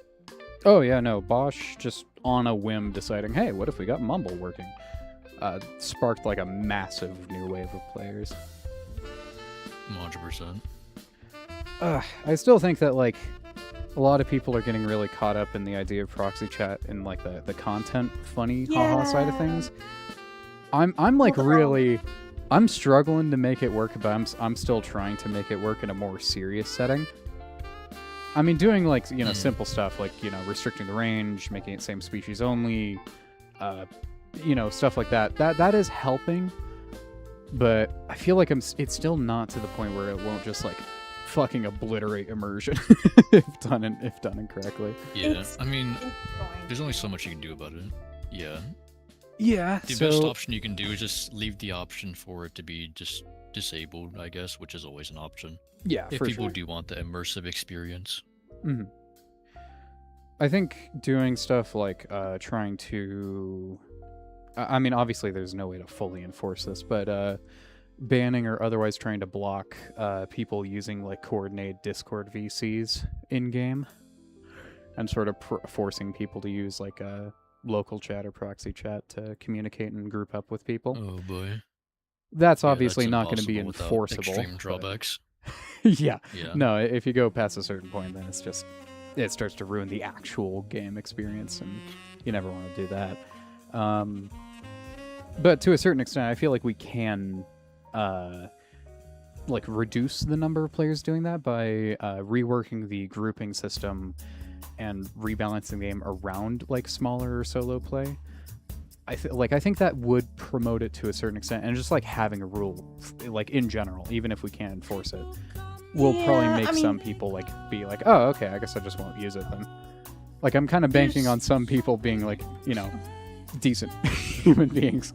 Oh yeah, no, Bosch just on a whim deciding, hey, what if we got Mumble working? Sparked like a massive new wave of players. 100%. I still think that like a lot of people are getting really caught up in the idea of proxy chat and like the content funny haha side of things. I'm like really I'm struggling to make it work, but I'm still trying to make it work in a more serious setting. I mean, doing like, you know, simple stuff like, you know, restricting the range, making it same species only, you know, stuff like that. That is helping, but I feel like it's still not to the point where it won't just like fucking obliterate immersion if done incorrectly. Yeah, I mean, there's only so much you can do about it. Yeah. Yeah. The best option you can do is just leave the option for it to be just disabled, I guess, which is always an option. Yeah, if for people sure. do want the immersive experience. Mm-hmm. I think doing stuff like trying to, I mean, obviously there's no way to fully enforce this, but banning or otherwise trying to block people using like coordinated Discord VCs in game, and sort of forcing people to use like a local chat or proxy chat to communicate and group up with people. Oh boy. That's Yeah, obviously that's not going to be impossible without enforceable. Extreme drawbacks. Yeah. Yeah. No, if you go past a certain point, then it starts to ruin the actual game experience, and you never want to do that. But to a certain extent, I feel like we can like reduce the number of players doing that by reworking the grouping system and rebalancing the game around like smaller solo play. I think that would promote it to a certain extent, and just like having a rule, like in general, even if we can't enforce it, will probably make some people like be like, oh, okay, I guess I just won't use it then. Like I'm kind of banking on some people being like, you know, decent human beings.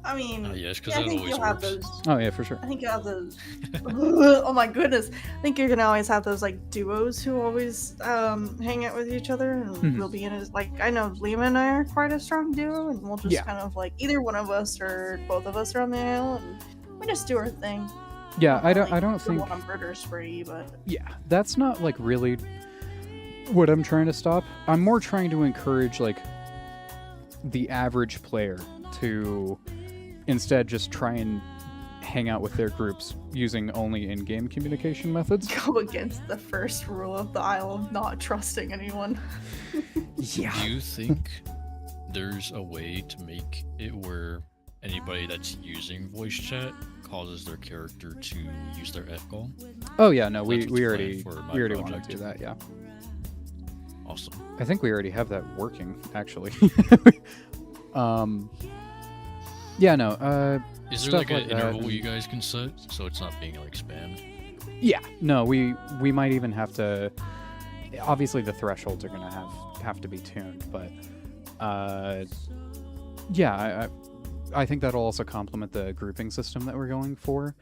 I mean, yes, because I that think always you'll have works. those. Oh yeah, for sure. I think you'll have those. Oh my goodness! I think you're gonna always have those like duos who always hang out with each other, and we'll be in a, like I know Lima and I are quite a strong duo, and we'll just kind of like either one of us or both of us are on the isle, and we just do our thing. Yeah, I don't think on a murder spree, but yeah, that's not like really what I'm trying to stop. I'm more trying to encourage like the average player to instead just try and hang out with their groups using only in-game communication methods. go against the first rule of the Isle of not trusting anyone. Yeah. Do you think there's a way to make it where anybody that's using voice chat causes their character to use their F-call? Oh yeah, no, That's we what's already planned for my want project. to do that, yeah. Awesome. I think we already have that working, actually. Yeah, no, Is there stuff like an like that, interval you guys can set so it's not being like spammed? yeah, no, we might even have to. Obviously, the thresholds are gonna have to be tuned, but yeah, I think that'll also complement the grouping system that we're going for,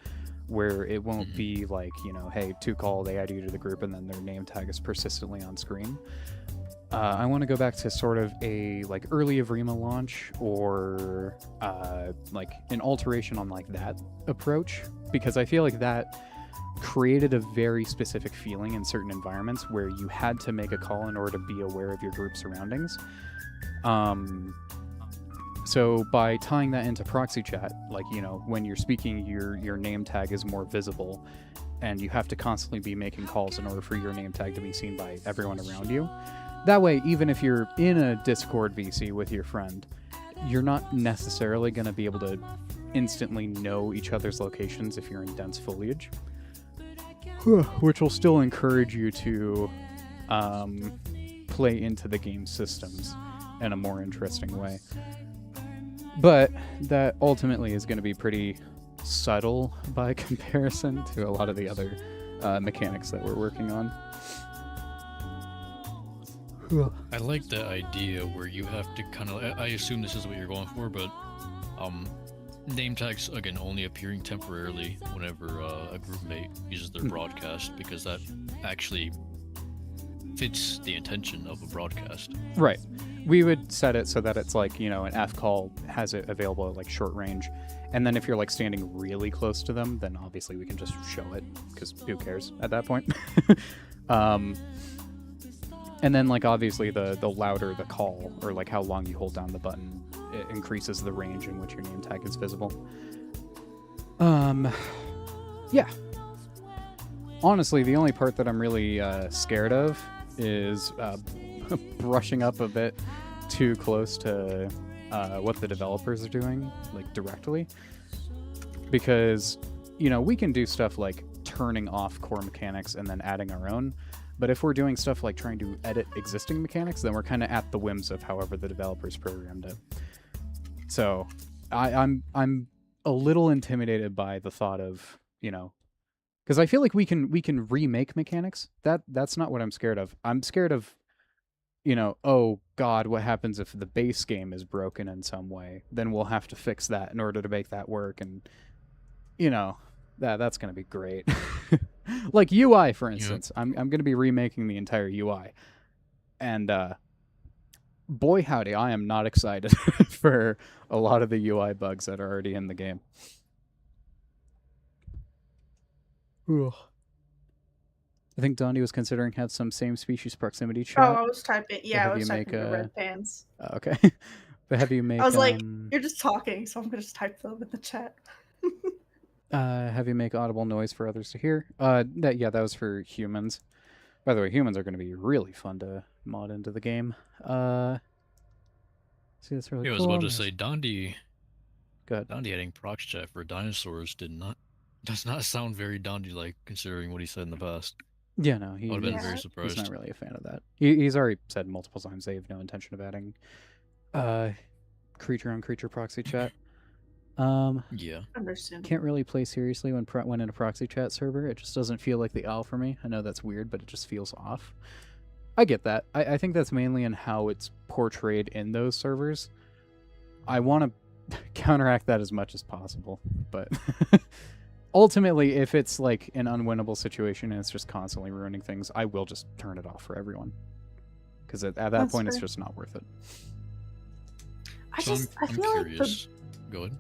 where it won't be like, you know, hey, to call, they add you to the group, and then their name tag is persistently on screen. I want to go back to sort of a like early Avrima launch, or like an alteration on like that approach, because I feel like that created a very specific feeling in certain environments where you had to make a call in order to be aware of your group surroundings. So by tying that into proxy chat, like, you know, when you're speaking, your name tag is more visible, and you have to constantly be making calls in order for your name tag to be seen by everyone around you. That way, even if you're in a Discord VC with your friend, you're not necessarily going to be able to instantly know each other's locations if you're in dense foliage, which will still encourage you to play into the game systems in a more interesting way. But that ultimately is going to be pretty subtle by comparison to a lot of the other mechanics that we're working on. I like the idea where you have to kind of. I assume this is what you're going for, but name tags again only appearing temporarily whenever a group mate uses their broadcast, because that actually fits the intention of a broadcast. Right. We would set it so that it's like, you know, an F call has it available at like short range. And then if you're like standing really close to them, then obviously we can just show it, because who cares at that point? And then like obviously the louder the call, or like how long you hold down the button, it increases the range in which your name tag is visible. Yeah. Honestly, the only part that I'm really scared of is brushing up a bit too close to what the developers are doing, like directly. Because, you know, we can do stuff like turning off core mechanics and then adding our own. But if we're doing stuff like trying to edit existing mechanics, then we're kind of at the whims of however the developers programmed it. So I'm a little intimidated by the thought of, you know, because I feel like we can remake mechanics. That's not what I'm scared of. I'm scared of, you know, oh God, what happens if the base game is broken in some way? Then we'll have to fix that in order to make that work, and you know, that's gonna be great. Like UI, for instance, I'm gonna be remaking the entire UI, and boy howdy, I am not excited for a lot of the UI bugs that are already in the game. Ugh. I think Dondi was considering have some same species proximity chat. Oh, I was typing. Yeah, I was typing the red pants. Okay. But have you made? I was like, you're just talking, so I'm gonna just type them in the chat. Have you make audible noise for others to hear? That was for humans. By the way, humans are going to be really fun to mod into the game. See, that's really cool. I was about to say, Dondi. Go ahead. Dondi adding prox chat for dinosaurs does not sound very Dondi-like, considering what he said in the past. Yeah, no, I would have been very surprised. He's not really a fan of that. He's already said multiple times they have no intention of adding creature-on-creature proxy chat. Yeah. Understand. Can't really play seriously when in a proxy chat server. It just doesn't feel like the owl for me. I know that's weird, but it just feels off. I get that. I think that's mainly in how it's portrayed in those servers. I want to counteract that as much as possible, but ultimately, if it's like an unwinnable situation and it's just constantly ruining things, I will just turn it off for everyone. Because at that point, it's just not worth it. I feel curious. Go ahead.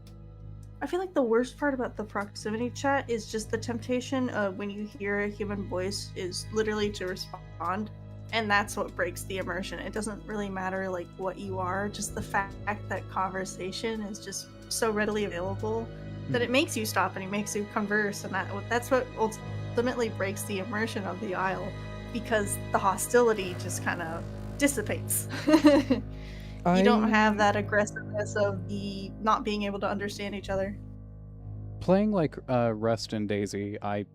I feel like the worst part about the proximity chat is just the temptation of when you hear a human voice is literally to respond, and that's what breaks the immersion. It doesn't really matter like what you are, just the fact that conversation is just so readily available that it makes you stop and it makes you converse, and that's what ultimately breaks the immersion of the Isle, because the hostility just kind of dissipates. You don't have that aggressiveness of the not being able to understand each other. Playing like Rust and Daisy, I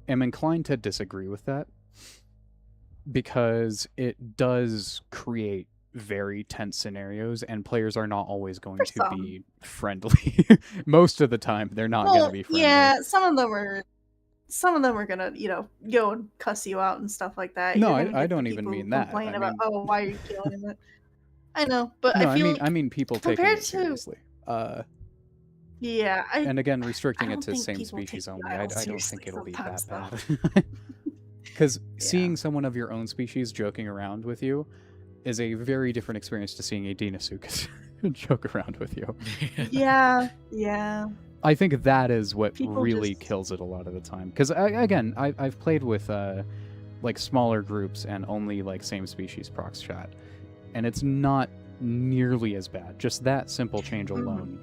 am inclined to disagree with that, because it does create very tense scenarios, and players are not always going to be friendly. Most of the time, they're not going to be friendly. Yeah, some of them are gonna, go and cuss you out and stuff like that. No, I don't even mean that. Complain about, why are you killing it? I know, but no, I feel I mean people taking it seriously. Yeah, and again, restricting it to same species only, I don't think it'll be that bad. Because seeing someone of your own species joking around with you is a very different experience to seeing a Deinosuchus joke around with you. Yeah. I think that is what people really kills it a lot of the time. Because again, I've played with like smaller groups and only like same species prox chat, and it's not nearly as bad. Just that simple change alone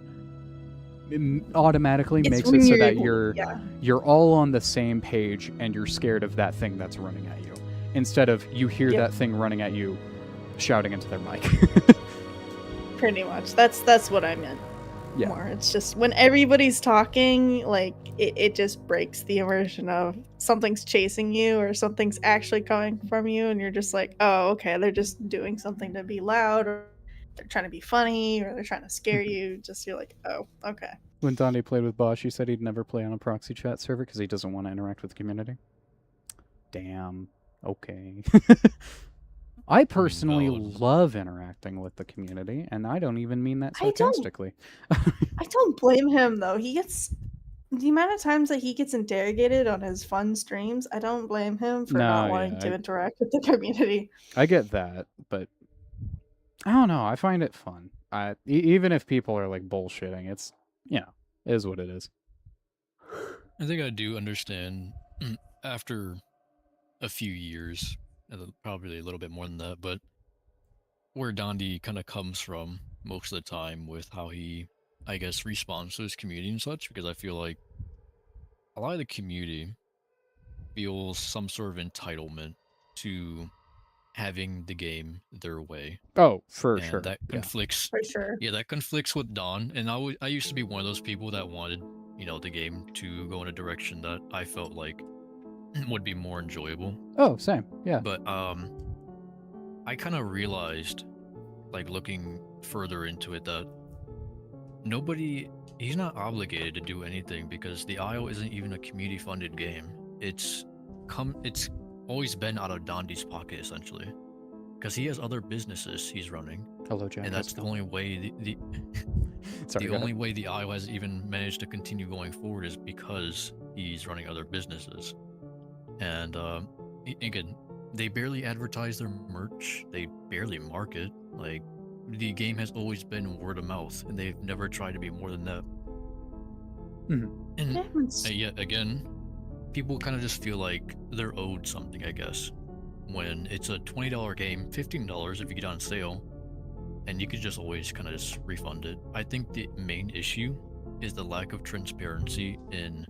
automatically makes it so that you're all on the same page and you're scared of that thing that's running at you, instead of you hear that thing running at you shouting into their mic. Pretty much. That's what I meant. Yeah. more. It's just when everybody's talking, like it just breaks the immersion of something's chasing you or something's actually coming from you, and you're just like, oh, okay, they're just doing something to be loud, or they're trying to be funny, or they're trying to scare you. Just you're like, oh, okay. When Donnie played with Bosch, he said he'd never play on a proxy chat server because he doesn't want to interact with the community. Damn. Okay. I personally valid. love interacting with the community, and I don't even mean that I don't- sarcastically. I don't blame him though. He gets the amount of times that he gets interrogated on his fun streams. I don't blame him for not No, wanting yeah, to interact with the community. I get that, but I don't know. I find it fun. Even if people are like bullshitting, it's it is what it is. I think I do understand after a few years, probably a little bit more than that, but where Dondi kind of comes from most of the time with how he, I guess, responds to his community and such, because I feel like a lot of the community feels some sort of entitlement to having the game their way. Oh, for And sure. that Yeah. conflicts For sure. Yeah, that conflicts with Don, and I used to be one of those people that wanted, the game to go in a direction that I felt like would be more enjoyable. Oh, same. Yeah. But I kind of realized, like looking further into it, that he's not obligated to do anything because the IO isn't even a community-funded game. It's always been out of Dondi's pocket essentially, because he has other businesses he's running. Hello, Jack. And that's the only way Sorry, the go only ahead. way the IO has even managed to continue going forward is because he's running other businesses. And again, they barely advertise their merch. They barely market. Like, the game has always been word of mouth, and they've never tried to be more than that. And Yeah, it's- yet again, people kind of just feel like they're owed something, I guess. When it's a $20 game, $15 if you get on sale, and you could just always kind of just refund it. I think the main issue is the lack of transparency in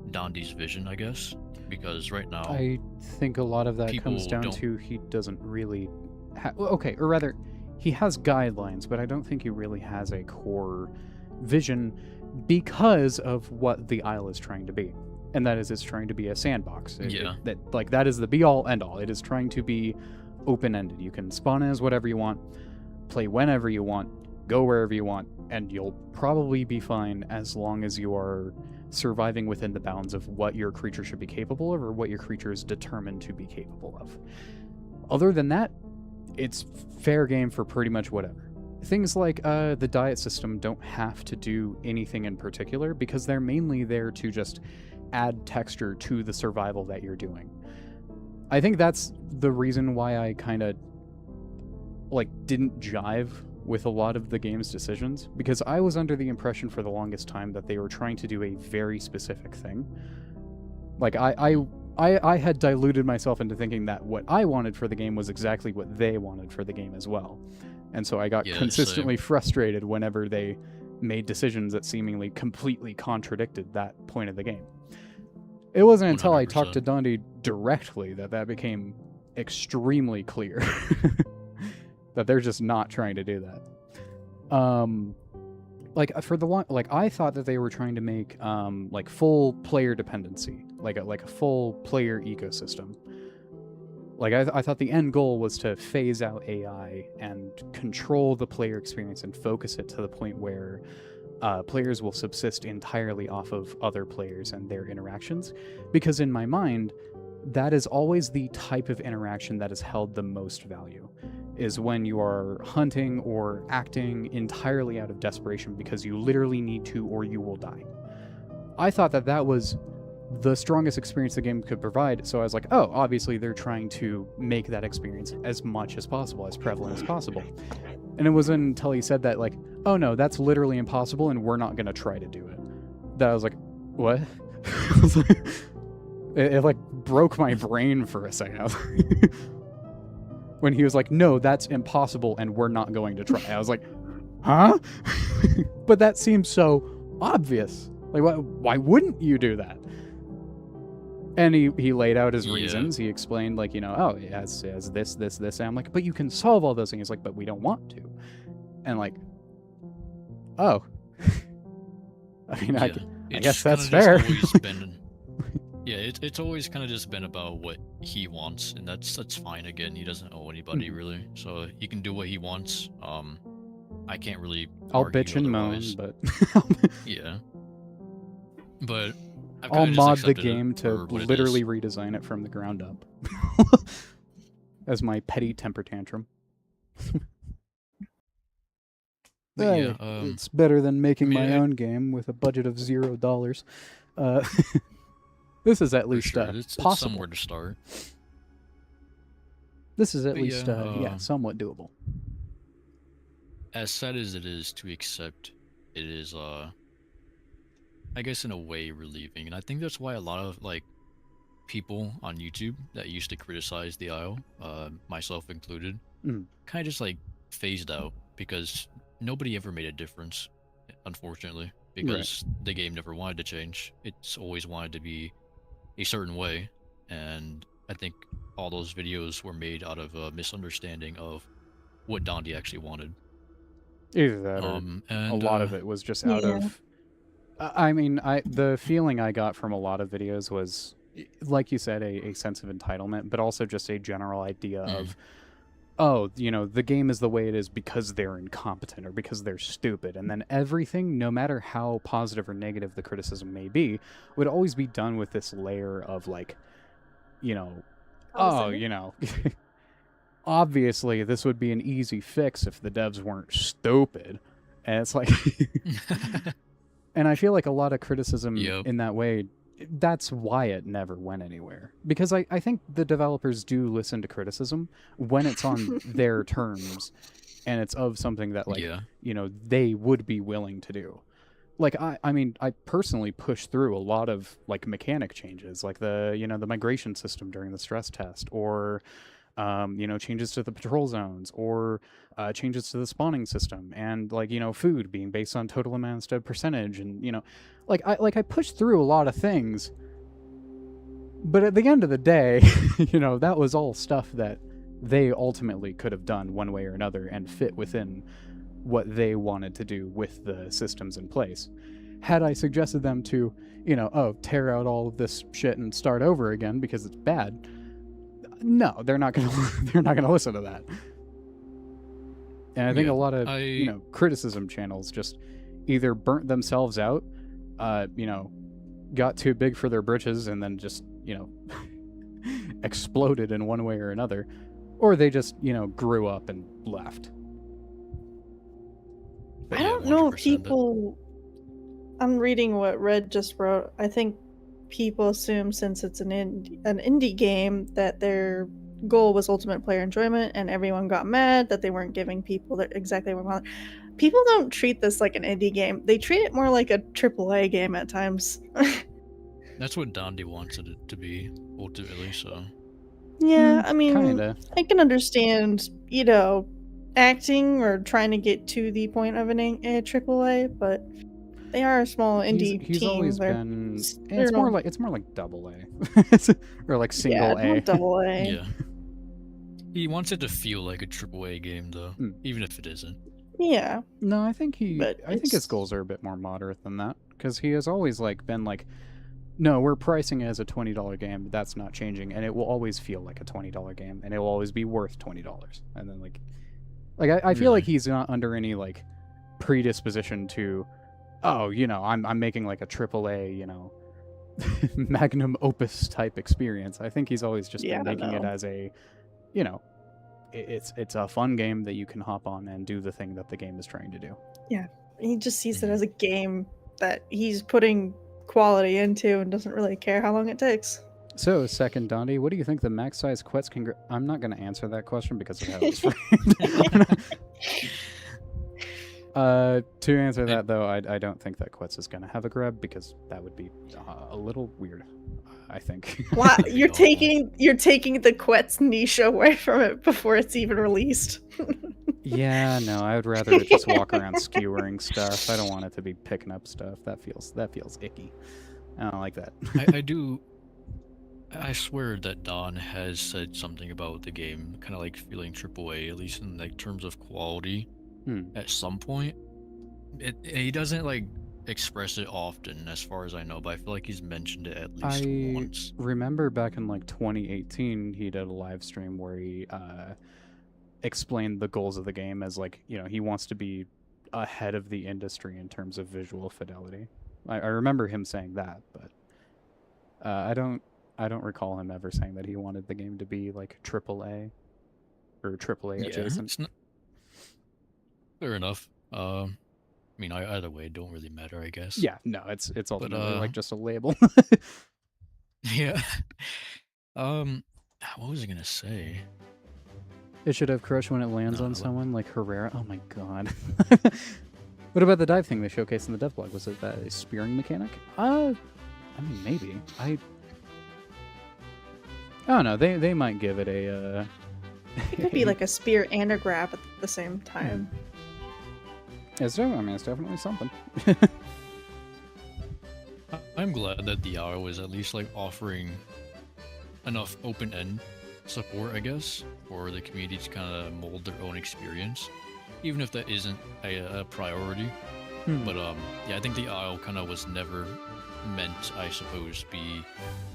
Dondi's vision, I guess, because right now, I think a lot of that comes people down don't- to he doesn't really okay, or rather, he has guidelines, but I don't think he really has a core vision because of what the Isle is trying to be. And that is, it's trying to be a sandbox. Yeah. That is the be-all, end-all. It is trying to be open-ended. You can spawn as whatever you want, play whenever you want, go wherever you want, and you'll probably be fine as long as you are surviving within the bounds of what your creature should be capable of or what your creature is determined to be capable of. Other than that, it's fair game for pretty much whatever. Things like the diet system don't have to do anything in particular because they're mainly there to just add texture to the survival that you're doing. I think that's the reason why I kind of didn't jive with a lot of the game's decisions, because I was under the impression for the longest time that they were trying to do a very specific thing. Like, I had diluted myself into thinking that what I wanted for the game was exactly what they wanted for the game as well. And so I got Yeah, consistently frustrated whenever they made decisions that seemingly completely contradicted that point of the game. It wasn't until I talked to 100%. Dondi directly that became extremely clear that they're just not trying to do that. I thought that they were trying to make full player dependency, like a full player ecosystem. Like, I thought the end goal was to phase out AI and control the player experience and focus it to the point where players will subsist entirely off of other players and their interactions. Because in my mind, that is always the type of interaction that has held the most value, is when you are hunting or acting entirely out of desperation because you literally need to or you will die. I thought that was the strongest experience the game could provide, so I was like, oh, obviously they're trying to make that experience as much as possible, as prevalent as possible. And it wasn't until he said that, like, oh no, that's literally impossible and we're not going to try to do it, that I was like, what? I was like, it broke my brain for a second. When he was like, no, that's impossible and we're not going to try. I was like, huh? But that seems so obvious. Like, why wouldn't you do that? And he laid out his Yeah. reasons. He explained, like, oh, it has this. And I'm like, but you can solve all those things. He's like, but we don't want to. And like, oh. I mean, I it's guess kinda that's just fair. always been, yeah, it's always kind of just been about what he wants, and that's fine. Again, he doesn't owe anybody really, so he can do what he wants. I can't really I'll argue bitch and moan, otherwise. but Yeah, but I've I'll kind of just mod the accepted it game to for what it literally is. redesign it from the ground up as my petty temper tantrum. But yeah, It's better than making mean, my I- own game with a budget of $0. Uh, this is at for least sure, it's possible. somewhere to start. This is at But least yeah, somewhat doable. As sad as it is to accept, it is I guess in a way relieving, and I think that's why a lot of like people on YouTube that used to criticize the IO, myself included, Mm. kind of just like phased out because nobody ever made a difference, unfortunately, because the game never wanted to change. It's always wanted to be a certain way, and I think all those videos were made out of a misunderstanding of what Dondi actually wanted. Either that or And a lot of it was just out Yeah. of I mean, the feeling I got from a lot of videos was, like you said, a sense of entitlement, but also just a general idea of, oh, you know, the game is the way it is because they're incompetent or because they're stupid. And then everything, no matter how positive or negative the criticism may be, would always be done with this layer of, like, you know, oh, you know, obviously this would be an easy fix if the devs weren't stupid. And it's like... And I feel like a lot of criticism in that way, that's why it never went anywhere. Because I think the developers do listen to criticism when it's on their terms and it's of something that, like, you know, they would be willing to do. Like, I mean, I personally pushed through a lot of, like, mechanic changes, like the migration system during the stress test, or... you know, changes to the patrol zones, or changes to the spawning system, and, like, you know, food being based on total amount instead of percentage, and, you know, I pushed through a lot of things, but at the end of the day, you know, that was all stuff that they ultimately could have done one way or another and fit within what they wanted to do with the systems in place. Had I suggested them to, you know, tear out all of this shit and start over again because it's bad, no, they're not gonna listen to that. And I think a lot of you know, criticism channels just either burnt themselves out, you know, got too big for their britches, and then just, you know, exploded in one way or another, or they just, you know, grew up and left. I don't know if people. I'm reading what Red just wrote. I think people assume, since it's an indie game, that their goal was ultimate player enjoyment, and everyone got mad that they weren't giving people exactly what they wanted. People don't treat this like an indie game. They treat it more like a AAA game at times. That's what Dondi wanted it to be, ultimately, so... Yeah, I mean, kinda. I can understand, you know, acting or trying to get to the point of a AAA, but they are a small indie He's team. always They're- been. they're It's more no- like double A, or like single yeah, A. not double A. Yeah. He wants it to feel like a AAA game, though, even if it isn't. Yeah. No, I think But I think his goals are a bit more moderate than that, because he has always, like, been like, no, we're pricing it as a $20 game, but that's not changing, and it will always feel like a $20 game, and it will always be worth $20. And then, like I feel like he's not under any, like, predisposition to, oh, you know, I'm making, like, a AAA, you know, magnum opus type experience. I think he's always just been making it as a, you know, it's a fun game that you can hop on and do the thing that the game is trying to do. Yeah, he just sees it as a game that he's putting quality into and doesn't really care how long it takes. So, second, Dondi, what do you think the max size Quetz can... I'm not going to answer that question because of how it's framed. To answer that, though, I don't think that Quetz is going to have a grab, because that would be a little weird, I think. Wow, you're taking the Quetz niche away from it before it's even released. Yeah, no, I would rather it just walk around skewering stuff. I don't want it to be picking up stuff. That feels icky. I don't like that. I swear that Don has said something about the game kind of like feeling AAA, at least in like terms of quality, at some point. He doesn't like express it often, as far as I know, but I feel like he's mentioned it at least I once. remember back in like 2018, he did a live stream where he explained the goals of the game as like, you know, he wants to be ahead of the industry in terms of visual fidelity. I remember him saying that, but I don't recall him ever saying that he wanted the game to be like AAA or AAA Yeah, adjacent. it's not fair enough. I mean, either way, it don't really matter, I guess. Yeah, no, it's ultimately like just a label. Yeah. What was I gonna say? It should have crush when it lands No, on I lo- someone, like Herrera. Oh my god. What about the dive thing they showcased in the dev blog? Was it that a spearing mechanic? I mean, maybe. I don't know. They might give it a. It could be like a spear and a grab at the same time. It's definitely something. I'm glad that the IO is at least like offering enough open-end support, I guess, for the community to kind of mold their own experience, even if that isn't a priority. But yeah, I think the IO kind of was never meant, I suppose, to be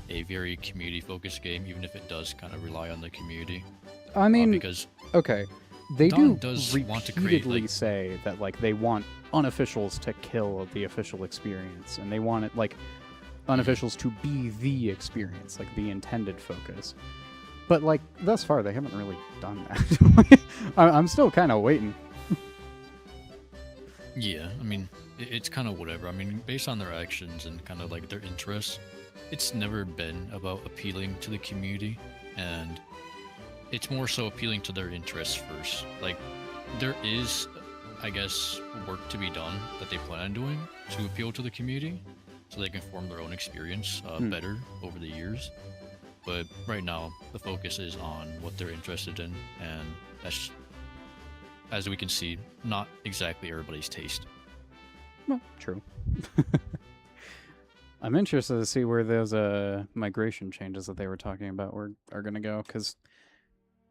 a very community-focused game, even if it does kind of rely on the community. I mean, because okay, they Don do does repeatedly want to create, like- say that like they want unofficials to kill the official experience, and they want it like unofficials to be the experience, like the intended focus. But like thus far, they haven't really done that. I'm still kind of waiting. yeah, I mean, it's kind of whatever. I mean, based on their actions and kind of like their interests, it's never been about appealing to the community, and it's more so appealing to their interests first. Like, there is, I guess, work to be done that they plan on doing to appeal to the community, so they can form their own experience better over the years. But right now, the focus is on what they're interested in, and that's, as we can see, not exactly everybody's taste. Well, true. I'm interested to see where those migration changes that they were talking about are going to go, because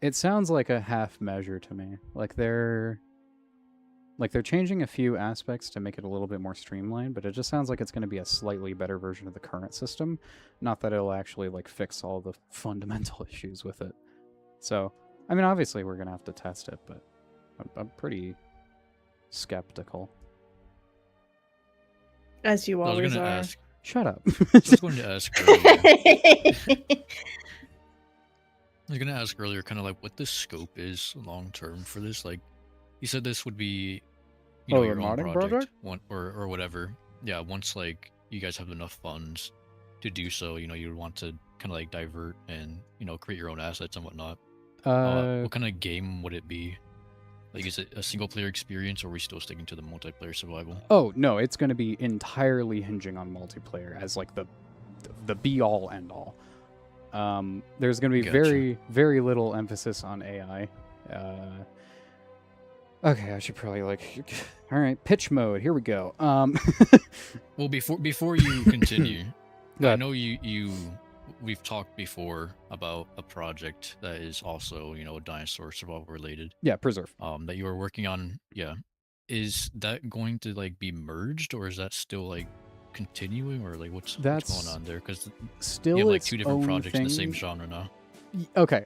it sounds like a half measure to me. Like they're changing a few aspects to make it a little bit more streamlined, but it just sounds like it's going to be a slightly better version of the current system. Not that it'll actually like fix all the fundamental issues with it. So, I mean, obviously we're going to have to test it, but I'm pretty skeptical. As you I was always going to are. ask. Shut up. I was going to ask earlier, kind of like what the scope is long term for this. Like, you said this would be, you know, Oh, a your own modding project, project? or whatever. Yeah, once like you guys have enough funds to do so, you know, you'd want to kind of like divert and, you know, create your own assets and whatnot. What kind of game would it be? Like, is it a single player experience, or are we still sticking to the multiplayer survival? Oh, no, it's going to be entirely hinging on multiplayer as like the be all end all. There's going to be Gotcha. very, very little emphasis on AI. Okay, I should probably like, all right, pitch mode. Here we go. Well, before you continue, Go I ahead. know we've talked before about a project that is also, you know, dinosaur survival related. Yeah, preserve. That you were working on. Yeah, is that going to like be merged, or is that still like continuing, or like what's going on there? Because Still, you have like its two different own projects in the same thing. genre now. Okay.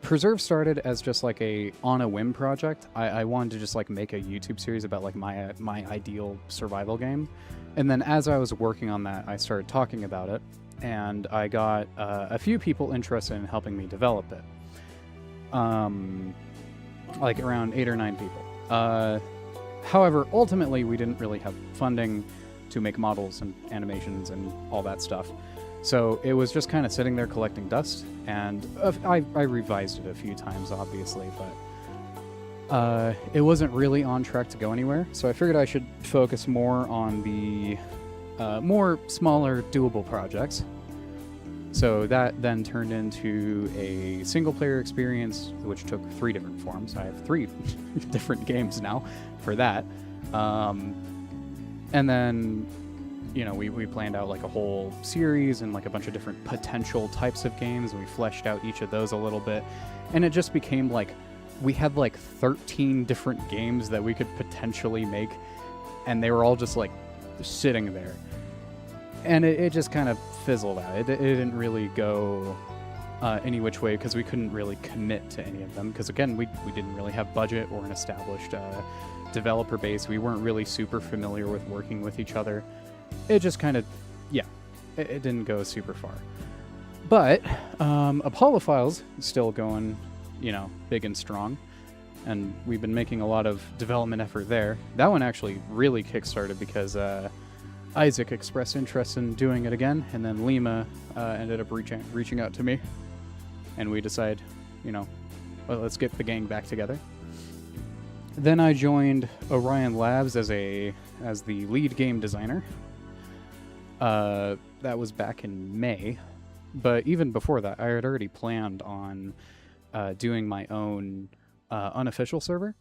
Preserve started as just like a on a whim project. I wanted to just like make a YouTube series about like my ideal survival game, and then as I was working on that, I started talking about it, and I got a few people interested in helping me develop it. Like around 8 or 9 people. However, ultimately, we didn't really have funding to make models and animations and all that stuff. So it was just kind of sitting there collecting dust, and I revised it a few times, obviously, but it wasn't really on track to go anywhere. So I figured I should focus more on the more smaller, doable projects. So that then turned into a single-player experience, which took 3 different forms. I have 3 different games now for that. And then, you know, we planned out like a whole series and like a bunch of different potential types of games, and we fleshed out each of those a little bit. And it just became like we had like 13 different games that we could potentially make, and they were all just like sitting there. And it just kind of fizzled out. It didn't really go any which way because we couldn't really commit to any of them. Because again, we didn't really have budget or an established developer base. We weren't really super familiar with working with each other. It just kind of, yeah, it didn't go super far. But Apollo Files is still going, you know, big and strong. And we've been making a lot of development effort there. That one actually really kickstarted because Isaac expressed interest in doing it again, and then Lima ended up reaching out to me, and we decided, you know, well, let's get the gang back together. Then I joined Orion Labs as the lead game designer. That was back in May, but even before that, I had already planned on doing my own unofficial server.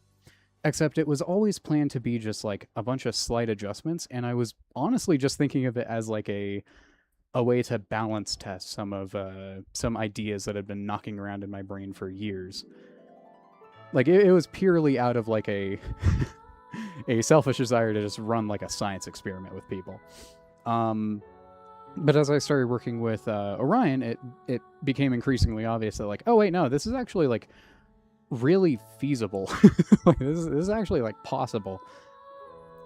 Except it was always planned to be just like a bunch of slight adjustments, and I was honestly just thinking of it as like a way to balance test some ideas that had been knocking around in my brain for years. Like it was purely out of like a a selfish desire to just run like a science experiment with people. But as I started working with Orion, it became increasingly obvious that like, oh wait, no, this is actually like really feasible. Like this is actually like possible.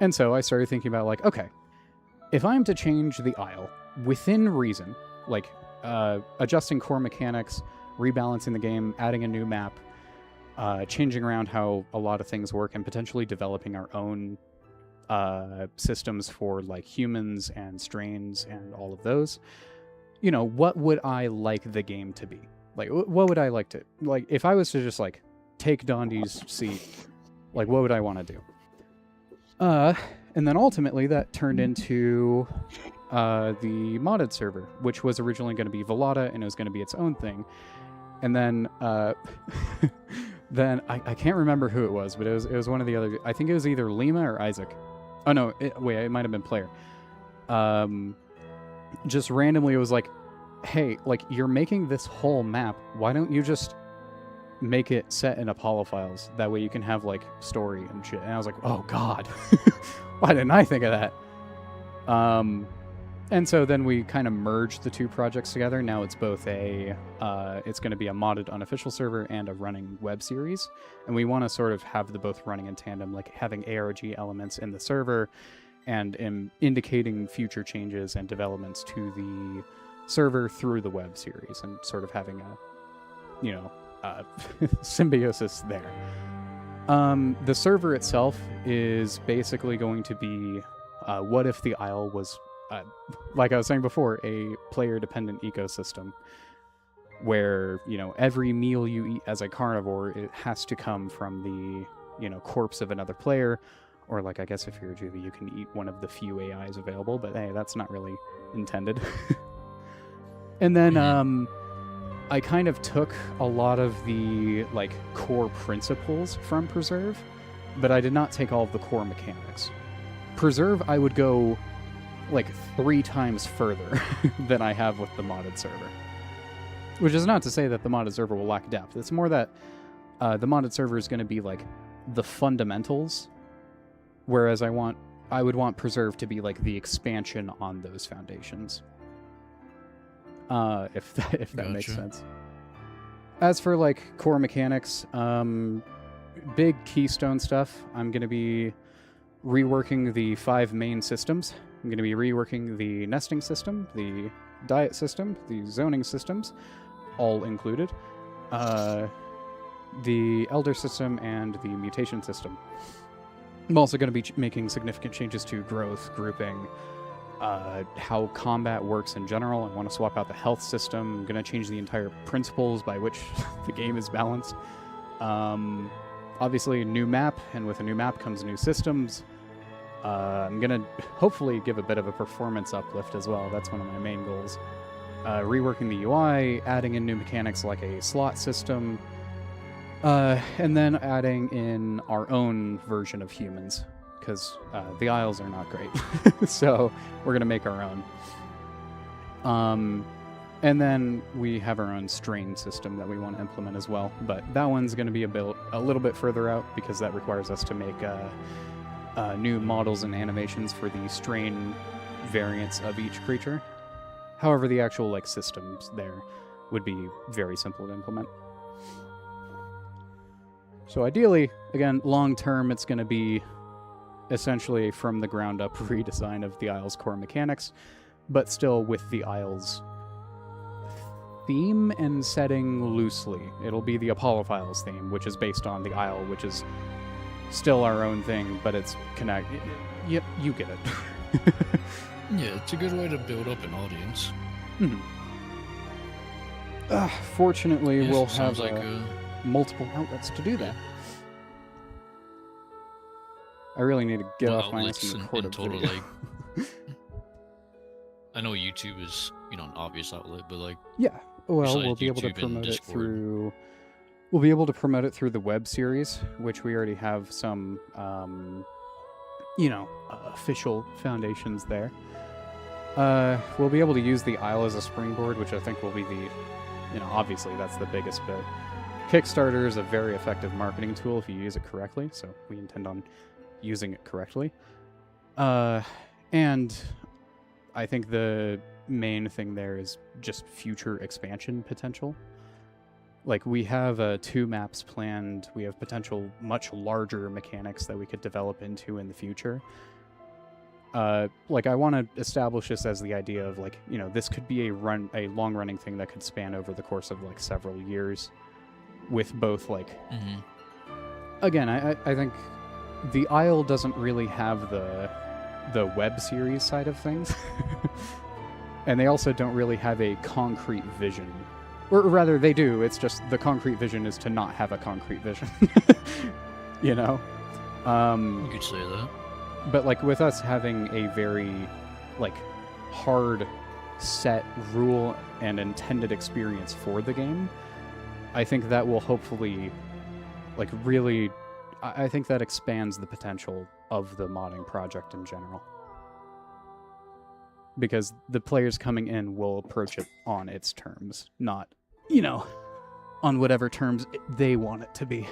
And so I started thinking about like, okay, if I'm to change the Isle within reason, like adjusting core mechanics, rebalancing the game, adding a new map, changing around how a lot of things work, and potentially developing our own systems for like humans and strains and all of those, you know, what would I like the game to be? Like, what would I like to, like, if I was to just like take Dondi's seat, like what would I want to do? And then ultimately that turned into the modded server, which was originally going to be Velada, and it was going to be its own thing. And then then I can't remember who it was, but it was one of the other, I think it was either Lima or Isaac. Oh no, it might have been Player. Just randomly it was like, hey, like, you're making this whole map, why don't you just make it set in Apollo Files? That way you can have, like, story and shit. And I was like, oh, God. Why didn't I think of that? And so then we kind of merged the two projects together. Now it's both it's going to be a modded unofficial server and a running web series. And we want to sort of have the both running in tandem, like having ARG elements in the server and indicating future changes and developments to the server through the web series, and sort of having a, you know, symbiosis there. The server itself is basically going to be what if the Isle was, like I was saying before, a player-dependent ecosystem where, you know, every meal you eat as a carnivore, it has to come from the, you know, corpse of another player, or like, I guess if you're a Juvie, you can eat one of the few AIs available, but hey, that's not really intended. And then I kind of took a lot of the like core principles from Preserve, but I did not take all of the core mechanics. Preserve, I would go like 3 times further than I have with the modded server. Which is not to say that the modded server will lack depth. It's more that the modded server is going to be like the fundamentals, whereas I would want Preserve to be like the expansion on those foundations. If that makes sense. As for like core mechanics, big keystone stuff, I'm going to be reworking the 5 main systems. I'm going to be reworking the nesting system, the diet system, the zoning systems, all included, the elder system, and the mutation system. I'm also going to be making significant changes to growth, grouping, how combat works in general. I want to swap out the health system. I'm going to change the entire principles by which the game is balanced. Obviously, a new map, and with a new map comes new systems. I'm going to hopefully give a bit of a performance uplift as well. That's one of my main goals. Reworking the UI, adding in new mechanics like a slot system, and then adding in our own version of humans, because the Isles are not great. So we're going to make our own. And then we have our own strain system that we want to implement as well. But that one's going to be a little bit further out, because that requires us to make new models and animations for the strain variants of each creature. However, the actual like systems there would be very simple to implement. So ideally, again, long term, it's going to be essentially a from the ground up redesign of the Isle's core mechanics, but still with the Isle's theme and setting loosely. It'll be the Apollo theme, which is based on the Isle, which is still our own thing, but it's connected. Yep, you get it. Yeah, it's a good way to build up an audience. Fortunately, Yeah, we'll sounds have like multiple outlets to do that. I really need to get well, off my ass outlets and in record a total, video. like, I know YouTube is, you know, an obvious outlet, but like, Yeah, well, besides we'll be able to YouTube and promote it Discord. through. We'll be able to promote it through the web series, which we already have some, official foundations there. We'll be able to use the Isle as a springboard, which I think will be the, obviously that's the biggest bit. Kickstarter is a very effective marketing tool if you use it correctly, so we intend on using it correctly. And I think the main thing there is just future expansion potential. Like, we have 2 maps planned. We have potential much larger mechanics that we could develop into in the future. I want to establish this as the idea of, like, this could be a long-running thing that could span over the course of, like, several years with both, like... Again, I think the Isle doesn't really have the web series side of things. And they also don't really have a concrete vision. Or rather, they do. It's just the concrete vision is to not have a concrete vision. You could say that. But, like, with us having a very, like, hard set rule and intended experience for the game, I think that will hopefully, like, really... I think that expands the potential of the modding project in general. Because the players coming in will approach it on its terms, not, on whatever terms they want it to be.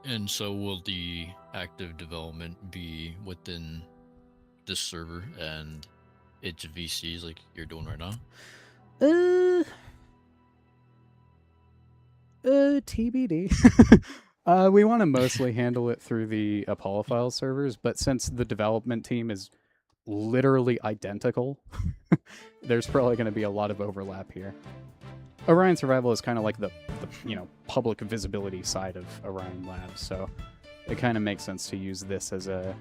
And so will the active development be within this server and its VCs like you're doing right now? TBD. We want to mostly handle it through the Apollo Files servers, but since the development team is literally identical, there's probably going to be a lot of overlap here. Orion Survival is kind of like the public visibility side of Orion Labs, so it kind of makes sense to use this as a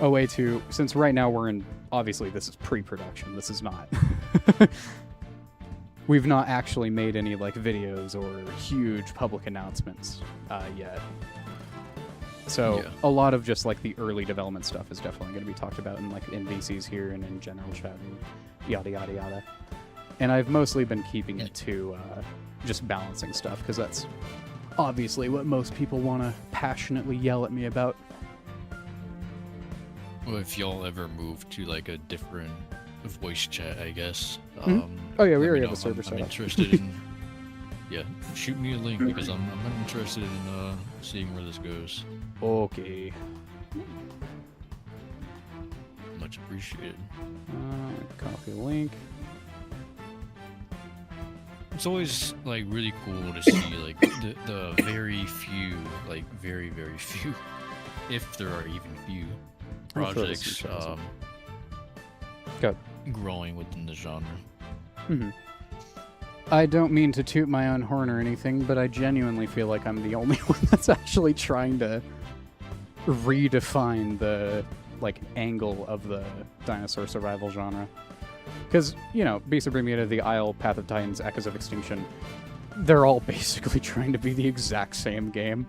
way to, since right now we're in, obviously this is pre-production, this is not. We've not actually made any like videos or huge public announcements yet. So Yeah. a lot of just like the early development stuff is definitely going to be talked about in VCs here and in general chat and yada yada yada. And I've mostly been keeping it to just balancing stuff because that's obviously what most people want to passionately yell at me about. Well, if y'all ever move to like a different voice chat, I guess. Oh yeah, we let already me have a know. server I'm set up. interested in. Yeah, shoot me a link because I'm interested in seeing where this goes. Okay. Much appreciated. Copy the link. It's always like really cool to see like the very few, like very few, if there are even few I'll throw this projects in chat as well. Go. growing within the genre. Mm-hmm. I don't mean to toot my own horn or anything, but I genuinely feel like I'm the only one that's actually trying to redefine the like angle of the dinosaur survival genre. Because, Beast of Bermuda, The Isle, Path of Titans, Echoes of Extinction, they're all basically trying to be the exact same game.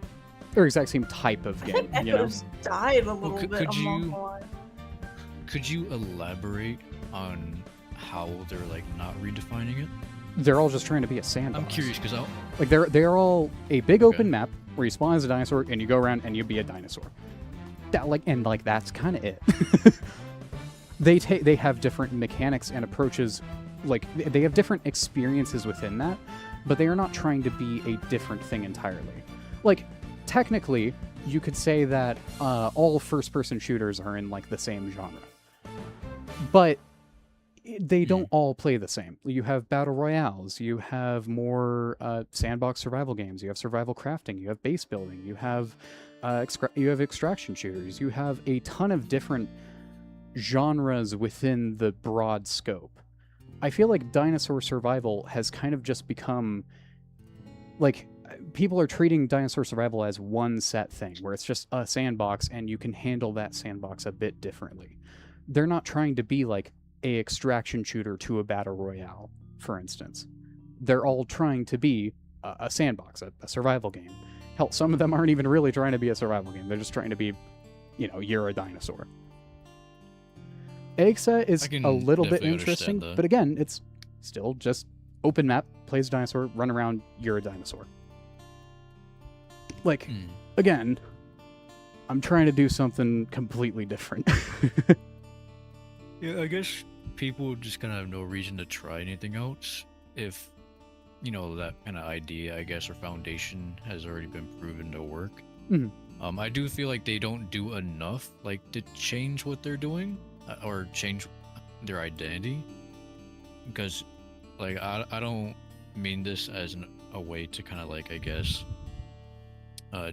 Or exact same type of I game, think Echoes died a little could- bit. could I'm not you- gonna lie. Could you elaborate on how they're like not redefining it? They're all just trying to be a sandbox. I'm curious because Like, they're all a big open map where you spawn as a dinosaur and you go around and you be a dinosaur. That's kind of it. They have different mechanics and approaches, like they have different experiences within that, but they are not trying to be a different thing entirely. Like technically, you could say that all first-person shooters are in like the same genre, but they don't all play the same. You have battle royales, you have more sandbox survival games, you have survival crafting, you have base building, you have extraction shooters, you have a ton of different genres within the broad scope. I feel like dinosaur survival has kind of just become like people are treating dinosaur survival as one set thing where it's just a sandbox and you can handle that sandbox a bit differently. They're not trying to be like a extraction shooter to a battle royale, for instance. They're all trying to be a sandbox, a survival game. Hell, some of them aren't even really trying to be a survival game. They're just trying to be, you're a dinosaur. Exa is a little bit interesting, but again, it's still just open map, plays a dinosaur, run around, you're a dinosaur. Like, again, I'm trying to do something completely different. Yeah, I guess people just kind of have no reason to try anything else if, that kind of idea, I guess, or foundation has already been proven to work. Mm-hmm. I do feel like they don't do enough, like, to change what they're doing or change their identity. Because, like, I don't mean this as a way to kind of, like, I guess,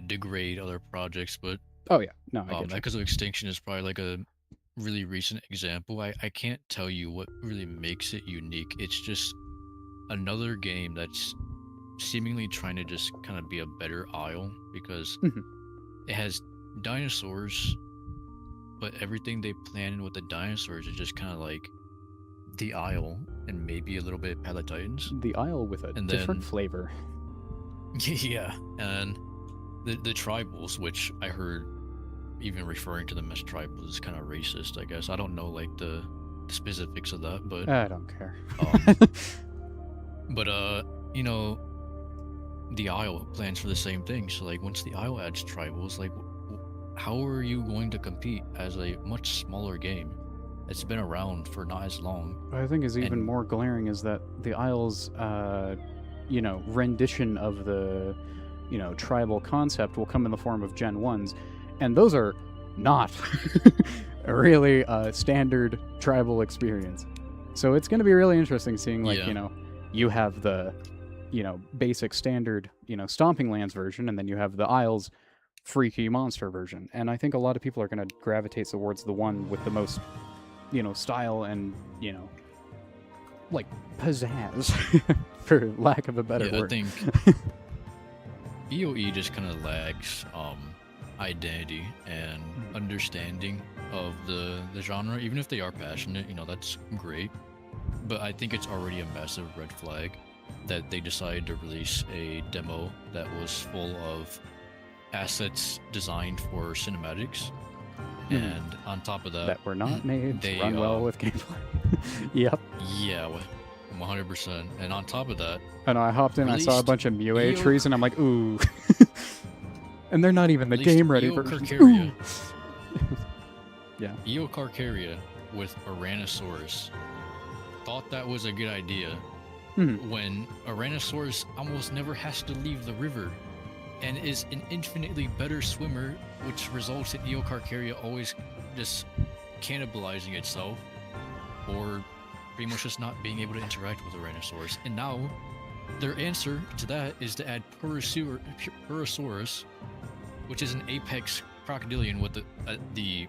degrade other projects, but oh yeah, no, I get you. Echoes of Extinction is probably like a really recent example. I can't tell you what really makes it unique. It's just another game that's seemingly trying to just kind of be a better Isle because it has dinosaurs, but everything they plan in with the dinosaurs is just kind of like the Isle and maybe a little bit Pallet Titans. The Isle with a different flavor. Yeah, and the tribals, which I heard even referring to them as tribals is kind of racist, I guess. I don't know like the specifics of that, but I don't care. But the Isle plans for the same thing. So like once the Isle adds tribals, like how are you going to compete as a much smaller game? It's been around for not as long. What I think is even more glaring is that the Isle's rendition of the tribal concept will come in the form of Gen 1s, and those are not a really standard tribal experience. So it's going to be really interesting seeing like, you have the, basic standard, Stomping Lands version, and then you have the Isle's freaky monster version. And I think a lot of people are going to gravitate towards the one with the most, style and, like pizzazz, for lack of a better word. I think EOE just kind of lacks identity and understanding of the genre. Even if they are passionate, that's great. But I think it's already a massive red flag that they decided to release a demo that was full of assets designed for cinematics. And on top of that were not made to run well with gameplay. Yep. Yeah, 100%. And on top of that, and I hopped in, I saw a bunch of Mue trees, and I'm like, ooh. And they're not even the game-ready version. Yeah. Eocarcharia with Ouranosaurus. Thought that was a good idea when Ouranosaurus almost never has to leave the river and is an infinitely better swimmer, which results in Eocarcharia always just cannibalizing itself or pretty much just not being able to interact with Ouranosaurus. And now their answer to that is to add Purosaurus, which is an apex crocodilian with the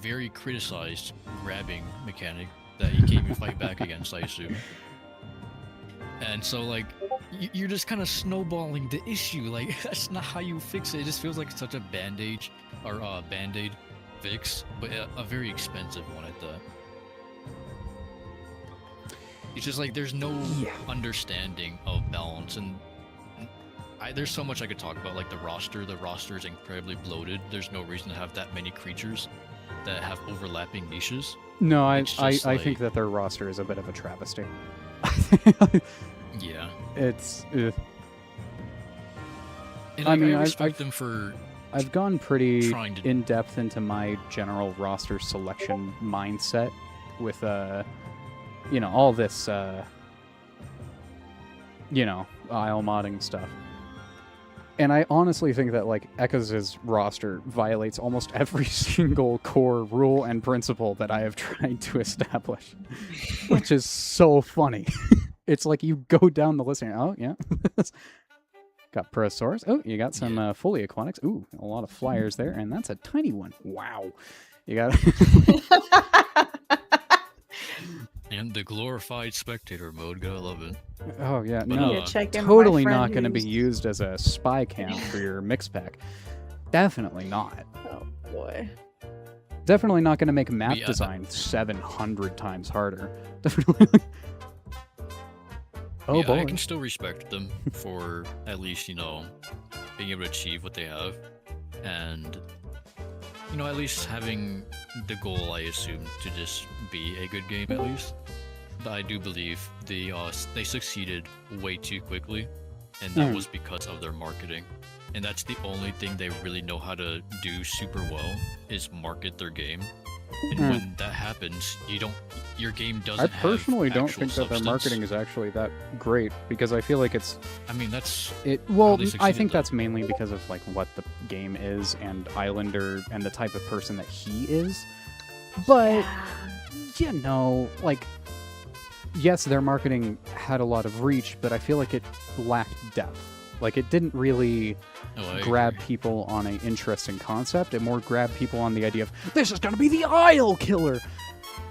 very criticized grabbing mechanic that you can't even fight back against, I assume. And so, like, you're just kind of snowballing the issue. Like, that's not how you fix it. It just feels like such a band-aid fix, but a very expensive one at that. It's just like there's no understanding of balance, and there's so much I could talk about. Like the roster is incredibly bloated. There's no reason to have that many creatures that have overlapping niches. No, I think that their roster is a bit of a travesty. Yeah, it's. And I mean, I respect them for. I've gone pretty in depth into my general roster selection mindset with all this Isle modding stuff. And I honestly think that like Echoes' roster violates almost every single core rule and principle that I have tried to establish, which is so funny. It's like you go down the list and oh yeah, got Prosaurus. Oh, you got some fully aquatics. Ooh, a lot of flyers there, and that's a tiny one. Wow, you got. And the glorified spectator mode, gotta love it. Oh yeah, But, no, uh, check in with my totally friend not going to be who's- used as a spy cam for your mix pack. Definitely not. Oh boy. Definitely not going to make map Yeah. design 700 times harder. Definitely. Oh Yeah, boy. I can still respect them for at least, being able to achieve what they have. And, at least having the goal, I assume, to just be a good game at least. But I do believe they succeeded way too quickly, and that was because of their marketing. And that's the only thing they really know how to do super well, is market their game. And when that happens, your game I doesn't have personally don't actual think that their substance. marketing is actually that great because I feel like I mean, that's well, they I succeeded, think though. that's mainly because of like what the game is and Islander and the type of person that he is. But like yes, their marketing had a lot of reach, but I feel like it lacked depth. Like it didn't really I grab agree. people on an interesting concept. It more grabbed people on the idea of this is going to be the Isle Killer,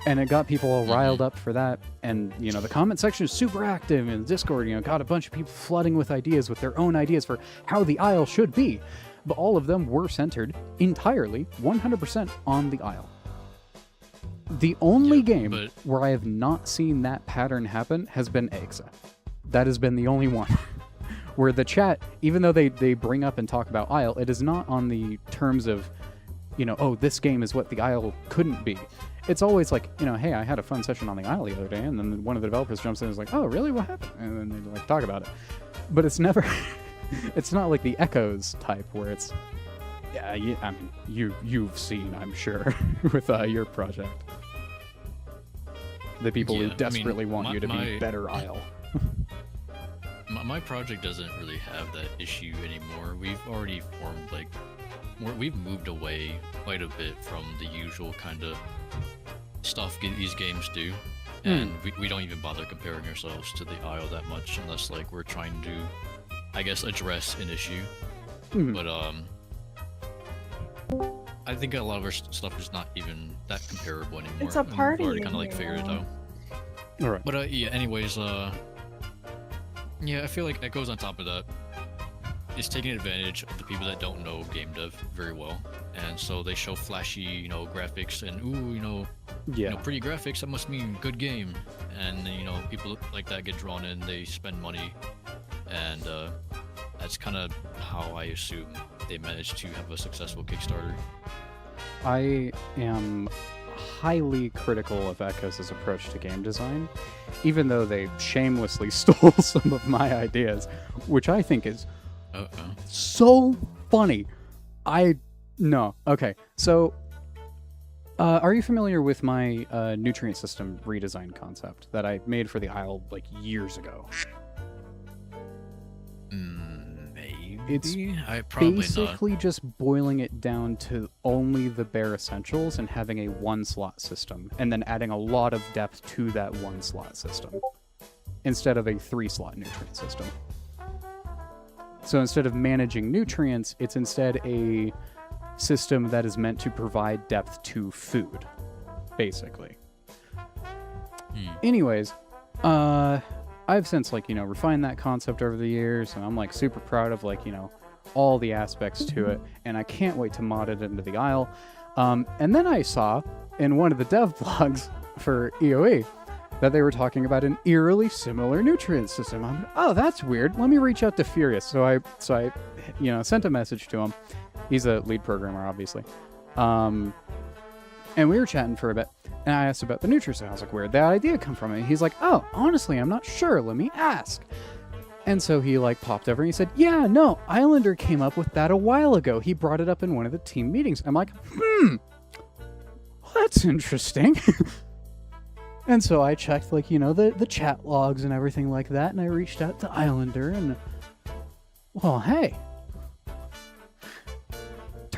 and it got people all riled up for that. And the comment section is super active in Discord. Got a bunch of people flooding with ideas, with their own ideas for how the Isle should be, but all of them were centered entirely, 100% on the Isle. The only Yeah, game but- where I have not seen that pattern happen has been Exa. That has been the only one. Where the chat, even though they bring up and talk about Isle, it is not on the terms of, oh, this game is what the Isle couldn't be. It's always like, hey, I had a fun session on the Isle the other day, and then one of the developers jumps in and is like, oh, really? What happened? And then they like talk about it. But it's never, it's not like the Echoes type where it's, I mean, you've seen, I'm sure, with your project. The people Yeah, I who mean, desperately want you to be my- better Isle. My project doesn't really have that issue anymore. We've already formed we've moved away quite a bit from the usual kind of stuff these games do, and we don't even bother comparing ourselves to the Isle that much unless we're trying to, I guess, address an issue. But I think a lot of our stuff is not even that comparable anymore. It's a and party We've already kind of in figured it here. out. All right. But yeah, anyways, yeah, I feel like Echoes on top of that is taking advantage of the people that don't know game dev very well, and so they show flashy, graphics and Yeah. pretty graphics. That must mean good game, and then, people like that get drawn in. They spend money, and that's kind of how I assume they managed to have a successful Kickstarter. I am highly critical of Echoes' approach to game design, even though they shamelessly stole some of my ideas, which I think is so funny. No. Okay, so are you familiar with my nutrient system redesign concept that I made for the Isle years ago? Maybe. It's I probably not. Basically just boiling it down to only the bare essentials and having a one slot system, and then adding a lot of depth to that one slot system instead of a 3-slot nutrient system. So instead of managing nutrients, it's instead a system that is meant to provide depth to food, basically. Anyways, I've since refined that concept over the years, and I'm super proud of all the aspects to it, and I can't wait to mod it into the Isle. And then I saw in one of the dev blogs for EOE that they were talking about an eerily similar nutrient system. I'm oh, that's weird. Let me reach out to Furious. So I sent a message to him. He's a lead programmer, obviously. And we were chatting for a bit, and I asked about the NutriSystem. I was like, where'd that idea come from? And he's like, oh, honestly, I'm not sure. Let me ask. And so he popped over and he said, yeah, no, Islander came up with that a while ago. He brought it up in one of the team meetings. I'm like, well, that's interesting. And so I checked the chat logs and everything like that, and I reached out to Islander and, well, hey,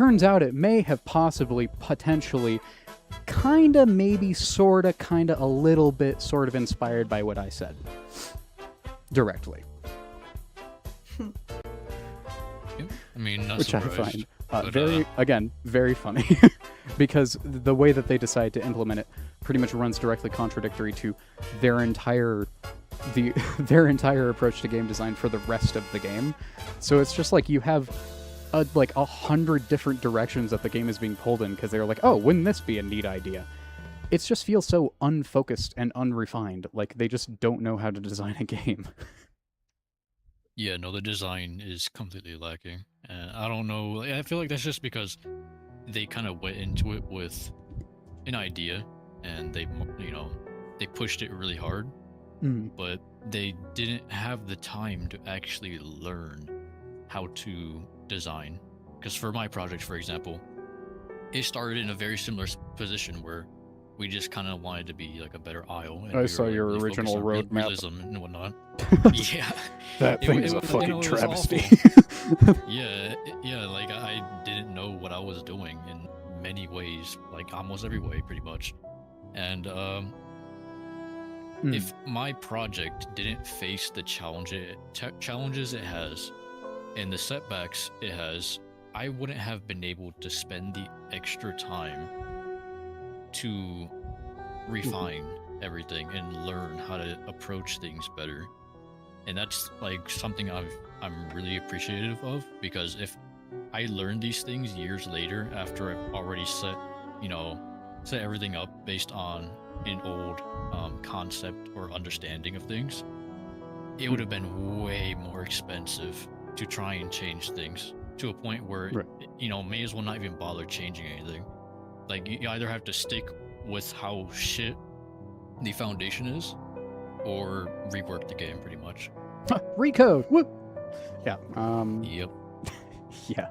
turns out it may have possibly, potentially, kinda, maybe, sorta, kinda, a little bit, sort of inspired by what I said. Directly. I mean, not Which I surprised. find but, very, again, very funny. Because the way that they decide to implement it pretty much runs directly contradictory to their entire their entire approach to game design for the rest of the game. So it's just like you have like 100 different directions that the game is being pulled in because they're like, oh, wouldn't this be a neat idea? It just feels so unfocused and unrefined, like they just don't know how to design a game. Yeah, no, the design is completely lacking. And I don't know. I feel like that's just because they kind of went into it with an idea and they pushed it really hard, but they didn't have the time to actually learn how to design. Because for my project, for example, it started in a very similar position where we just kind of wanted to be like a better IO. And I we saw were, your really original focused on roadmap. realism and whatnot. Yeah, That It thing wa- is it a was- fucking it was travesty. yeah, like I didn't know what I was doing in many ways, like almost every way, pretty much. And if my project didn't face the challenges it has and the setbacks it has, I wouldn't have been able to spend the extra time to refine everything and learn how to approach things better. And that's like something I'm really appreciative of, because if I learned these things years later after I've already set everything up based on an old concept or understanding of things, it would have been way more expensive to try and change things to a point where may as well not even bother changing anything. Like you either have to stick with how shit the foundation is, or rework the game pretty much. Recode. Whoop. Yeah. Yep. Yeah.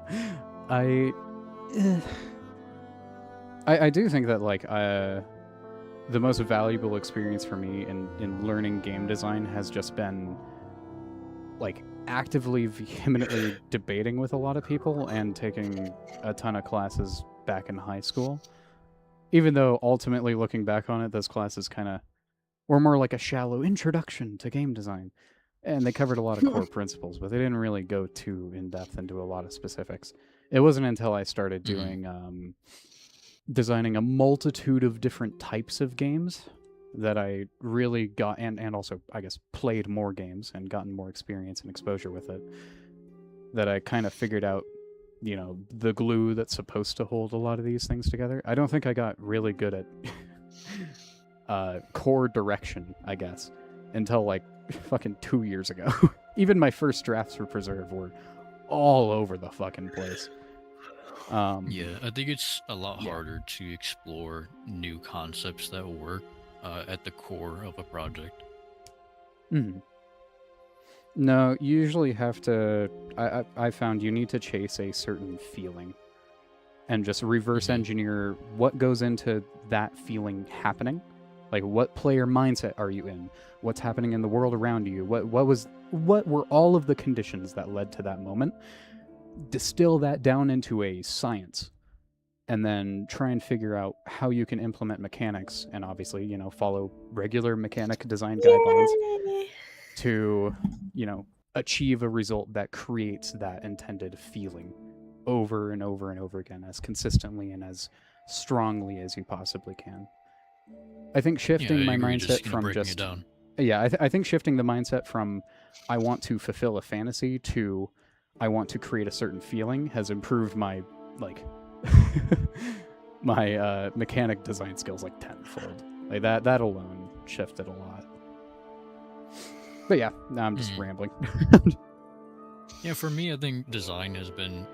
I do think that like the most valuable experience for me in learning game design has just been like actively vehemently debating with a lot of people and taking a ton of classes back in high school. Even though ultimately looking back on it, those classes kind of were more like a shallow introduction to game design. And they covered a lot of core principles, but they didn't really go too in-depth into a lot of specifics. It wasn't until I started doing designing a multitude of different types of games that I really got, and also, I guess, played more games and gotten more experience and exposure with it, that I kind of figured out, the glue that's supposed to hold a lot of these things together. I don't think I got really good at core direction, I guess, until like fucking 2 years ago. Even my first drafts for Preserve were all over the fucking place. Yeah, I think it's a lot harder to explore new concepts that work at the core of a project. No, you usually have to. I found you need to chase a certain feeling, and just reverse engineer what goes into that feeling happening. Like, what player mindset are you in? What's happening in the world around you? What were all of the conditions that led to that moment? Distill that down into a science, and then try and figure out how you can implement mechanics, and obviously, follow regular mechanic design guidelines to, achieve a result that creates that intended feeling over and over and over again, as consistently and as strongly as you possibly can. I think shifting my mindset from breaking it down. I think shifting the mindset from I want to fulfill a fantasy to I want to create a certain feeling has improved my my mechanic design skills like tenfold. Like that alone shifted a lot. But yeah, now I'm just rambling. Yeah, for me, I think design has been,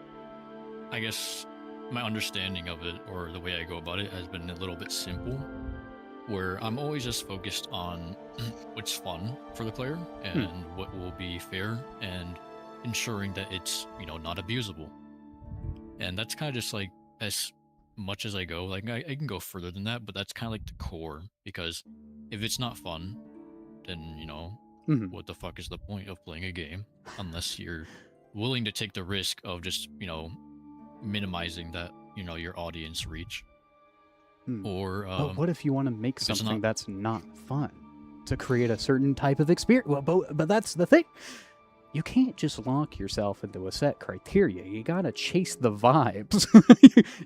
I guess, my understanding of it, or the way I go about it, has been a little bit simple, where I'm always just focused on what's fun for the player and what will be fair, and ensuring that it's, not abusable. And that's kind of just like as much as I go. Like I can go further than that, but that's kind of like the core, because if it's not fun, then, what the fuck is the point of playing a game unless you're willing to take the risk of just, minimizing that, your audience reach. Hmm. Or But what if you want to make if it's something not- that's not fun? To create a certain type of experience? Well, but that's the thing. You can't just lock yourself into a set criteria. You gotta chase the vibes.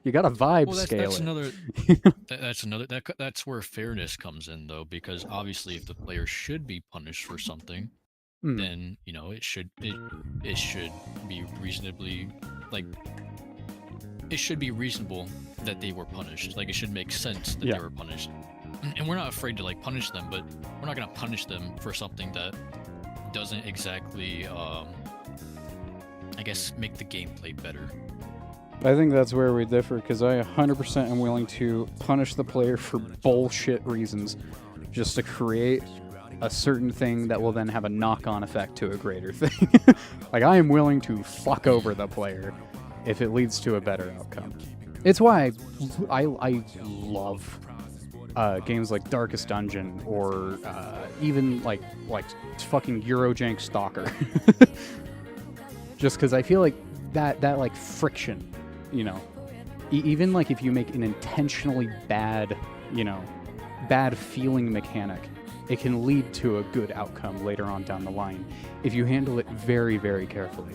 You gotta vibe well, scale that's it. another that's where fairness comes in, though, because obviously if the player should be punished for something, Hmm. then it should be reasonably, like, it should be reasonable that they were punished. Like, it should make sense that Yeah. they were punished. And we're not afraid to like punish them, but we're not gonna punish them for something that doesn't exactly, I guess, make the gameplay better. I think that's where we differ, because I 100% am willing to punish the player for bullshit reasons, just to create a certain thing that will then have a knock-on effect to a greater thing. Like, I am willing to fuck over the player if it leads to a better outcome. It's why I love games like Darkest Dungeon, or even like fucking Eurojank Stalker. Just because I feel like that like friction, even like if you make an intentionally bad, bad feeling mechanic, it can lead to a good outcome later on down the line if you handle it very, very carefully.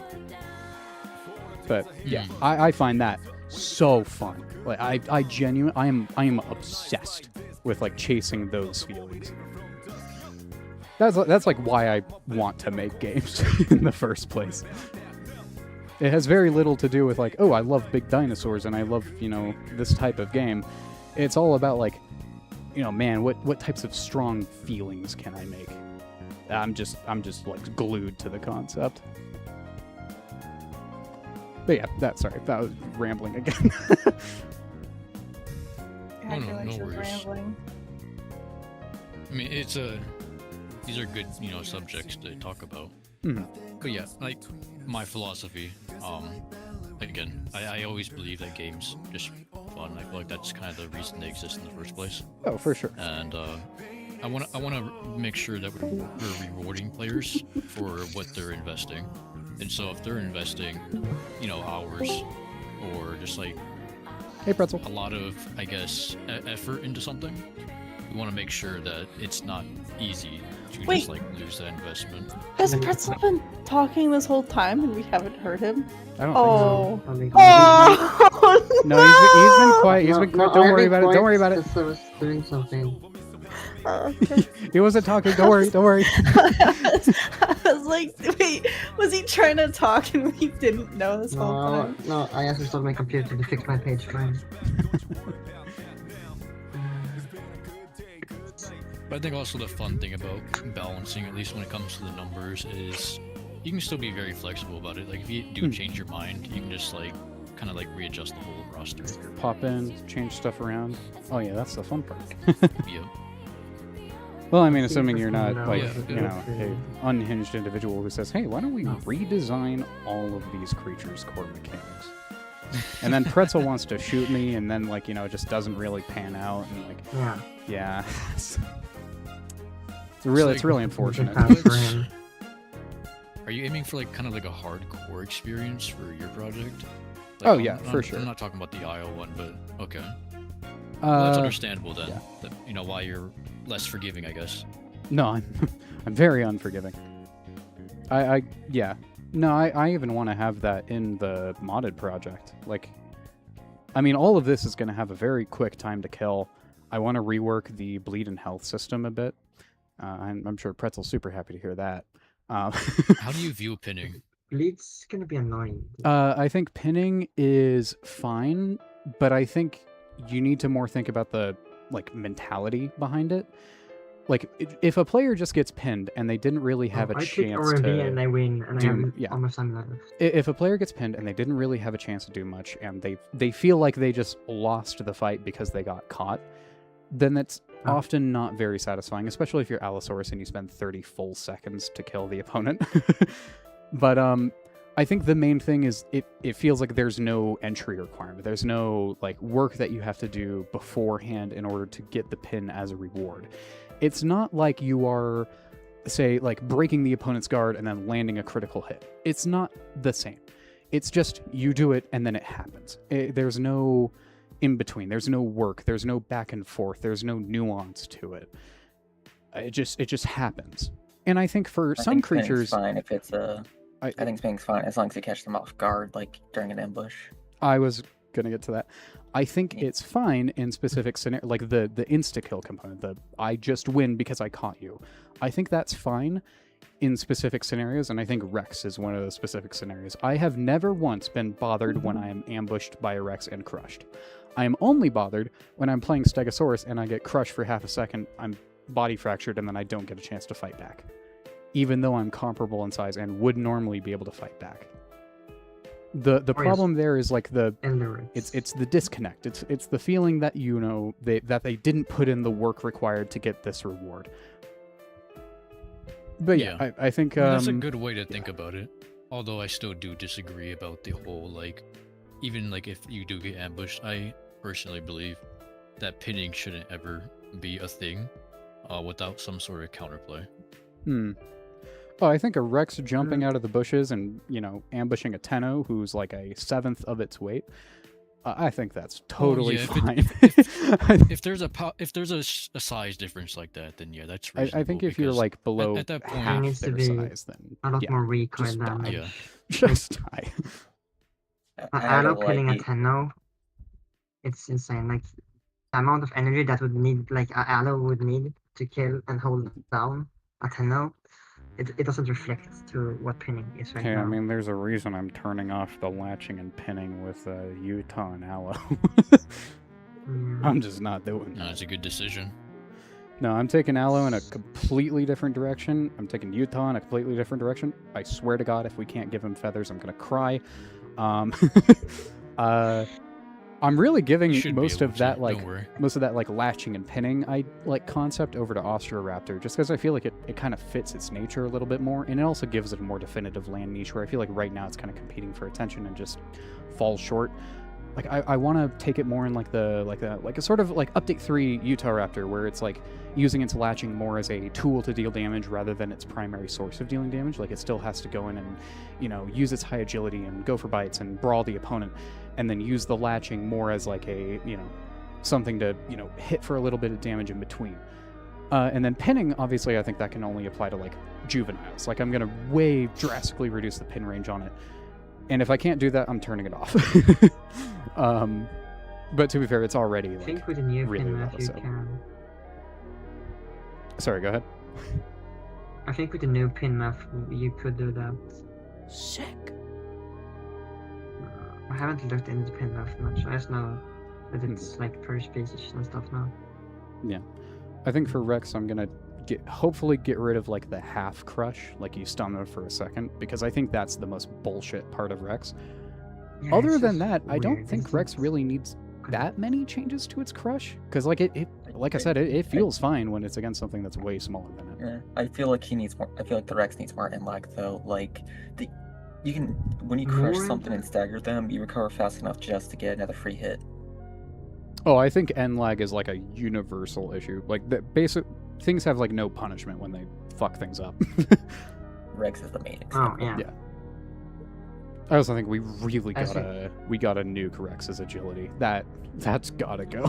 But yeah, I find that so fun. Like I am obsessed with like chasing those feelings. That's like why I want to make games in the first place. It has very little to do with like, oh, I love big dinosaurs and I love, this type of game. It's all about like, man, what types of strong feelings can I make? I'm just like glued to the concept. But yeah, that was rambling again. I No, feel like no she was worries. rambling. I mean, these are good, subjects to talk about. Mhm. But yeah, like my philosophy, again, I always believe that games just fun. I feel like that's kind of the reason they exist in the first place. Oh, for sure. And I want to make sure that we're rewarding players for what they're investing. And so if they're investing, hours or just like Hey, Pretzel. a lot of, I guess, effort into something, we want to make sure that it's not easy to Wait. just like lose that investment. Has Pretzel been talking this whole time and we haven't heard him? I don't Oh. I think Oh No, he's been quiet. He's been quiet. Don't worry about it. Don't worry about it. I was doing something. Okay. He wasn't talking. Don't worry. Don't worry. I was like, wait, was he trying to talk and we didn't know this whole time? No, I just installed my computer to fix my page frame. But I think also the fun thing about balancing, at least when it comes to the numbers, is you can still be very flexible about it. Like if you do change your mind, you can just like kind of like readjust the whole roster. Pop in, change stuff around. Oh yeah, that's the fun part. Yeah. Well, I mean, assuming you're not like, Yeah. a unhinged individual who says, "Hey, why don't we redesign all of these creatures' core mechanics?" And then Pretzel wants to shoot me, and then like it just doesn't really pan out, and like Yeah. it's really unfortunate. Are you aiming for like kind of like a hardcore experience for your project? Like, Oh, yeah, for sure. I'm not talking about the IO one, but okay. Well, that's Uh, understandable then. yeah. That, why you're less forgiving, I guess. no, I'm very unforgiving. I even want to have that in the modded project. Like, I mean, all of this is going to have a very quick time to kill. I want to rework the bleed and health system a bit. I'm sure Pretzel's super happy to hear that. How do you view pinning? Bleed's gonna be annoying. I think pinning is fine, but I think you need to more think about the mentality behind it. Like, if a player just gets pinned and they didn't really have a I click chance RMB to and I win, and do- I have yeah. almost time left. if a player gets pinned and they didn't really have a chance to do much, and they feel like they just lost the fight because they got caught, then that's often not very satisfying, especially if you're Allosaurus and you spend 30 full seconds to kill the opponent. But I think the main thing is it feels like there's no entry requirement. There's no work that you have to do beforehand in order to get the pin as a reward. It's not like you are, say, breaking the opponent's guard and then landing a critical hit. It's not the same. It's just you do it and then it happens. There's no in between. There's no work. There's no back and forth. There's no nuance to it. It just happens. And I think for some creatures, fine if it's I think spinning's fine as long as you catch them off guard, like during an ambush. I was gonna get to that. I think it's fine in specific scenarios, like the insta-kill component, the I just win because I caught you. I think that's fine in specific scenarios, and I think Rex is one of those specific scenarios. I have never once been bothered when I am ambushed by a Rex and crushed. I am only bothered when I'm playing Stegosaurus and I get crushed for half a second, I'm body fractured, and then I don't get a chance to fight back. Even though I'm comparable in size and would normally be able to fight back. The problem there is like it's the disconnect. It's the feeling that that they didn't put in the work required to get this reward. But yeah, I think that's a good way to think about it. Although I still do disagree about the whole even if you do get ambushed, I personally believe that pinning shouldn't ever be a thing without some sort of counterplay. Oh, I think a Rex jumping out of the bushes and, ambushing a Tenno who's like a seventh of its weight, I think that's totally fine. If there's a size difference like that, then yeah, that's reasonable. I think if you're like below at that point, half needs to their be size, then a lot more recoil just than die. Just die. Arrow killing a Tenno, it's insane. Like the amount of energy that would need, like an arrow would need to kill and hold down a Tenno. It doesn't reflect to what pinning is right now. I mean, there's a reason I'm turning off the latching and pinning with Utah and Aloe. I'm just not doing that. No, it's a good decision. No, I'm taking Aloe in a completely different direction. I'm taking Utah in a completely different direction. I swear to God, if we can't give him feathers, I'm gonna cry. I'm really giving most of that latching and pinning concept over to Austroraptor, just because I feel like it kind of fits its nature a little bit more, and it also gives it a more definitive land niche where I feel like right now it's kind of competing for attention and just falls short. Like I want to take it more in a sort of like update 3 Utahraptor, where it's like using its latching more as a tool to deal damage rather than its primary source of dealing damage. Like it still has to go in and use its high agility and go for bites and brawl the opponent, and then use the latching more as like a something to hit for a little bit of damage in between. And then pinning, obviously, I think that can only apply to like juveniles. Like I'm gonna way drastically reduce the pin range on it. And if I can't do that, I'm turning it off. But to be fair, it's already like, I think with the new really pin low, map you so. can. Sorry, go ahead. I think with the new pin map you could do that. Sick. I haven't looked into the pin map much. I just know that it's like per species and stuff now. Yeah, I think for Rex, I'm gonna hopefully get rid of like the half crush, like you stun them for a second, because I think that's the most bullshit part of Rex. Yeah, Other it's than just that, I don't weird. think Rex really needs that many changes to its crush, because like like I said, it feels fine when it's against something that's way smaller than it. Yeah, I feel like he needs more. I feel like the Rex needs more lag though. Like you can when you crush More something and stagger them, you recover fast enough just to get another free hit. Oh, I think lag is like a universal issue. Like the basic things have like no punishment when they fuck things up. Rex is the main Oh example. yeah. Yeah. I also think we really I see. gotta nuke Rex's agility. That's gotta go.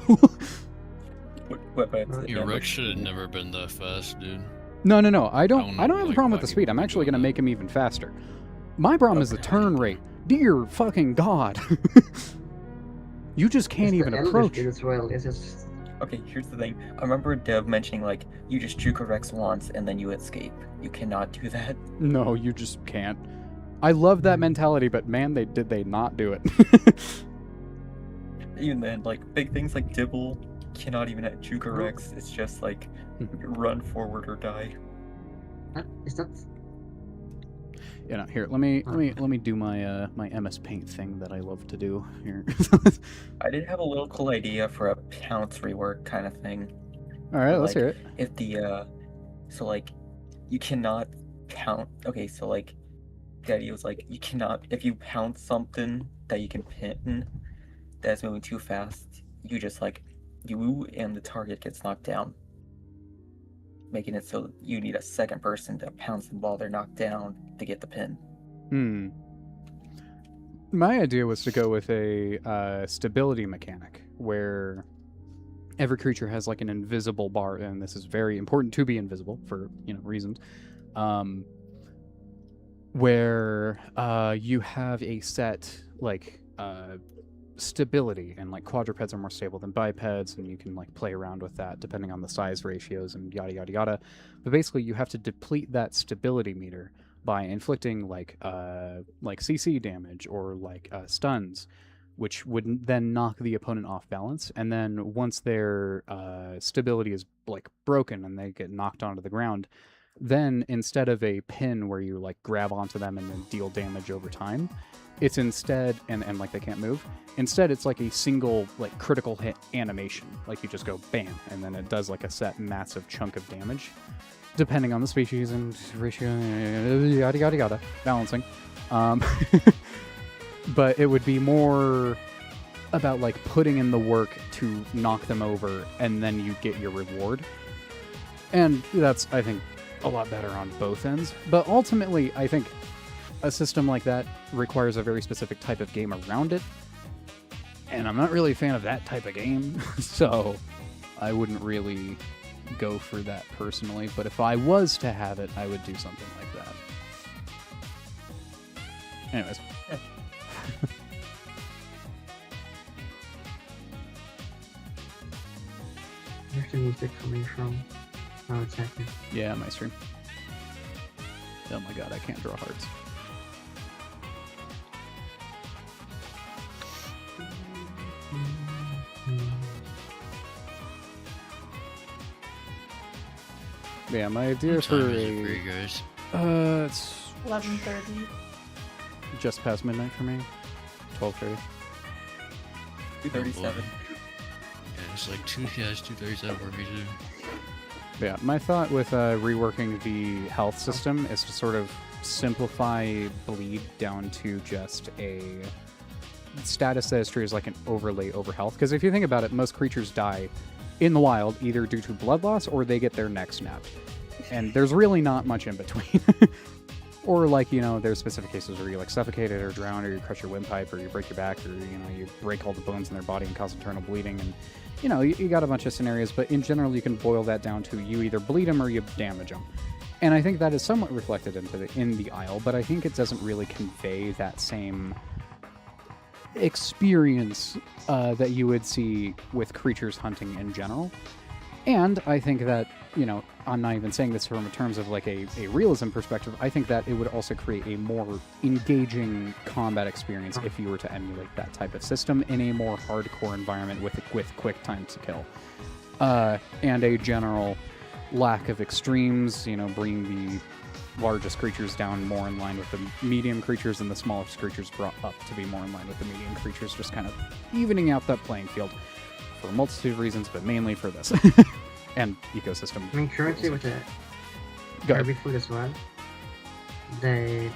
What about Your Rex should have never been that fast, dude. No. I don't have a like, problem with why the speed. I'm people actually do gonna that. make him even faster. My problem is the turn rate. Dear fucking God. You just can't It's even the elder approach. speed as well. It's just Okay, here's the thing. I remember Dev mentioning like you just juke a Rex once and then you escape. You cannot do that. No, you just can't. I love that mentality, but man, did they not do it. Even then, like big things like Dibble cannot even juke a Rex. It's just like run forward or die. is that Here, let me do my my MS Paint thing that I love to do here. I did have a little cool idea for a pounce rework kind of thing. All right, let's Like, hear it. If the so like you cannot pounce. Okay, so like the idea was like you cannot if you pounce something that you can pin that's moving too fast, you just like you and the target gets knocked down, making it so you need a second person to pounce them while they're knocked down to get the pin. My idea was to go with a stability mechanic where every creature has like an invisible bar, and this is very important to be invisible for reasons. Where you have a set like stability, and like quadrupeds are more stable than bipeds, and you can like play around with that depending on the size ratios and yada yada yada. But basically, you have to deplete that stability meter by inflicting like CC damage or like stuns, which would then knock the opponent off balance. And then once their stability is like broken and they get knocked onto the ground, then instead of a pin where you like grab onto them and then deal damage over time, it's instead and like they can't move. Instead, it's like a single like critical hit animation. Like you just go bam, and then it does like a set massive chunk of damage, depending on the species and ratio, yada yada yada, balancing. But it would be more about like putting in the work to knock them over, and then you get your reward. And that's, I think, a lot better on both ends. But ultimately, I think a system like that requires a very specific type of game around it. And I'm not really a fan of that type of game, so I wouldn't really go for that personally. But if I was to have it, I would do something like that. Anyways. Where's the music coming from? Oh, it's happening. Yeah, my stream. Oh my god, I can't draw hearts. Yeah, my idea What for time is it a for you guys? It's 11:30. just past midnight for me. 12:30. 2:37. Yeah, it's like 2:37 for me too. Yeah, my thought with reworking the health system is to sort of simplify bleed down to just a status that is treated as like an overlay over health. Because if you think about it, most creatures die in the wild either due to blood loss or they get their neck snapped. And there's really not much in between. Or like, there's specific cases where you like suffocated or drown, or you crush your windpipe, or you break your back, or you break all the bones in their body and cause internal bleeding. And you got a bunch of scenarios, but in general you can boil that down to you either bleed them or you damage them. And I think that is somewhat reflected in the Isle, but I think it doesn't really convey that same experience that you would see with creatures hunting in general. And I think that, I'm not even saying this from terms of like a realism perspective, I think that it would also create a more engaging combat experience if you were to emulate that type of system in a more hardcore environment with quick time to kill. And a general lack of extremes, bringing the largest creatures down more in line with the medium creatures and the smallest creatures brought up to be more in line with the medium creatures, just kind of evening out that playing field for a multitude of reasons, but mainly for this. And ecosystem. I mean, currently with the Go herby food as well, they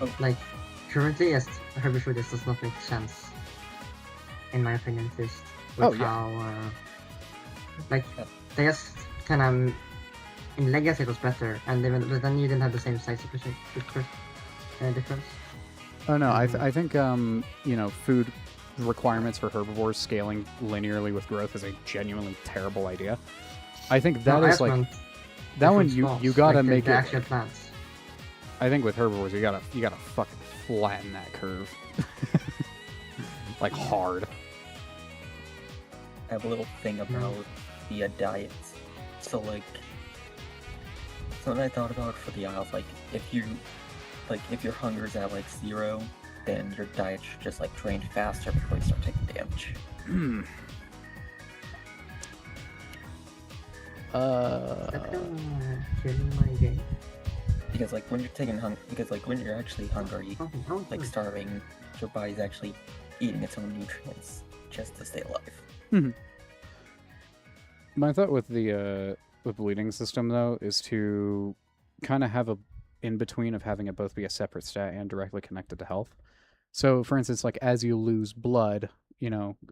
currently as herby food does not make sense, in my opinion. Just with how they just kind of in Legacy it was better, and but then you didn't have the same size difference. Oh no, I think food requirements for herbivores scaling linearly with growth is a genuinely terrible idea. I think that is like that one you gotta make it actual plants. I think with herbivores you gotta fucking flatten that curve. Like hard. I have a little thing about the diets. So something I thought about for the Isles, if your hunger is at 0, then your diet should just drain faster before you start taking damage. Killing my game. Because when you're actually hungry, starving, your body's actually eating its own nutrients just to stay alive. My thought with the bleeding system though is to kind of have a in between of having it both be a separate stat and directly connected to health. So for instance, as you lose blood,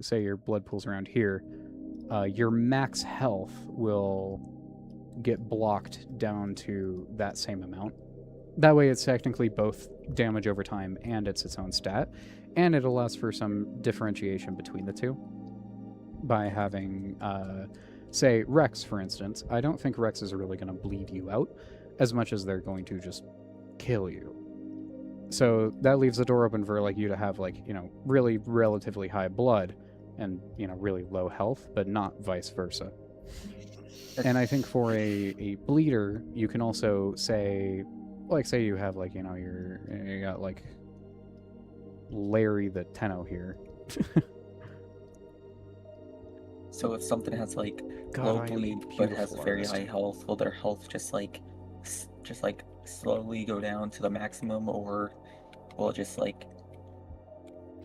say your blood pool's around here, your max health will get blocked down to that same amount. That way it's technically both damage over time and it's its own stat. And it allows for some differentiation between the two by having, say, Rex, for instance. I don't think Rex is really going to bleed you out as much as they're going to just kill you. So that leaves the door open for like you to have like, you know, really relatively high blood and, you know, really low health, but not vice versa. And I think for a bleeder, you can also say, like, say you have like, you know, you got like Larry the Tenno here. So if something has like God, low I am a bleed but has beautiful very artist. high health, will their health just like slowly go down to the maximum, or will it just like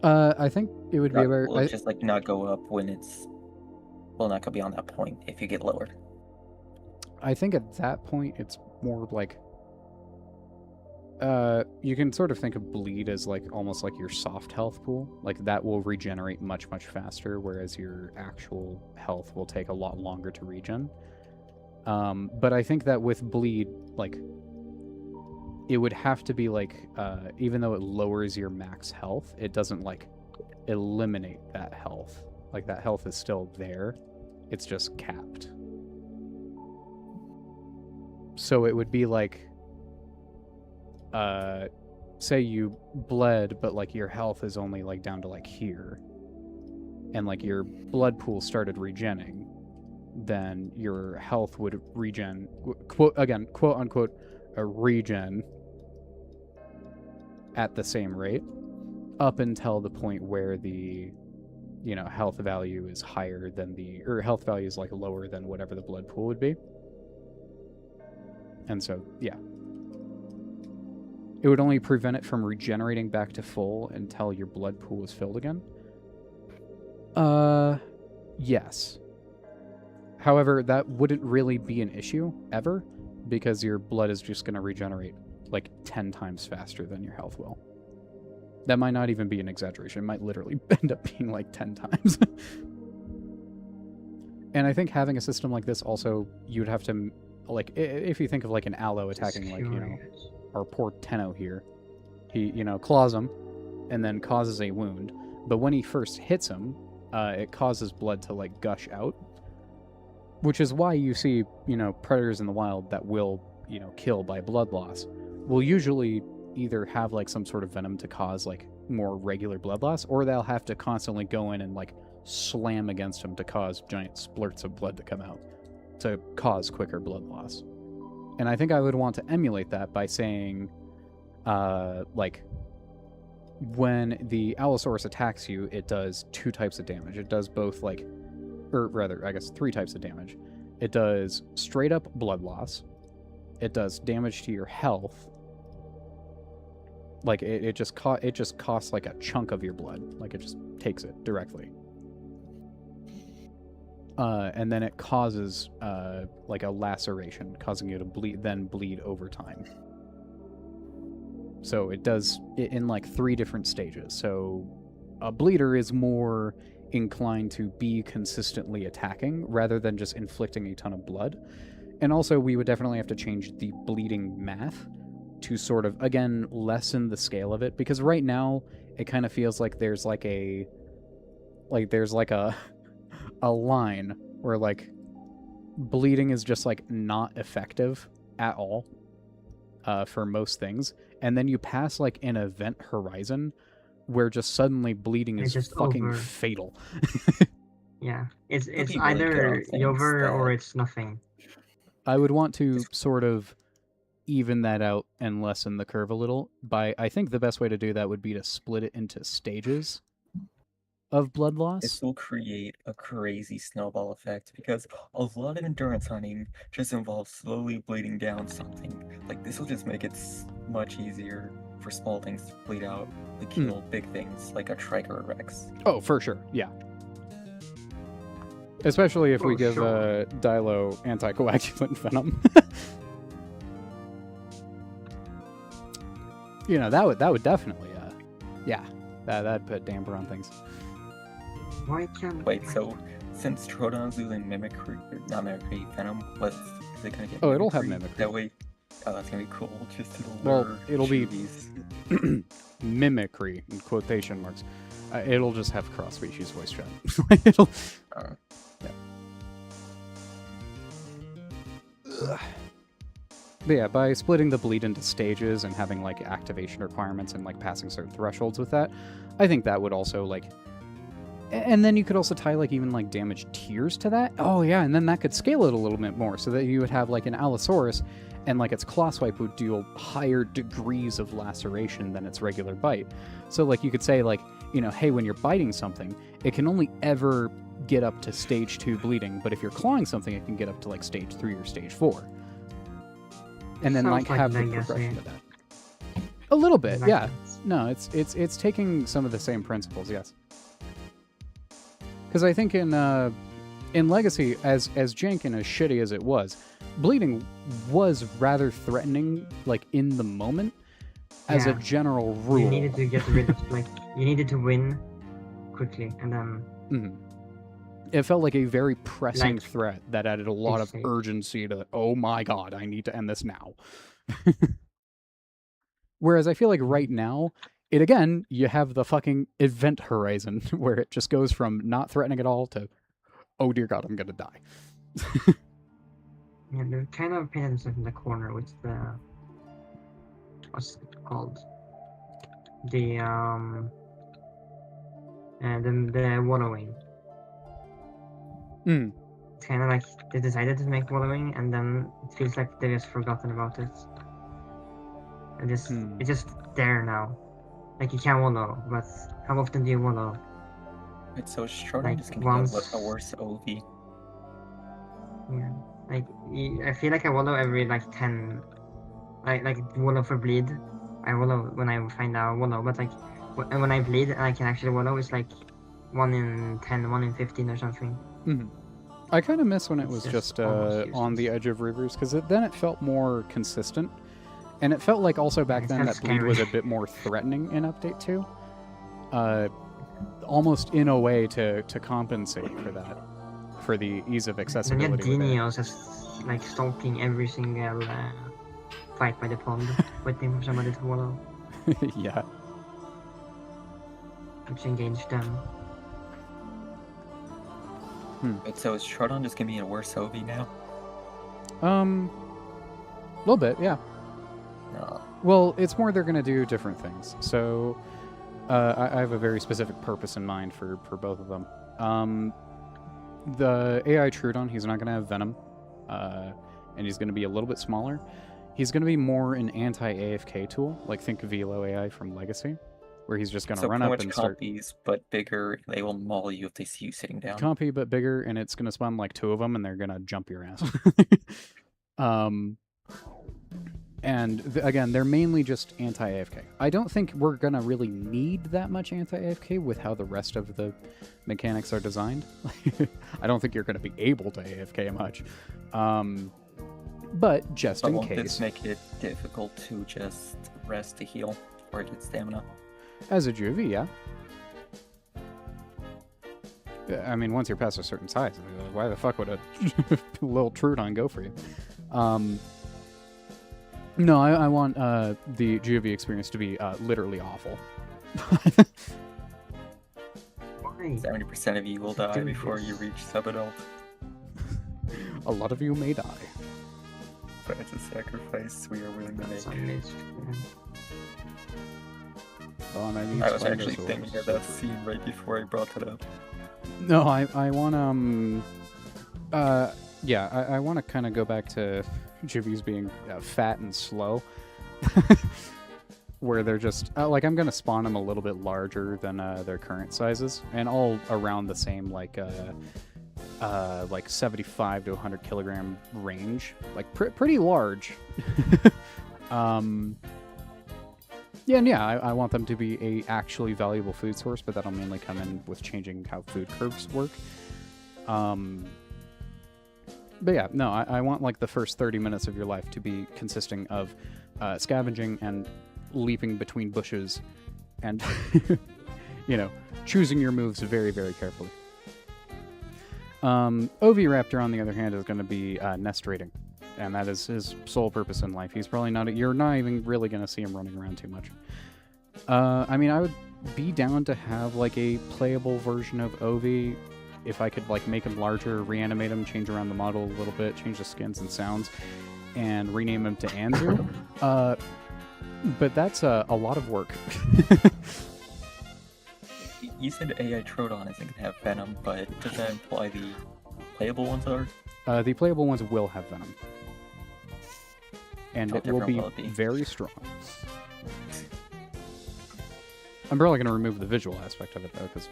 I think it would be not, about. will it just like not go up when it's not go beyond that point if you get lower? I think at that point it's more like you can sort of think of bleed as like almost like your soft health pool. Like that will regenerate much faster, whereas your actual health will take a lot longer to regen. But I think that with bleed, like it would have to be like even though it lowers your max health, it doesn't like eliminate that health. Like that health is still there. It's just capped. So it would be like say you bled, but like your health is only like down to like here, and like your blood pool started regenning, then your health would regen, quote unquote, a regen at the same rate up until the point where the, you know, health value is higher than health value is like lower than whatever the blood pool would be. And so, yeah. It would only prevent it from regenerating back to full until your blood pool is filled again. Yes. However, that wouldn't really be an issue, ever, because your blood is just going to regenerate like 10 times faster than your health will. That might not even be an exaggeration. It might literally end up being like 10 times. And I think having a system like this also, you'd have to, like, if you think of like an aloe attacking, like, you know, our poor Tenno here. He, you know, claws him and then causes a wound. But when he first hits him, it causes blood to like gush out. Which is why you see, you know, predators in the wild that will, you know, kill by blood loss will usually either have like some sort of venom to cause like more regular blood loss, or they'll have to constantly go in and like slam against him to cause giant splurts of blood to come out to cause quicker blood loss. And I think I would want to emulate that by saying, like, when the Allosaurus attacks you, it does 2 types of damage. It does both, like, or rather, I guess 3 types of damage. It does straight up blood loss. It does damage to your health. Like, it just costs, like, a chunk of your blood. Like, it just takes it directly. And then it causes like a laceration, causing you to bleed over time. So it does it in like 3 different stages. So a bleeder is more inclined to be consistently attacking rather than just inflicting a ton of blood. And also we would definitely have to change the bleeding math to sort of, again, lessen the scale of it, because right now it kind of feels like there's like a line where like bleeding is just like not effective at all for most things, and then you pass like an event horizon where just suddenly bleeding is just fucking over. fatal. Yeah, it's be really either good on things over or that- it's nothing. I would want to sort of even that out and lessen the curve a little by, I think the best way to do that would be to split it into stages of blood loss. This will create a crazy snowball effect, because a lot of endurance hunting just involves slowly bleeding down something. Like, this will just make it much easier for small things to bleed out to kill big things like a Trike or a Rex. Oh, for sure, yeah. Especially if we Oh, give sure. Dilo anticoagulant venom. You know, that would definitely, yeah, that'd put a damper on things. Why can't... Wait, so since Troodon's losing mimicry, not mimicry, venom, is it gonna get Oh, it'll have That Oh, that's gonna be cool. Just to Well, lure it'll be Juvies. mimicry in quotation marks. It'll just have cross-species voice chat. It'll, Uh, Ugh. But yeah, by splitting the bleed into stages and having like activation requirements and like passing certain thresholds with that, I think that would also like. And then you could also tie like even like damage tiers to that. Oh yeah, and then that could scale it a little bit more so that you would have like an Allosaurus and like its claw swipe would deal higher degrees of laceration than its regular bite. So like you could say like, you know, hey, when you're biting something, it can only ever get up to stage 2 bleeding, but if you're clawing something, it can get up to like stage 3 or stage 4. And then Sounds like have the Legacy. progression of that. A little bit, yeah. Legacy. No, it's taking some of the same principles, yes. Because I think in Legacy, as jank and as shitty as it was, bleeding was rather threatening, like in the moment, as a Yeah. general rule. You needed to get rid of you needed to win quickly, and then Mhm. It felt like a very pressing Like, threat that added a lot of insane. urgency to, oh my god, I need to end this now. Whereas I feel like right now, you have the fucking event horizon where it just goes from not threatening at all to, oh dear god, I'm gonna die. yeah, they're kind of painted themselves in the corner with the what's it called? The wallowing. Mm. It's kind of like they decided to make wallowing, and then it feels like they just forgotten about it. And it's just there now. Like you can wallow, but how often do you wallow? it's so short. Like, I'm just gonna once- get a worse OV. Yeah, like I feel like I wallow every like 10, like wallow for bleed. I wallow when I find out wallow, but like when I bleed and I can actually wallow, it's like 1 in 10, 1 in 15 or something. Mm-hmm. I kind of miss when it It's was just just almost on the useless. edge of rivers, because then it felt more consistent. And it felt like also back It then felt that bleed was a scary. bit more threatening in Update 2. Almost in a way to compensate for that, for the ease of Then you had accessibility. with it. Dinios just like stalking every single fight by the pond, waiting for somebody to wallow, Yeah. which engaged them. But so is Shardon just gonna be a worse OV now? A little bit, yeah. No. Well, it's more they're going to do different things. So I have a very specific purpose in mind for both of them. The AI Trudon, he's not going to have Venom, and he's going to be a little bit smaller. He's going to be more an anti-AFK tool, like think Velo AI from Legacy, where he's just going to So run pretty up much and start copies, but bigger. They will maul you if they see you sitting down. compy but bigger, and it's going to spawn like 2 of them, and they're going to jump your ass. And again, they're mainly just anti-AFK. I don't think we're going to really need that much anti-AFK with how the rest of the mechanics are designed. I don't think you're going to be able to AFK much. But just But in won't case. this make it difficult to just rest to heal or get stamina? As a juvie, yeah. I mean, once you're past a certain size, why the fuck would a little Trudon go for you? No, I want the juvie experience to be literally awful. Why? 70% of you will die Do before you this. reach subadult. A lot of you may die. But it's a sacrifice we are willing to That's make. amazing. Oh, and I need I was actually Spinosaurus. thinking of that scene right before I brought it up. No, I want yeah, I want to kind of go back to juvies being fat and slow, where they're just like I'm gonna spawn them a little bit larger than their current sizes, and all around the same like 75 to 100 kilogram range, like pretty large. Yeah, and yeah, I want them to be a actually valuable food source, but that'll mainly come in with changing how food curves work. But yeah, no, I want like the first 30 minutes of your life to be consisting of scavenging and leaping between bushes and, you know, choosing your moves very, very carefully. Oviraptor, on the other hand, is going to be nest raiding. and that is his sole purpose in life. He's probably not. You're not even really gonna see him running around too much. I mean, I would be down to have like a playable version of Ovi if I could like make him larger, reanimate him, change around the model a little bit, change the skins and sounds, and rename him to Anzu. But that's a lot of work. You said AI Troodon isn't gonna have Venom, but does that imply the playable ones are? The playable ones will have Venom. And How it will different be will it be? very strong. I'm probably going to remove the visual aspect of it, though, because,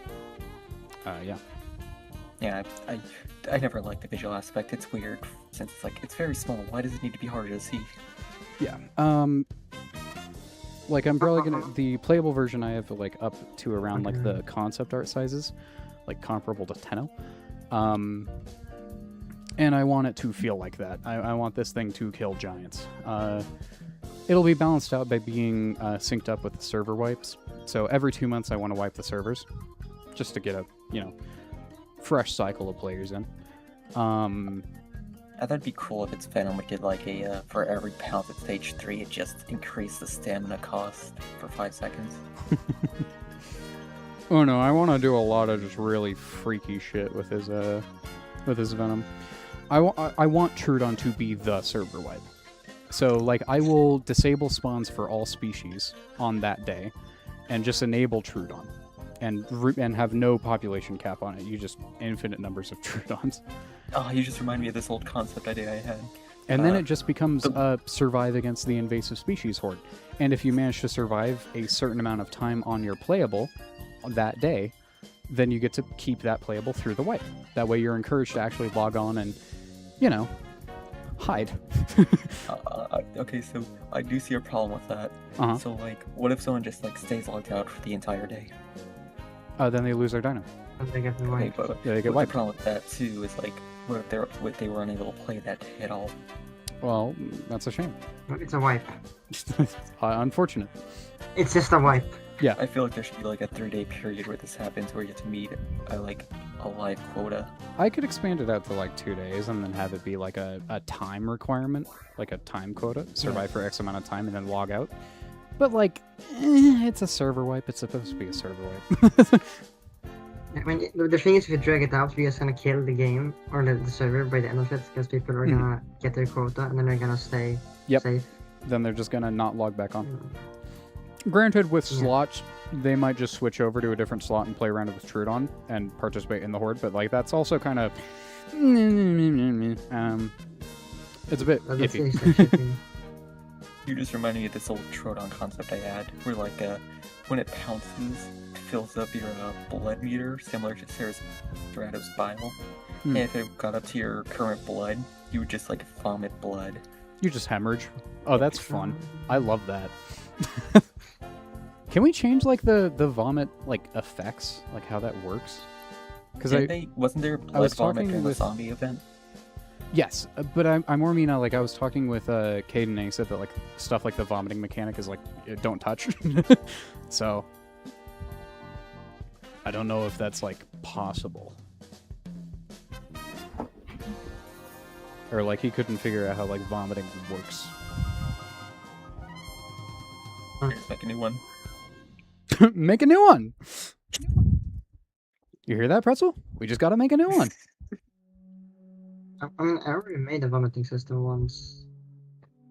yeah. Yeah, I never liked the visual aspect. It's weird, since it's like, it's very small. Why does it need to be harder to see? Yeah. Like, I'm probably going to... The playable version I have, like, up to around, like, the concept art sizes, like, comparable to Tenno. And I want it to feel like that. I want this thing to kill giants. It'll be balanced out by being synced up with the server wipes. So every 2 months I want to wipe the servers, just to get a, fresh cycle of players in. That'd be cool if it's Venom. We did like a, for every pound at stage 3, it just increased the stamina cost for 5 seconds. Oh no, I want to do a lot of just really freaky shit with his Venom. I want Troodon to be the server wipe. So, like, I will disable spawns for all species on that day, and just enable Troodon, and have no population cap on it. You just infinite numbers of Troodons. Oh, you just remind me of this old concept idea I had. And then it just becomes survive against the invasive species horde. And if you manage to survive a certain amount of time on your playable that day, then you get to keep that playable through the wipe. That way you're encouraged to actually log on and, hide. Okay, so I do see a problem with that. So, like, what if someone just, like, stays logged out for the entire day? Then they lose their dino. They get Okay, wiped. but Yeah, they get the wiped. problem with that, too, is, like, what if they were unable to play that day at all? Well, that's a shame. It's a wipe. Unfortunate. It's just a wipe. Yeah. I feel like there should be, like, a 3-day period where this happens, where you have to meet, a live quota. I could expand it out to like 2 days and then have it be like a time requirement, like a time quota, survive for X amount of time and then log out. But like, it's a server wipe. It's supposed to be a server wipe. I mean, the thing is, if you drag it out, you're just gonna kill the game or the server by the end of it, because people are gonna get their quota and then they're gonna stay safe. Then they're just gonna not log back on. Granted, with slots, they might just switch over to a different slot and play around with Troodon and participate in the horde, but like that's also kind of it's a bit iffy. You just reminded me of this old Troodon concept I had, where like when it pounces, it fills up your blood meter, similar to Cerato's bile. And if it got up to your current blood, you would just like vomit blood. You just hemorrhage. Oh, that's fun. I love that. Can we change like the vomit like effects, like how that works? Because wasn't there blood vomit in the zombie event? Yes, but I more mean like I was talking with Caden and he said that like stuff like the vomiting mechanic is like don't touch. So I don't know if that's like possible. Or like he couldn't figure out how like vomiting works. Here's make a new one. Make a new one. You hear that, Pretzel? We just gotta make a new one. I mean, I already made a vomiting system once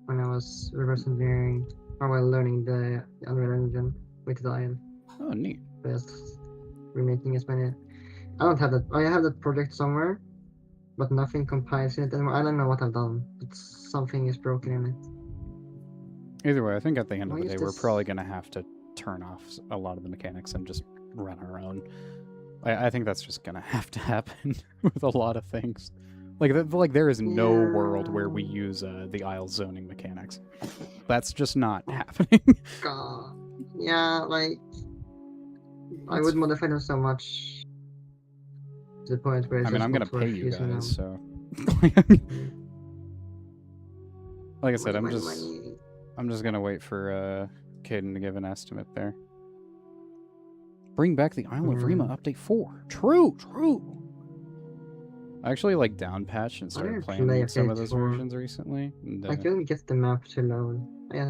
when I was reverse engineering or while learning the Unreal Engine with Dial. Oh, neat. Just remaking as many. I don't have that. I have that project somewhere, but nothing compiles in it anymore. I don't know what I've done. It's something is broken in it. Either way, I think at the end of Why the is day, we're this- probably gonna have to turn off a lot of the mechanics and just run our own. I think that's just gonna have to happen with a lot of things. Like there is no world where we use the Isle zoning mechanics. That's just not happening. God. Yeah, like I would modify them so much to the point where it's I mean, just I'm gonna not worth pay you using guys, them. so. Like I said, Money, I'm money. just gonna wait for Caden to give an estimate there. Bring back the Isle of Rima update 4. True. I actually like downpatched and started play playing some Update of those 4. versions recently. And, I couldn't get the map to load. I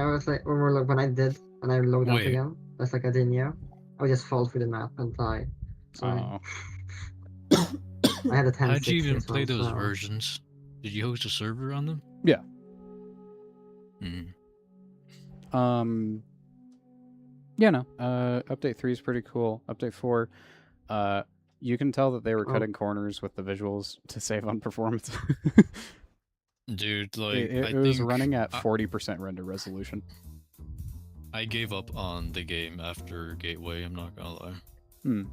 was like, or when I did, and I load up Wait. again, that's like I didn't know. I would just fall through the map and die. So oh, I had a 1060 How'd you even as well, play those so- versions? Did you host a server on them? Yeah. Mm. Yeah, no. Update 3 is pretty cool. Update 4, you can tell that they were Oh. cutting corners with the visuals to save on performance. Dude, like it I was think running at I- 40% render resolution. I gave up on the game after Gateway. I'm not gonna lie. Hmm.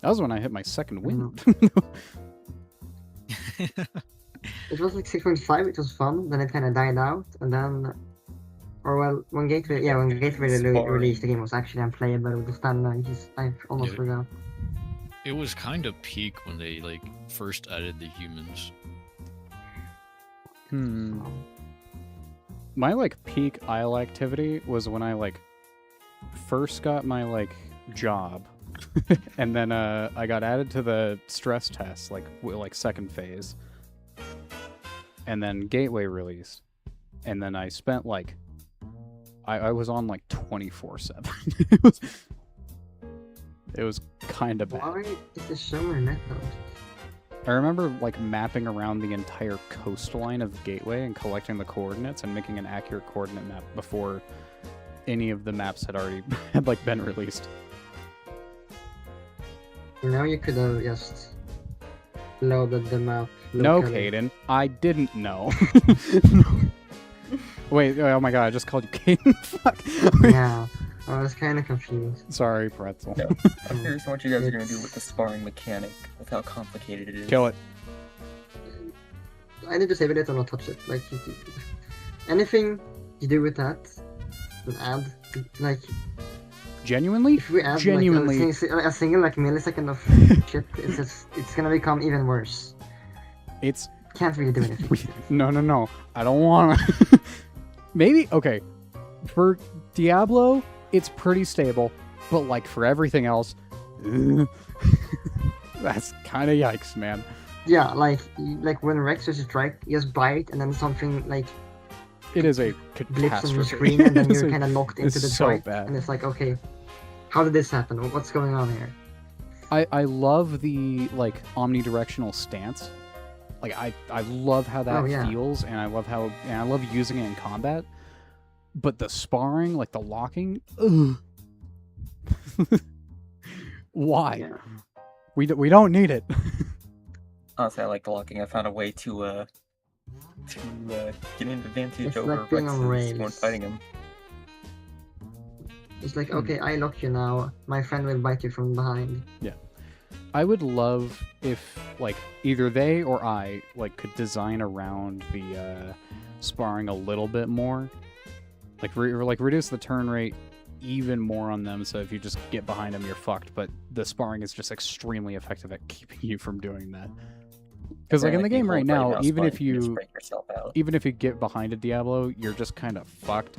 That was when I hit my second win. It was like 6.5, it was fun, then it kind of died out, and then... Or well, when Gateway released, the game was actually unplayable with the standard. I almost Yeah. forgot. It was kind of peak when they like first added the humans. Hmm. My like peak Isle activity was when I like first got my like job, and then I got added to the stress test like second phase, and then Gateway released, and then I spent like I was on like 24/7. It was kind of bad. Why is the show in Metal? I remember like mapping around the entire coastline of Gateway and collecting the coordinates and making an accurate coordinate map before any of the maps had already like been released. You know, you could have just loaded the map. No, locally. Caden, I didn't know. Wait, oh my god, I just called you Caden. Fuck. Yeah, I was kind of confused. Sorry, Pretzel. No, I'm curious what you guys are gonna do with the sparring mechanic, with how complicated it is. Kill it. I need to save it or not touch it. Like, anything you do with that, would add, like, Genuinely? if we add Genuinely. like, a single like millisecond of shit, it's gonna become even worse. It's Can't really do anything. no. I don't wanna. Maybe okay. For Diablo, it's pretty stable, but like for everything else, that's kind of yikes, man. Yeah, like when Rex is strike, you just bite, and then something like It is a blips on catastrophe. your screen, and then It's you're a- kind of locked into it's the so fight, bad. and it's like, okay, how did this happen? What's going on here? I love the like omnidirectional stance. Like I love how that Oh, yeah. feels, and I love using it in combat. But the sparring, like the locking, ugh. Why? Yeah. We don't need it. Honestly, I like the locking. I found a way to get an advantage It's over like being on Rex's when rails. fighting him. It's like, okay, I lock you now. My friend will bite you from behind. I would love if like either they or I like could design around the sparring a little bit more, like reduce the turn rate even more on them. So if you just get behind them, you're fucked. But the sparring is just extremely effective at keeping you from doing that. Because like in the game right now, even if you break yourself out. even if you get behind a Diablo, you're just kind of fucked.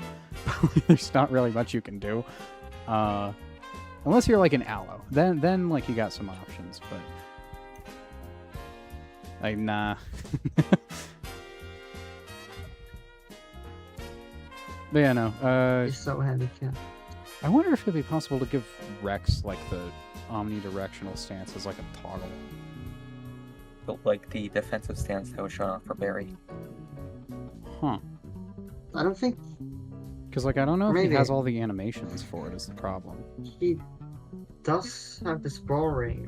There's not really much you can do. Unless you're like an aloe, then like you got some options, but like nah. But yeah, no. It's so handicapped. I wonder if it'd be possible to give Rex like the omnidirectional stance as like a toggle. But like the defensive stance that was shown off for Barry. Huh? I don't think Because like I don't know if he Maybe. has all the animations for it. Is the problem? he does have the sparring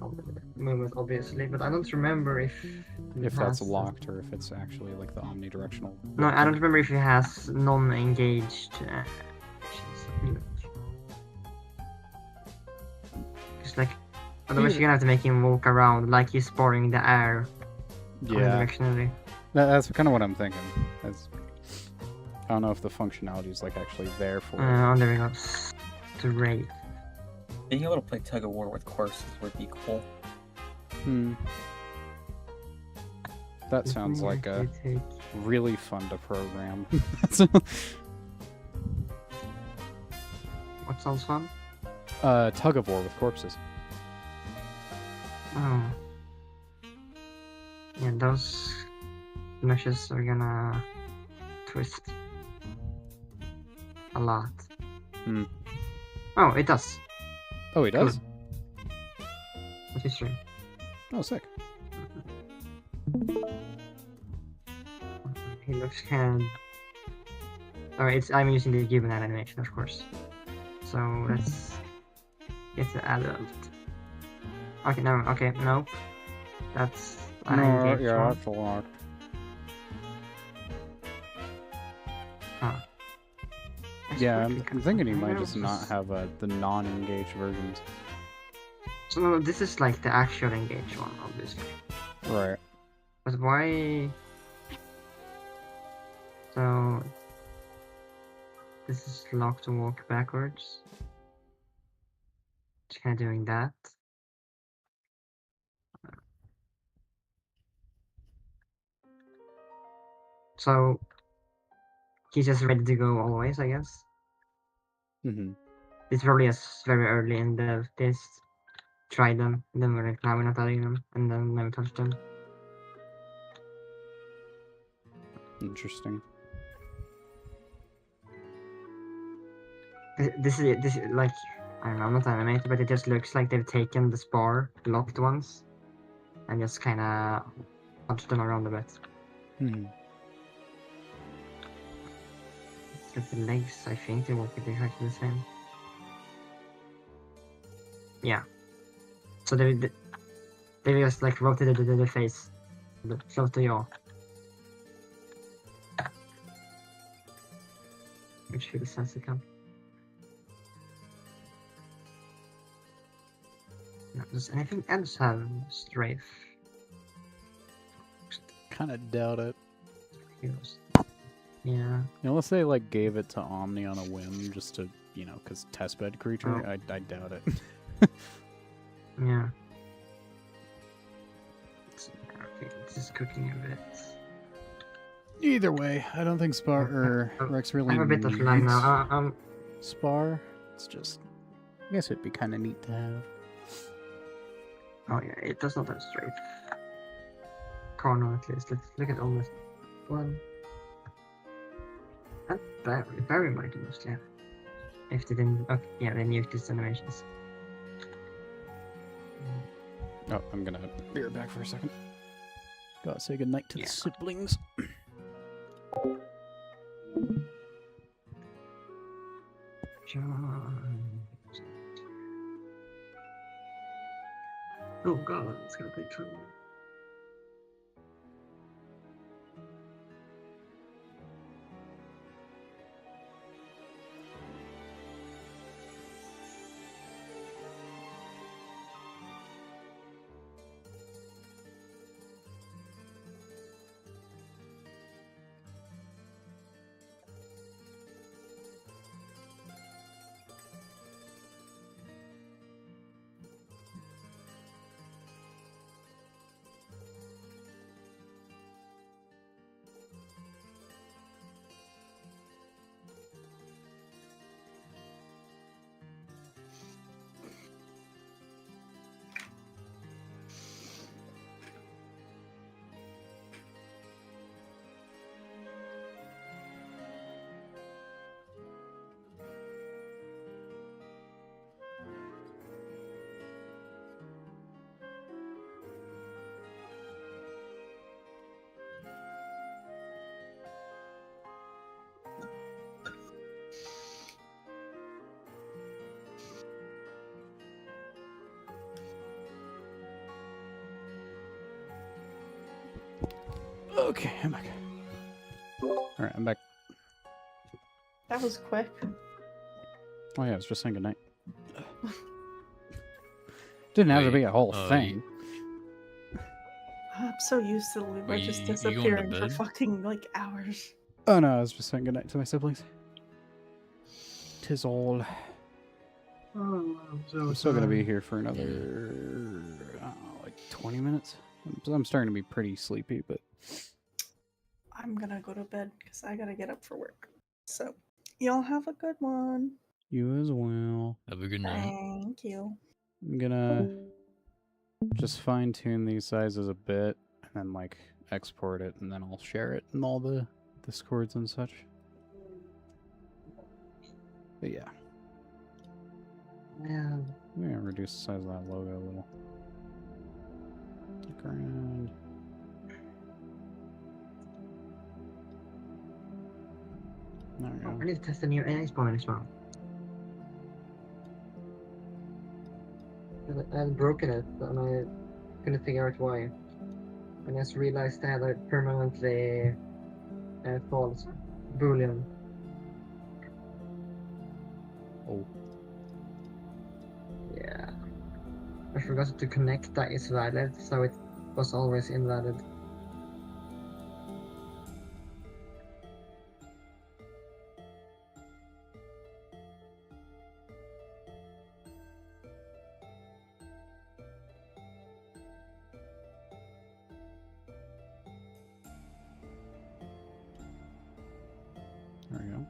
movement, obviously, but I don't remember if he If that's has- locked or if it's actually like the omnidirectional. No, I don't remember if he has non-engaged actions. Because like, otherwise you're gonna have to make him walk around like he's sparring the air Yeah, omnidirectionally. that's kind of what I'm thinking. I don't know if the functionality is like actually there for it. Oh, there we go. Straight. Being able to play tug of war with courses would be cool. That sounds like a Take... really fun to program. What sounds fun? Tug of war with corpses. Oh. Yeah, those meshes are gonna twist a lot. Hmm. Oh, it does. Oh, he does? Which is true. Oh, sick. He looks kind of... Alright, I'm using the given animation, of course. So let's get the adult. Okay, no, okay, nope. That's an engaged yeah, one. that's a lot. Huh. Yeah, I'm thinking he I might know just not this- have the non-engaged versions. So no, this is like the actual engaged one, obviously. Right. But why... So... This is locked to walk backwards. Just kind of doing that. So... He's just ready to go always, I guess. Mm-hmm. It's probably as very early in the this. Try them, and then we're like, now we're not adding them, and then never touch them. Interesting. This is like, I don't know, I'm not animated, but it just looks like they've taken the spar, locked ones, and just kind of punched them around a bit. Hmm. Except the legs, I think they won't be exactly the same. Yeah. So they just like rotated the face, close to yaw. Which feels sensitive. No, does anything else have strafe? Kind of doubt it. Yeah. Unless they like gave it to Omni on a whim, just to because testbed creature. Oh. I doubt it. Yeah. Okay, it's just cooking a bit. Either way, I don't think Spar or Rex I really have a bit of needs lag now. Spar. It's just, I guess it'd be kind of neat to have. Oh yeah, it does not have strafe. Corner at least. Let's look at almost one. And very mighty mostly. Yeah. If they didn't, okay, yeah, they mute these animations. Oh, I'm gonna be right back for a second. Gotta say goodnight to the siblings. Oh god, it's gonna be trouble. Okay, I'm back. Alright, I'm back. That was quick. Oh yeah, I was just saying goodnight. Didn't have to be a whole thing. I'm so used to Luba just you going to disappearing for bed? fucking like hours. Oh no, I was just saying goodnight to my siblings. 'Tis all. Oh, I'm still gonna be here for another, like 20 minutes. I'm starting to be pretty sleepy, but I'm gonna go to bed because I gotta get up for work. So, y'all have a good one. you as well. Have a good night. Thank you. I'm gonna just fine tune these sizes a bit, and and like export it, and then I'll share it in all the discords and such. But yeah. Yeah. I'm gonna reduce the size of that logo a little. Look around. There we Oh, go. I need to test the new AI spawner as well. I had broken it, and I couldn't figure out why. And I just realized I had a permanently false boolean. Oh. Yeah. I forgot to connect that is valid, so it was always invalid. There we go.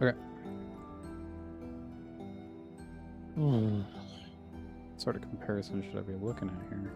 Okay. What sort of comparison should I be looking at here?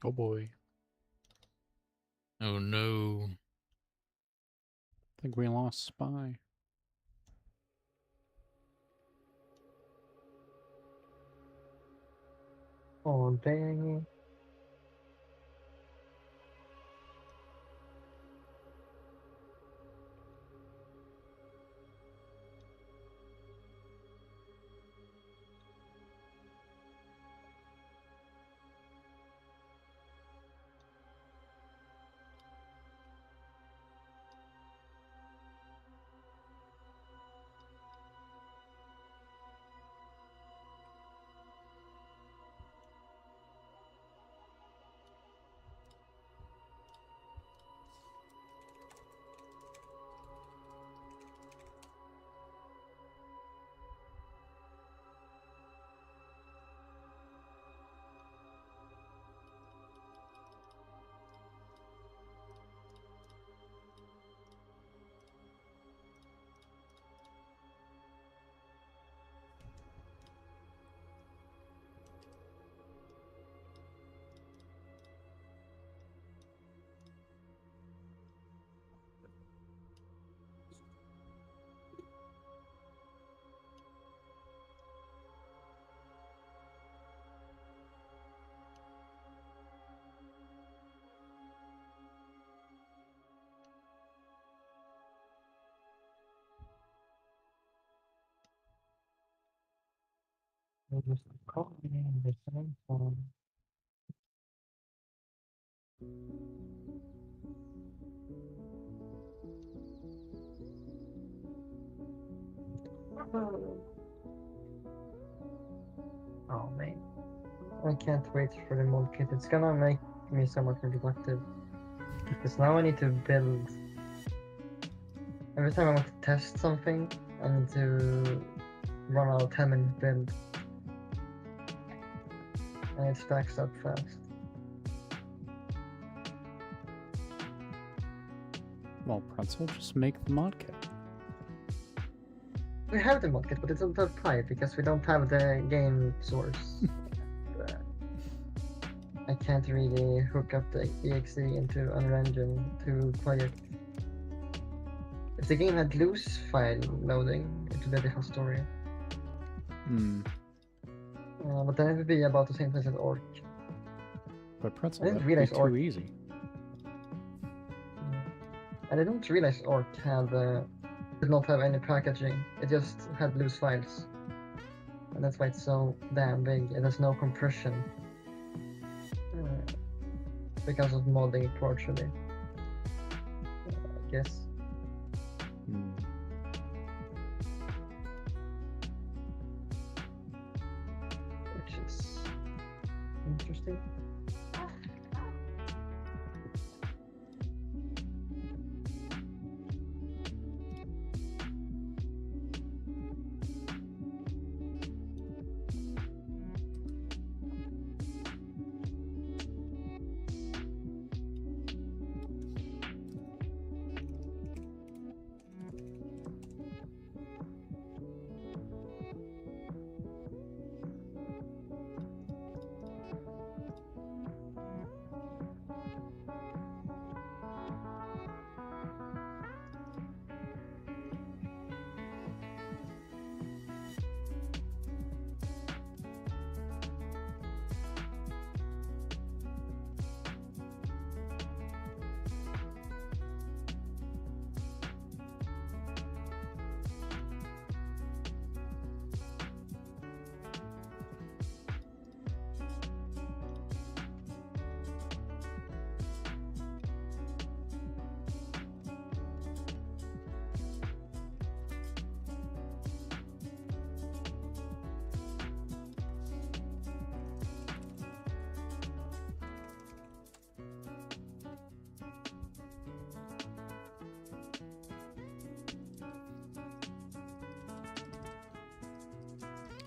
Oh boy. Oh no. I think we lost Spy. Oh, dang. I just caught me in the same phone. Oh man, I can't wait for the mod kit. It's gonna make me so much more productive. Because now I need to build. Every time I want to test something, I need to run out 10-minute build. And it stacks up fast. Well, Pretzel, just make the mod kit. We have the mod kit, but it's on third party because we don't have the game source. I can't really hook up the exe into Unreal Engine to play it. If the game had loose file loading, it would be a different story. But then it would be about the same place as Orc. But Pretzel, I didn't that'd be realize too Orc. easy. And I didn't realize Orc had did not have any packaging. It just had loose files. And that's why it's so damn big. It has no compression. Because of modding partially. I guess. Which is interesting.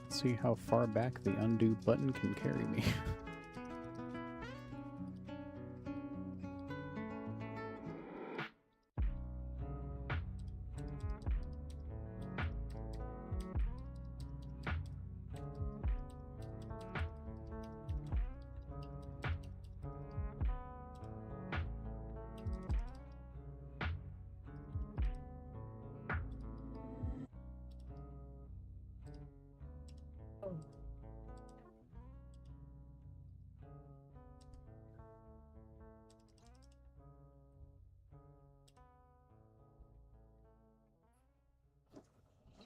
See how far back the undo button can carry me.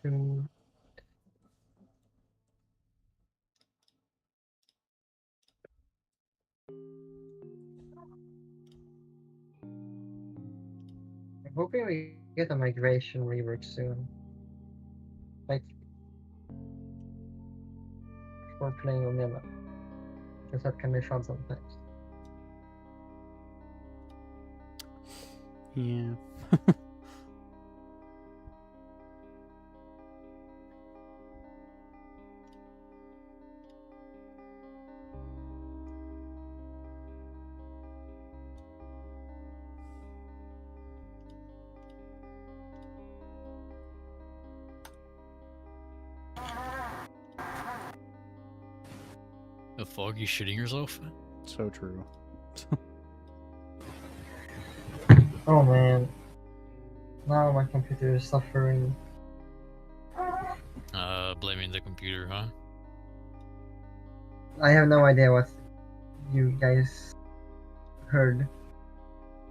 to I'm hoping we get a migration rework soon. Like for playing Omega. Because that can be fun sometimes. Yeah. The fog, you shitting yourself? So true. Oh man. Now my computer is suffering. Blaming the computer, huh? I have no idea what you guys heard.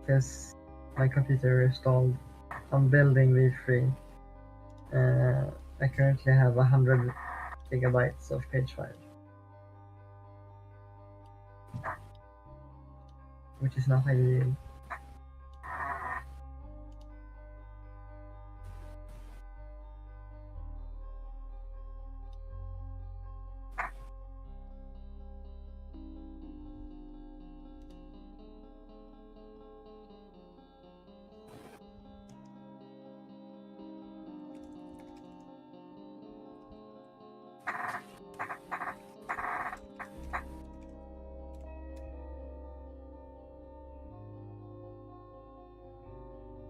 Because my computer is stalled. I'm building V3. I currently have 100 gigabytes of page file. Which is not ideal.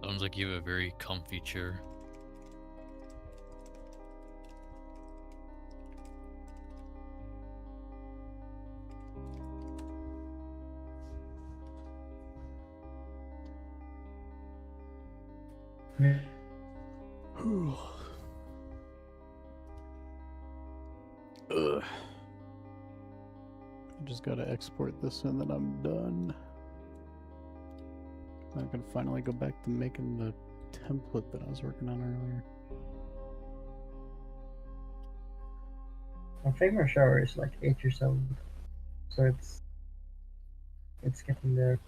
Sounds like you have a very comfy chair. Ugh. I just gotta export this and then I'm done. I can finally go back to making the template that I was working on earlier. My favorite shower is like 8 years old. So it's getting there.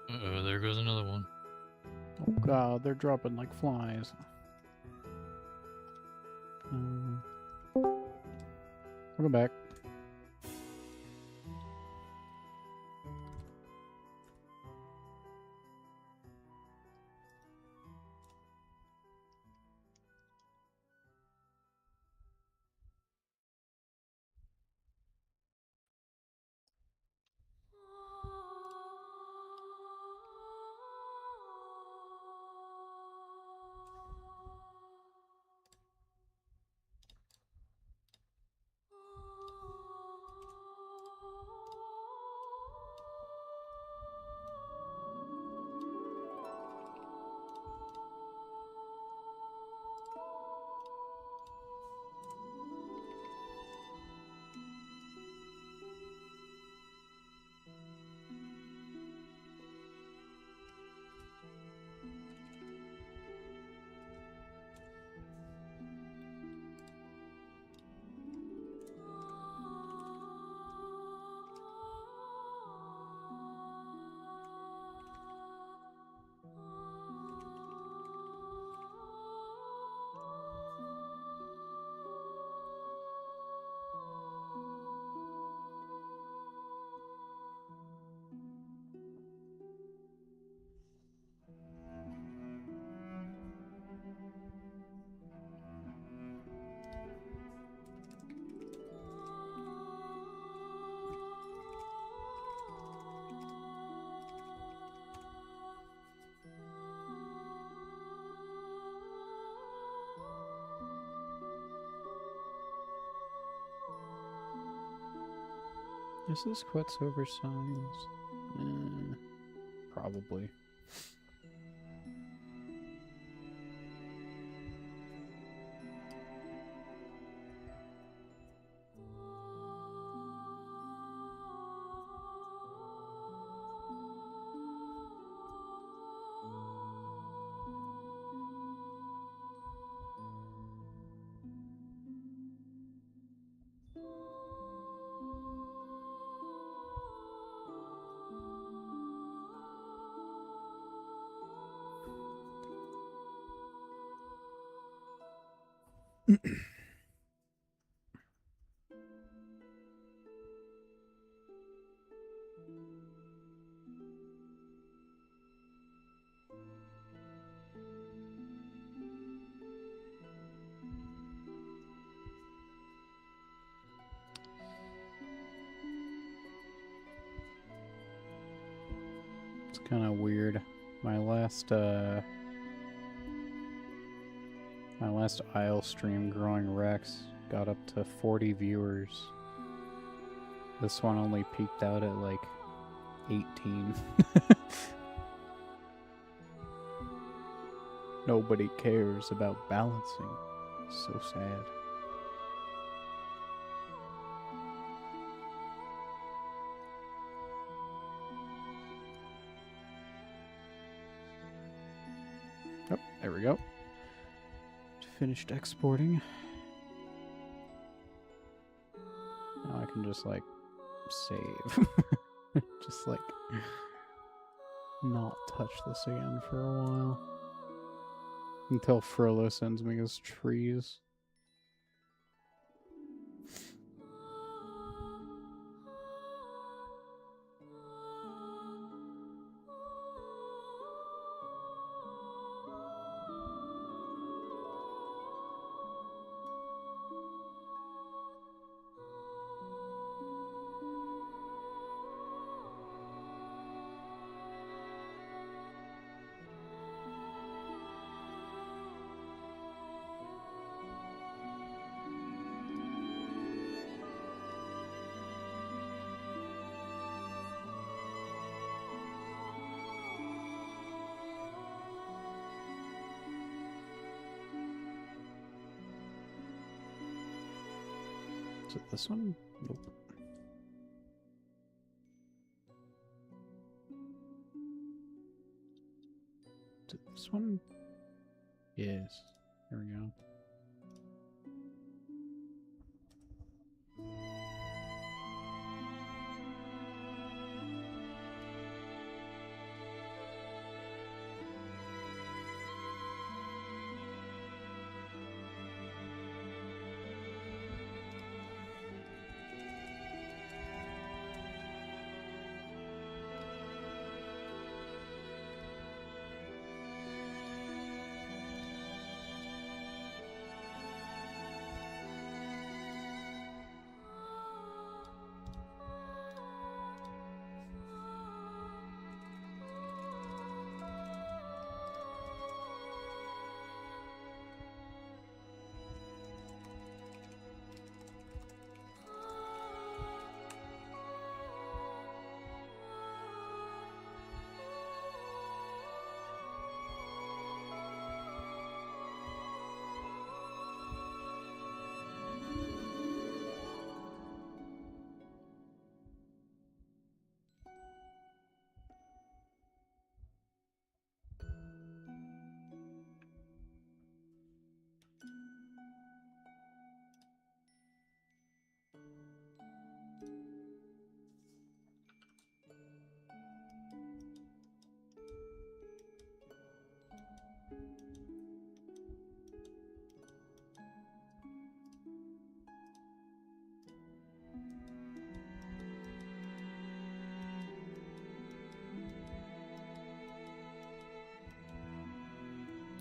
Uh-oh, there goes another one. Oh god, they're dropping like flies. We'll go back. Is this quite oversized? Probably. It's kind of weird. My last Isle stream, Growing Rex, got up to 40 viewers. This one only peaked out at like 18. Nobody cares about balancing. So sad. Oh, there we go. Finished exporting. Now I can just like save. Just like not touch this again for a while. Until Frollo sends me his trees. Is it this one? Nope. Is it this one? Yes. There we go.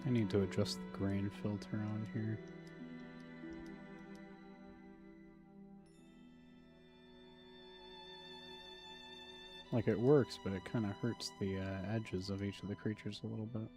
I need to adjust the grain filter on here. Like it works, but it kind of hurts the edges of each of the creatures a little bit.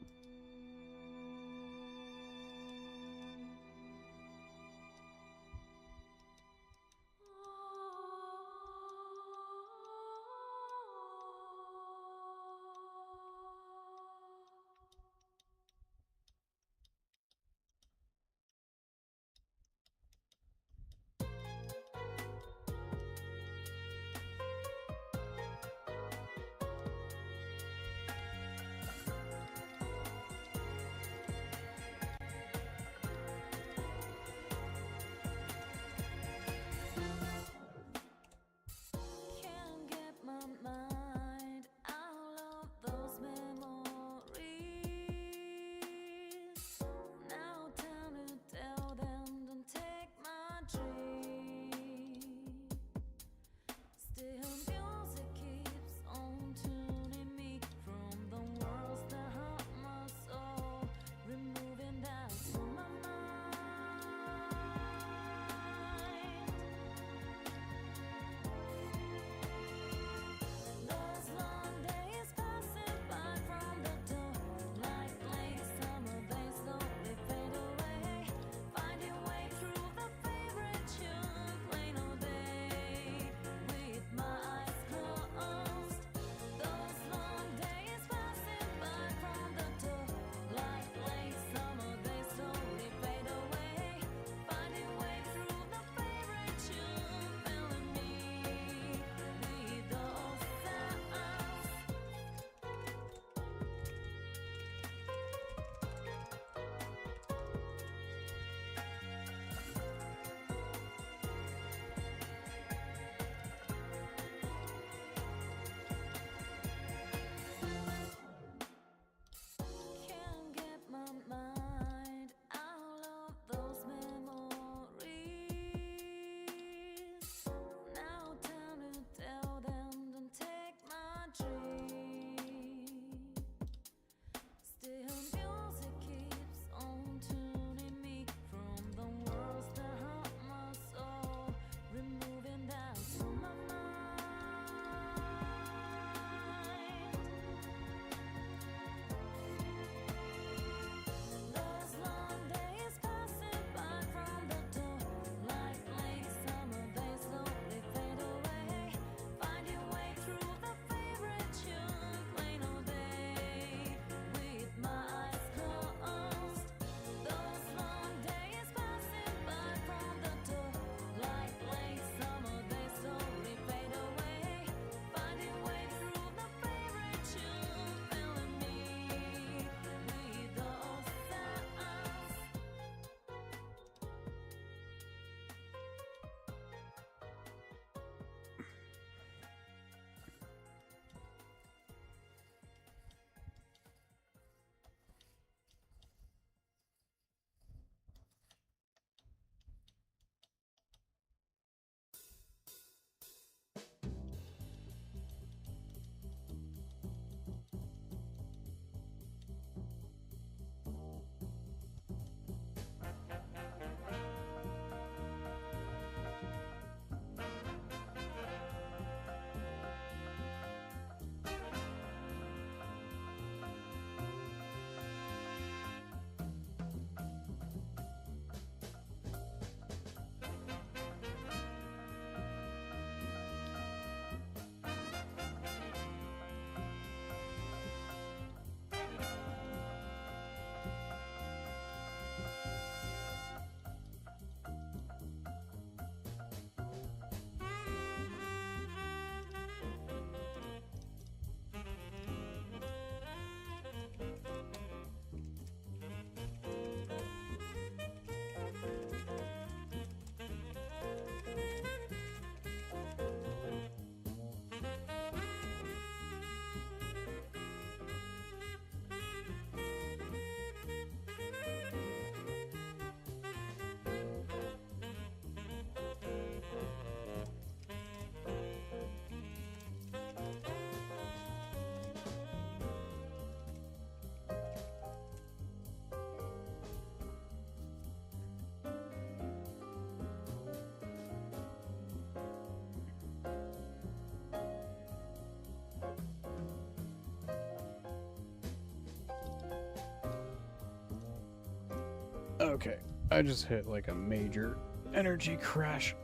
Okay, I just hit like a major energy crash.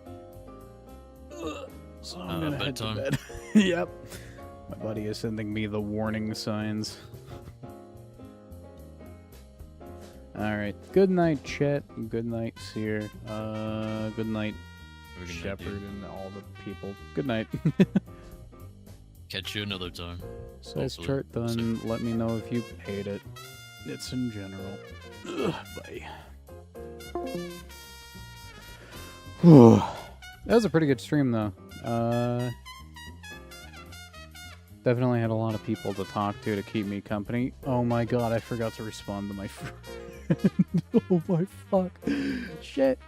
Ugh. So I'm gonna head to bedtime? bed. Yep. My buddy is sending me the warning signs. Alright. Good night, Chet. Good night, Seer. Good night, Have a good night, Shepard, dude. and all the people. Good night. Catch you another time. Souls Hopefully. chart We'll see. done. Let me know if you paid it. It's in general. Ugh, bye. That was a pretty good stream, though. Definitely had a lot of people to talk to keep me company. Oh my god, I forgot to respond to my friend. Oh my fuck. Shit.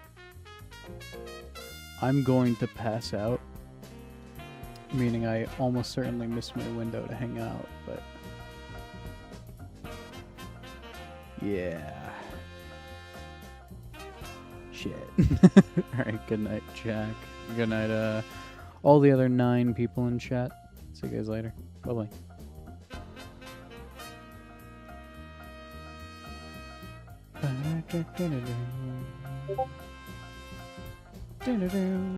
I'm going to pass out. Meaning I almost certainly missed my window to hang out, but... yeah. Shit. Alright, good night, Jack. Good night, all the other 9 people in chat. See you guys later. Bye-bye.